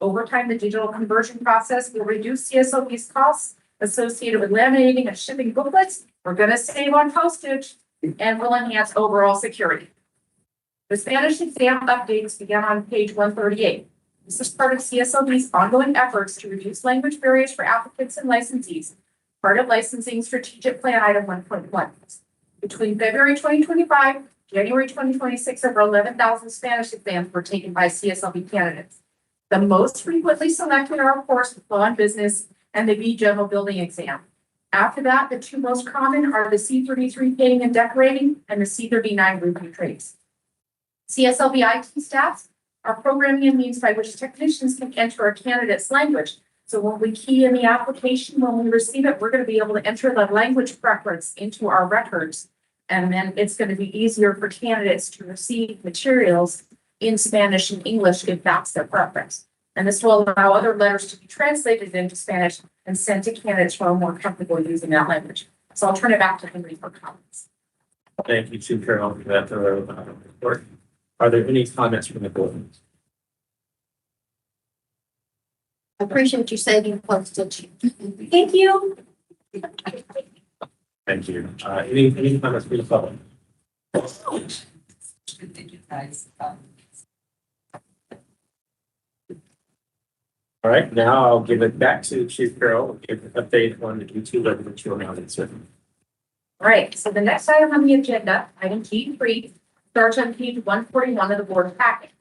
Over time, the digital conversion process will reduce CSLB's costs associated with laminating and shipping booklets. We're going to save on postage and will enhance overall security. The Spanish exam updates began on page 138. This is part of CSLB's ongoing efforts to reduce language barriers for applicants and licensees, part of licensing strategic plan item 1.1. Between February 2025, January 2026, over 11,000 Spanish exams were taken by CSLB candidates. The most frequently selected are, of course, law and business and the B general building exam. After that, the 2 most common are the C33 painting and decorating and the C39 roofing trades. CSLB IT staff are programming a means by which technicians can enter a candidate's language. So when we key in the application, when we receive it, we're going to be able to enter the language preference into our records. And then it's going to be easier for candidates to receive materials in Spanish and English if that's their preference. And this will allow other letters to be translated into Spanish and sent to candidates who are more comfortable using that language. So I'll turn it back to Henry for comments. Thank you, Chief Carroll, for that report. Are there any comments from the board? I appreciate you saving postage. Thank you. Thank you. Any comments from the public? All right, now I'll give it back to Chief Carroll, give an update on the D2 residential announcement. All right, so the next item on the agenda, item G3, starts on page 141 of the board packet.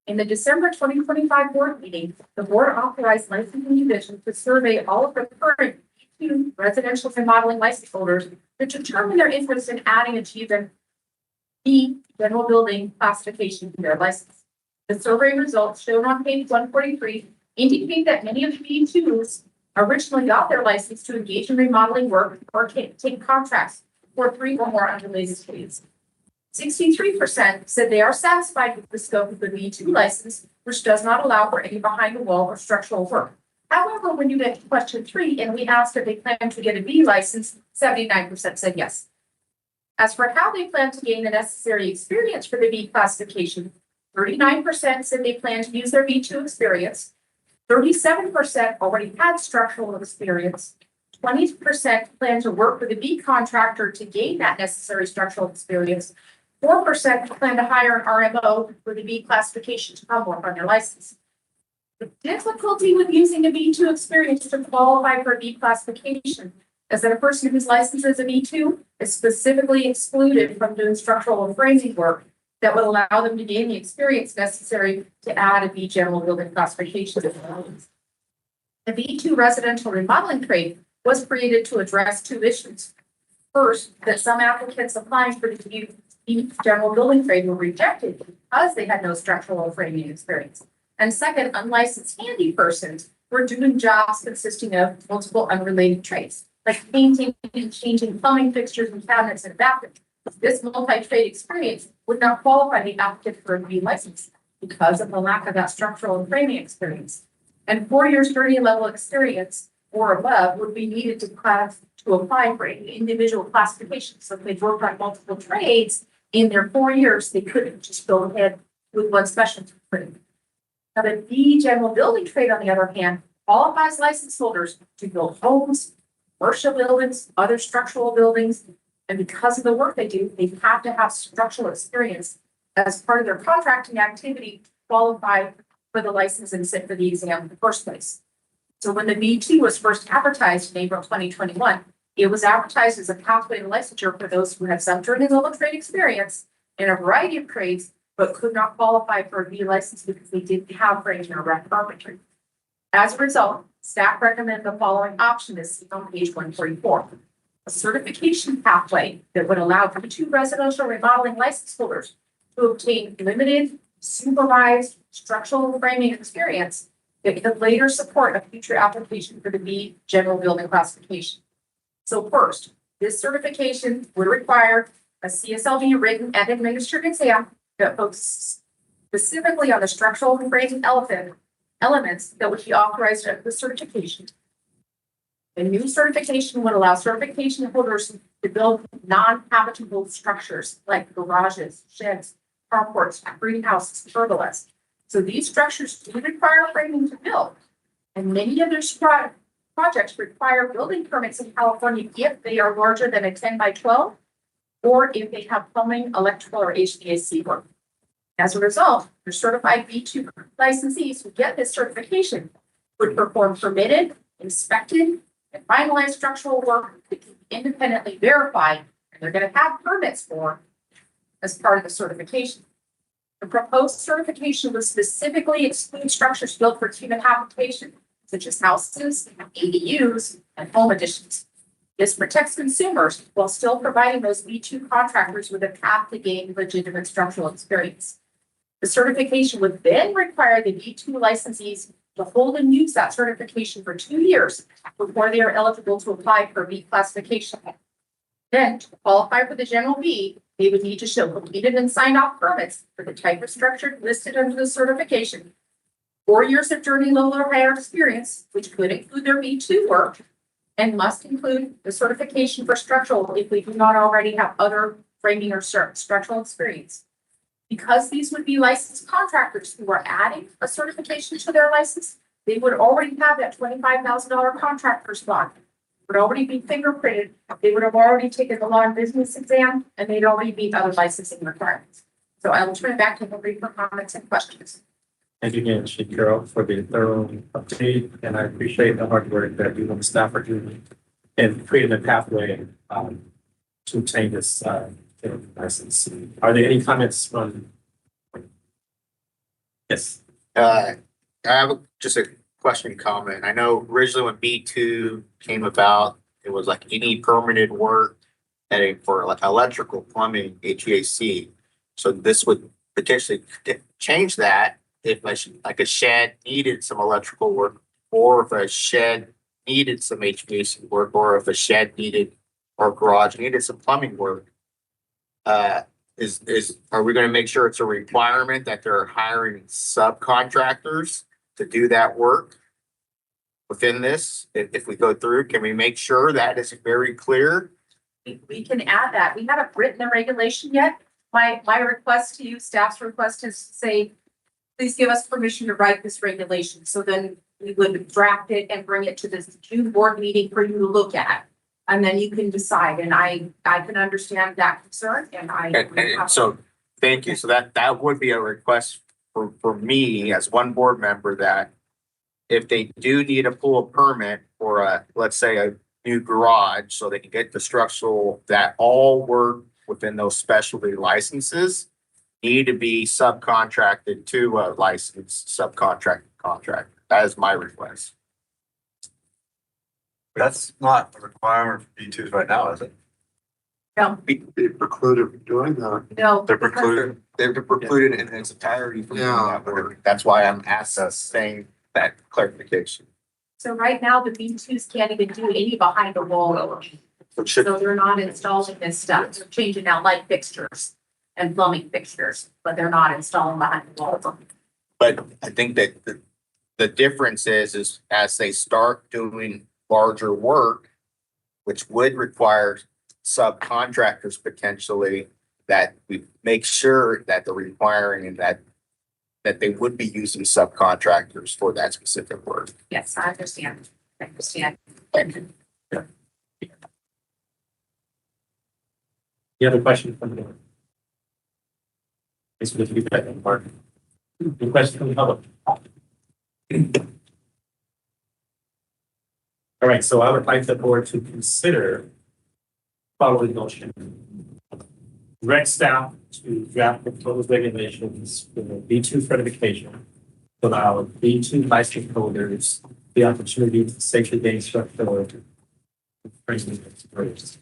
In the December 2025 board meeting, the board authorized licensing division to survey all of the current D2 residential remodeling license holders to determine their interest in adding a B general building classification to their license. The survey results shown on page 143 indicate that many of the B2s originally got their license to engage in remodeling work or take contracts for 3 or more unrelated trades. 63% said they are satisfied with the scope of the B2 license, which does not allow for any behind the wall or structural work. However, when you get to question 3 and we asked if they plan to get a B license, 79% said yes. As for how they plan to gain the necessary experience for the B classification, 39% said they plan to use their B2 experience, 37% already had structural experience, 20% plan to work with a B contractor to gain that necessary structural experience, 4% plan to hire an RMO for the B classification to come work on their license. The difficulty with using a B2 experience to qualify for a B classification is that a person whose license is a B2 is specifically excluded from doing structural and framing work that would allow them to gain the experience necessary to add a B general building classification to their license. The B2 residential remodeling trade was created to address 2 issues. First, that some applicants applying for the B general building trade were rejected because they had no structural or framing experience. And second, unlicensed handy persons were doing jobs consisting of multiple unrelated trades, like painting and changing plumbing fixtures and cabinets in a bathroom. This multi-trade experience would not qualify the applicant for a B license because of the lack of that structural and framing experience. And 4 years 30 level experience or above would be needed to apply for any individual classification. So if they've worked on multiple trades in their 4 years, they couldn't just go ahead with one specialty trade. Now, the B general building trade, on the other hand, qualifies license holders to build homes, commercial buildings, other structural buildings. And because of the work they do, they have to have structural experience as part of their contracting activity to qualify for the license and sit for the exam in the first place. So when the B2 was first advertised in April 2021, it was advertised as a pathway to licensure for those who had some journey level trade experience in a variety of trades, but could not qualify for a B license because they didn't have training or rec carpentry. As a result, staff recommend the following option is seen on page 144. A certification pathway that would allow B2 residential remodeling license holders to obtain limited supervised structural framing experience that could later support a future application for the B general building classification. So first, this certification would require a CSLB written and administered exam that focuses specifically on the structural and framing elements that would be authorized under the certification. The new certification would allow certification holders to build non-habitable structures like garages, sheds, carports, greenhouses, pergolas. So these structures do require framing to build. And many of those projects require building permits in California if they are larger than a 10 by 12, or if they have plumbing, electrical, or HVAC work. As a result, the certified B2 licensees who get this certification would perform permitted, inspected, and finalized structural work that can be independently verified, and they're going to have permits for as part of the certification. The proposed certification would specifically exclude structures built for human habitation, such as houses, ADUs, and home additions. This protects consumers while still providing those B2 contractors with a path to gain legitimate structural experience. The certification would then require the B2 licensees to hold and use that certification for 2 years before they are eligible to apply for B classification. Then, to qualify for the general B, they would need to show completed and signed off permits for the type of structure listed under the certification, 4 years of journey level or higher experience, which could include their B2 work, and must include the certification for structural if we do not already have other framing or structural experience. Because these would be licensed contractors who are adding a certification to their license, they would already have that $25,000 contractor's bond. Would already be fingerprinted. They would have already taken the law and business exam, and they'd already meet other licensing requirements. So I will turn it back to Henry for comments and questions. Thank you again, Chief Carroll, for the thorough update, and I appreciate the hard work that you and the staff are doing in creating a pathway to obtain this license. Are there any comments from? Yes. I have just a question comment. I know originally when B2 came about, it was like any permitted work for like electrical, plumbing, HVAC. So this would potentially change that if like a shed needed some electrical work, or if a shed needed some HVAC work, or if a shed needed or garage needed some plumbing work. Are we going to make sure it's a requirement that they're hiring subcontractors to do that work within this? If we go through, can we make sure that is very clear? We can add that. We haven't written the regulation yet. My request to you, staff's request is to say, please give us permission to write this regulation. So then we would draft it and bring it to this June board meeting for you to look at. And then you can decide. And I can understand that concern, and so thank you. So that would be a request for me as one board member, that if they do need a full permit for let's say a new garage, so they can get the structural, that all work within those specialty licenses need to be subcontracted to a licensed subcontract contractor. That is my request. That's not a requirement for B2s right now, is it? No. Be precluded from doing that. No. They're precluded. They're precluded in its entirety from doing that work. That's why I'm saying that clarification. So right now, the B2s can't even do any behind the wall. So they're not installing this stuff. They're changing out light fixtures and plumbing fixtures, but they're not installing behind the walls. But I think that the difference is as they start doing larger work, which would require subcontractors potentially, that we make sure that they're requiring and that they would be using subcontractors for that specific work. Yes, I understand. I understand. You have a question from the board? This would be that part. Any question from the public? All right, so I would like the board to consider following motion. Direct staff to draft proposed regulations for B2 certification to allow B2 license holders the opportunity to safely gain structural training experience.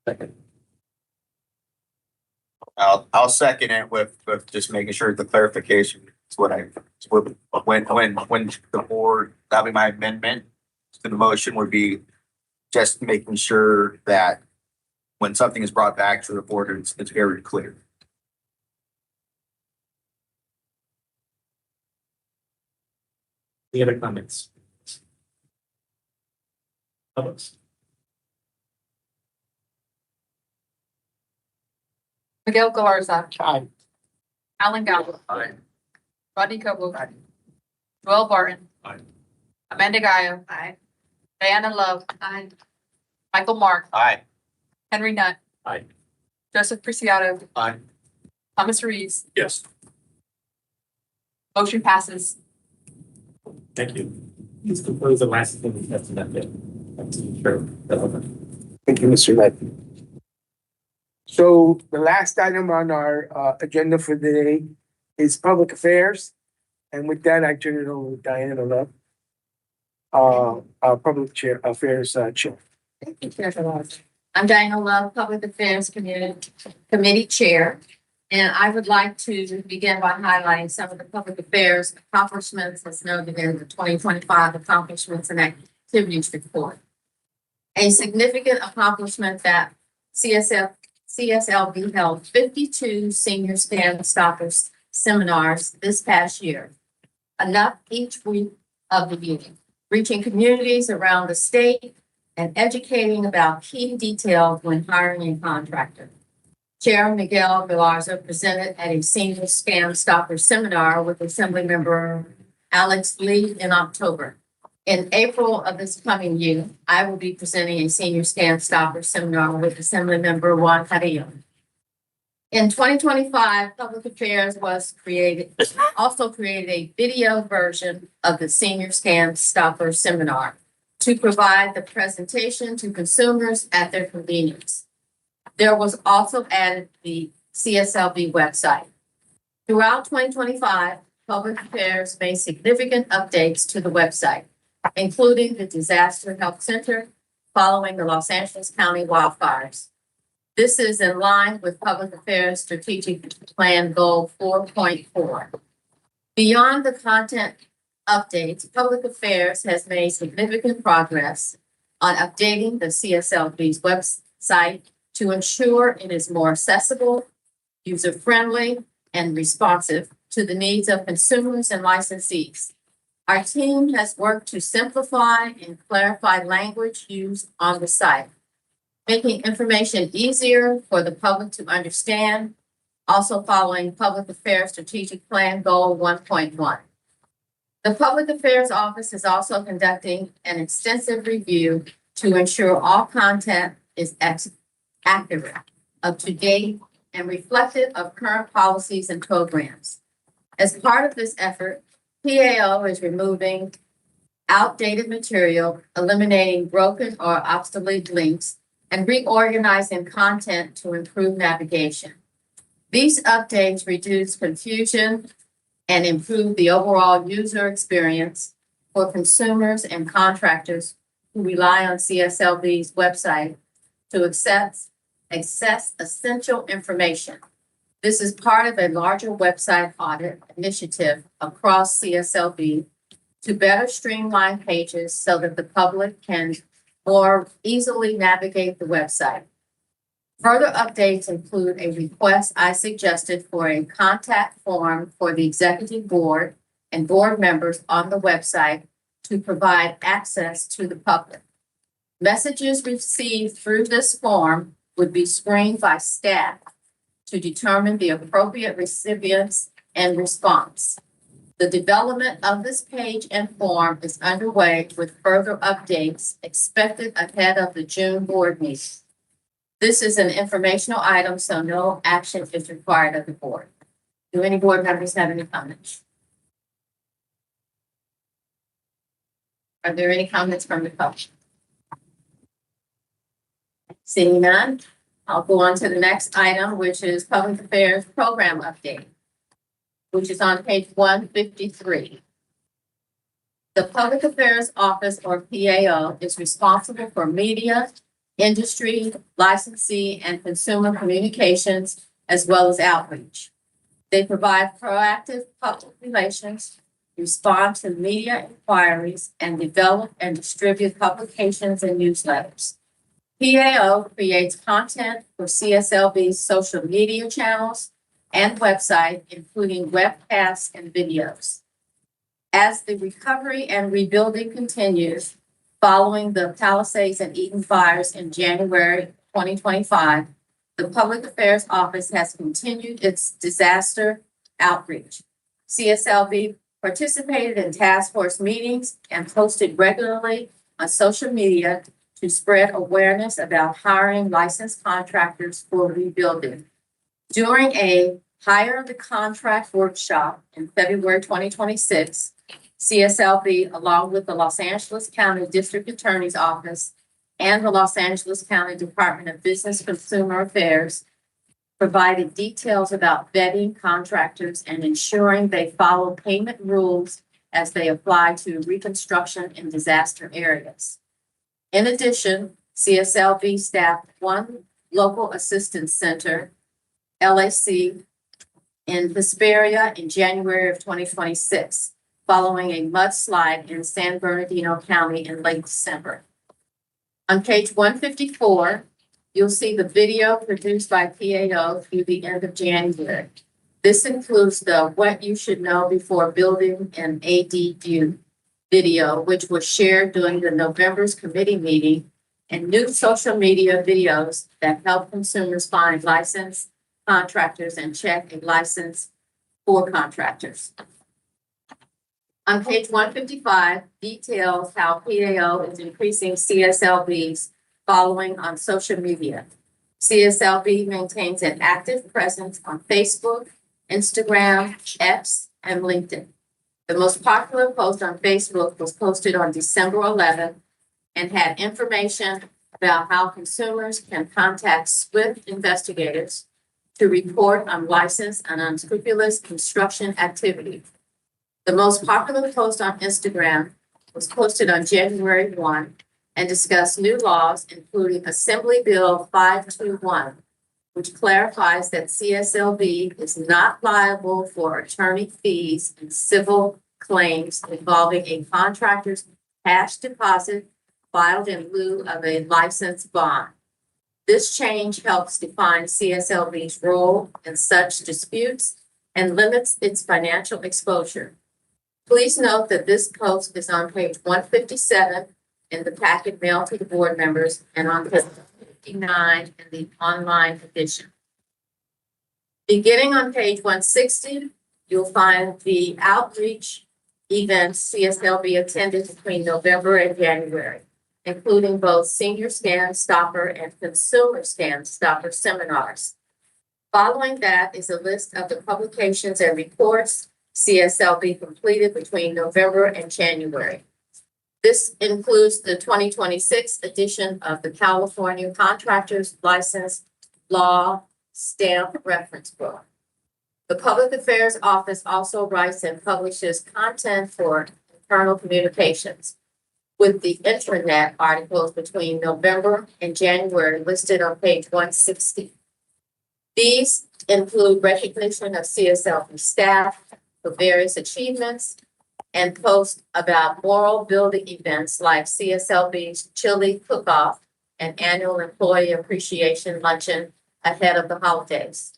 Second. I'll second it with just making sure the clarification is when the board, that'll be my amendment to the motion would be just making sure that when something is brought back to the board, it's very clear. Any other comments? Others? Miguel Galarza. Aye. Alan Gallo. Aye. Rodney Koval. Joel Barton. Aye. Amanda Gaio. Aye. Diana Love. Aye. Michael Mark. Aye. Henry Nutt. Aye. Joseph Preciado. Aye. Thomas Reeves. Yes. Motion passes. Thank you. Please compose the last thing we have to that bit. Back to you, Chair. Thank you, Mr. Knight. So the last item on our agenda for the day is public affairs. And with that, I turn it over to Diana Love, our public affairs chair. Thank you, Chair Galarza. I'm Diana Love, Public Affairs Committee Chair. And I would like to begin by highlighting some of the public affairs accomplishments as noted in the 2025 Accomplishments and Activities Report. A significant accomplishment that CSLB held 52 senior stand stoppers seminars this past year, enough each week of the meeting, reaching communities around the state and educating about key details when hiring a contractor. Chair Miguel Galarza presented at a senior scam stopper seminar with Assemblymember Alex Lee in October. In April of this coming year, I will be presenting a senior scam stopper seminar with Assemblymember Juan Carrillo. In 2025, Public Affairs also created a video version of the senior scam stopper seminar to provide the presentation to consumers at their convenience. There was also added the CSLB website. Throughout 2025, Public Affairs made significant updates to the website, including the Disaster Help Center following the Los Angeles County wildfires. This is in line with Public Affairs Strategic Plan Goal 4.4. Beyond the content updates, Public Affairs has made significant progress on updating the CSLB's website to ensure it is more accessible, user-friendly, and responsive to the needs of consumers and licensees. Our team has worked to simplify and clarify language used on the site, making information easier for the public to understand, also following Public Affairs Strategic Plan Goal 1.1. The Public Affairs Office is also conducting an extensive review to ensure all content is accurate, up to date, and reflective of current policies and programs. As part of this effort, PAO is removing outdated material, eliminating broken or obsolete links, and reorganizing content to improve navigation. These updates reduce confusion and improve the overall user experience for consumers and contractors who rely on CSLB's website to access essential information. This is part of a larger website audit initiative across CSLB to better streamline pages so that the public can more easily navigate the website. Further updates include a request I suggested for a contact form for the executive board and board members on the website to provide access to the public. Messages received through this form would be screened by staff to determine the appropriate recipients and response. The development of this page and form is underway with further updates expected ahead of the June board meeting. This is an informational item, so no action is required of the board. Do any board members have any comments? Are there any comments from the public? Seeing none, I'll go on to the next item, which is Public Affairs Program Update, which is on page 153. The Public Affairs Office, or PAO, is responsible for media, industry, licensee, and consumer communications, as well as outreach. They provide proactive public relations, respond to media inquiries, and develop and distribute publications and newsletters. PAO creates content for CSLB's social media channels and website, including webcasts and videos. As the recovery and rebuilding continues, following the Palisades and Eaton fires in January 2025, the Public Affairs Office has continued its disaster outreach. CSLB participated in task force meetings and posted regularly on social media to spread awareness about hiring licensed contractors for rebuilding. During a Hire the Contract workshop in February 2026, CSLB, along with the Los Angeles County District Attorney's Office and the Los Angeles County Department of Business Consumer Affairs, provided details about vetting contractors and ensuring they follow payment rules as they apply to reconstruction in disaster areas. In addition, CSLB staffed one local assistance center, LAC, in Hesperia in January of 2026. Following a mudslide in San Bernardino County in late December. On page 154, you'll see the video produced by PAO through the end of January. This includes the What You Should Know Before Building an ADU video, which was shared during the November's committee meeting, and new social media videos that help consumers find licensed contractors and check a license for contractors. On page 155, details how PAO is increasing CSLB's following on social media. CSLB maintains an active presence on Facebook, Instagram, X, and LinkedIn. The most popular post on Facebook was posted on December 11th and had information about how consumers can contact SWIFT investigators to report unlicensed and unscrupulous construction activity. The most popular post on Instagram was posted on January 1 and discussed new laws, including Assembly Bill 521, which clarifies that CSLB is not liable for attorney fees in civil claims involving a contractor's cash deposit filed in lieu of a license bond. This change helps define CSLB's role in such disputes and limits its financial exposure. Please note that this post is on page 157 in the packet mailed to the board members and on page 59 in the online edition. Beginning on page 160, you'll find the outreach events CSLB attended between November and January, including both senior scan stopper and consumer scan stopper seminars. Following that is a list of the publications and reports CSLB completed between November and January. This includes the 2026 edition of the California Contractors License Law Stamp Reference Book. The Public Affairs Office also writes and publishes content for internal communications, with the intranet articles between November and January listed on page 160. These include recognition of CSLB staff for various achievements and posts about moral building events like CSLB's Chili Cook-Off an annual employee appreciation luncheon ahead of the holidays.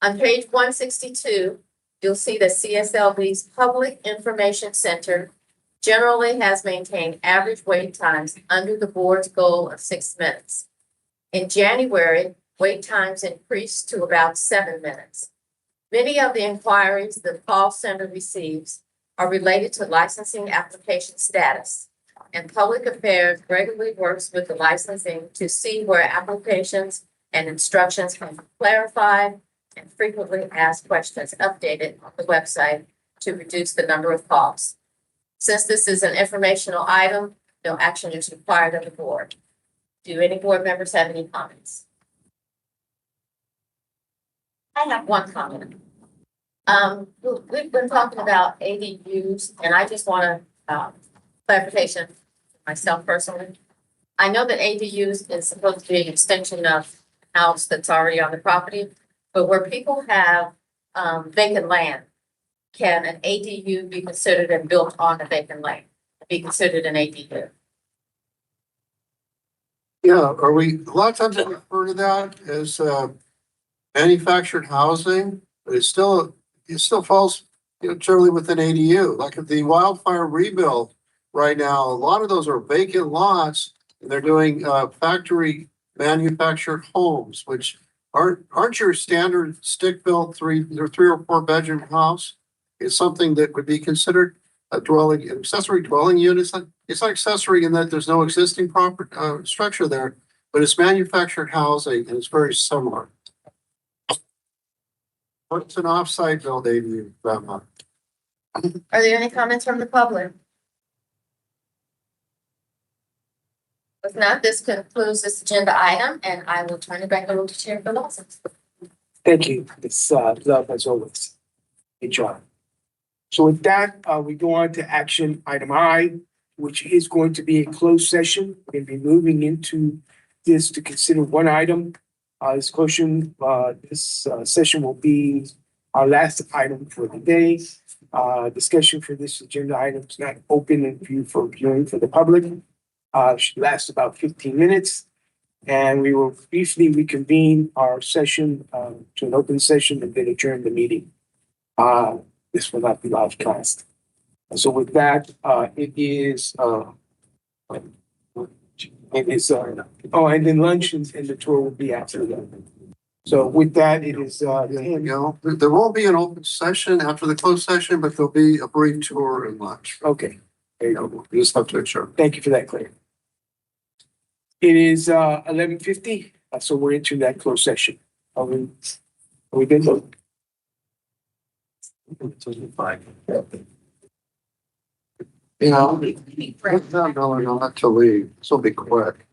On page 162, you'll see that CSLB's Public Information Center generally has maintained average wait times under the board's goal of 6 minutes. In January, wait times increased to about 7 minutes. Many of the inquiries the call center receives are related to licensing application status, and Public Affairs regularly works with the licensing to see where applications and instructions can be clarified and frequently asked questions updated on the website to reduce the number of calls. Since this is an informational item, no action is required of the board. Do any board members have any comments? I have one comment. We've been talking about ADUs, and I just want clarification myself personally. I know that ADUs is supposed to be an extension of a house that's already on the property, but where people have vacant land, can an ADU be considered and built on a vacant land, be considered an ADU? Yeah, a lot of times we refer to that as manufactured housing, but it still falls, generally within ADU. Like if the wildfire rebuild right now, a lot of those are vacant lots, and they're doing factory manufactured homes, which aren't your standard stick-built three or four bedroom house. It's something that would be considered a accessory dwelling unit. It's not accessory in that there's no existing proper structure there, but it's manufactured housing and it's very similar. What's an offsite build ADU? Are there any comments from the public? If not, this concludes this agenda item, and I will turn it back over to Chair Lawson. Thank you. It's love as always. Good job. So with that, we go on to action item I, which is going to be a closed session. We're going to be moving into this to consider one item. This session will be our last item for the day. Discussion for this agenda item is not open and viewed for viewing for the public. Should last about 15 minutes. And we will briefly reconvene our session to an open session and then adjourn the meeting. This will not be live cast. So with that, and then lunch and the tour will be after that. So with that, it is, there won't be an open session after the closed session, but there'll be a brief tour and lunch. Okay. There you go. You just have to ensure. Thank you for that, Claire. It is 11:50, so we're into that closed session. Are we good? It's not going on to leave. This will be quick.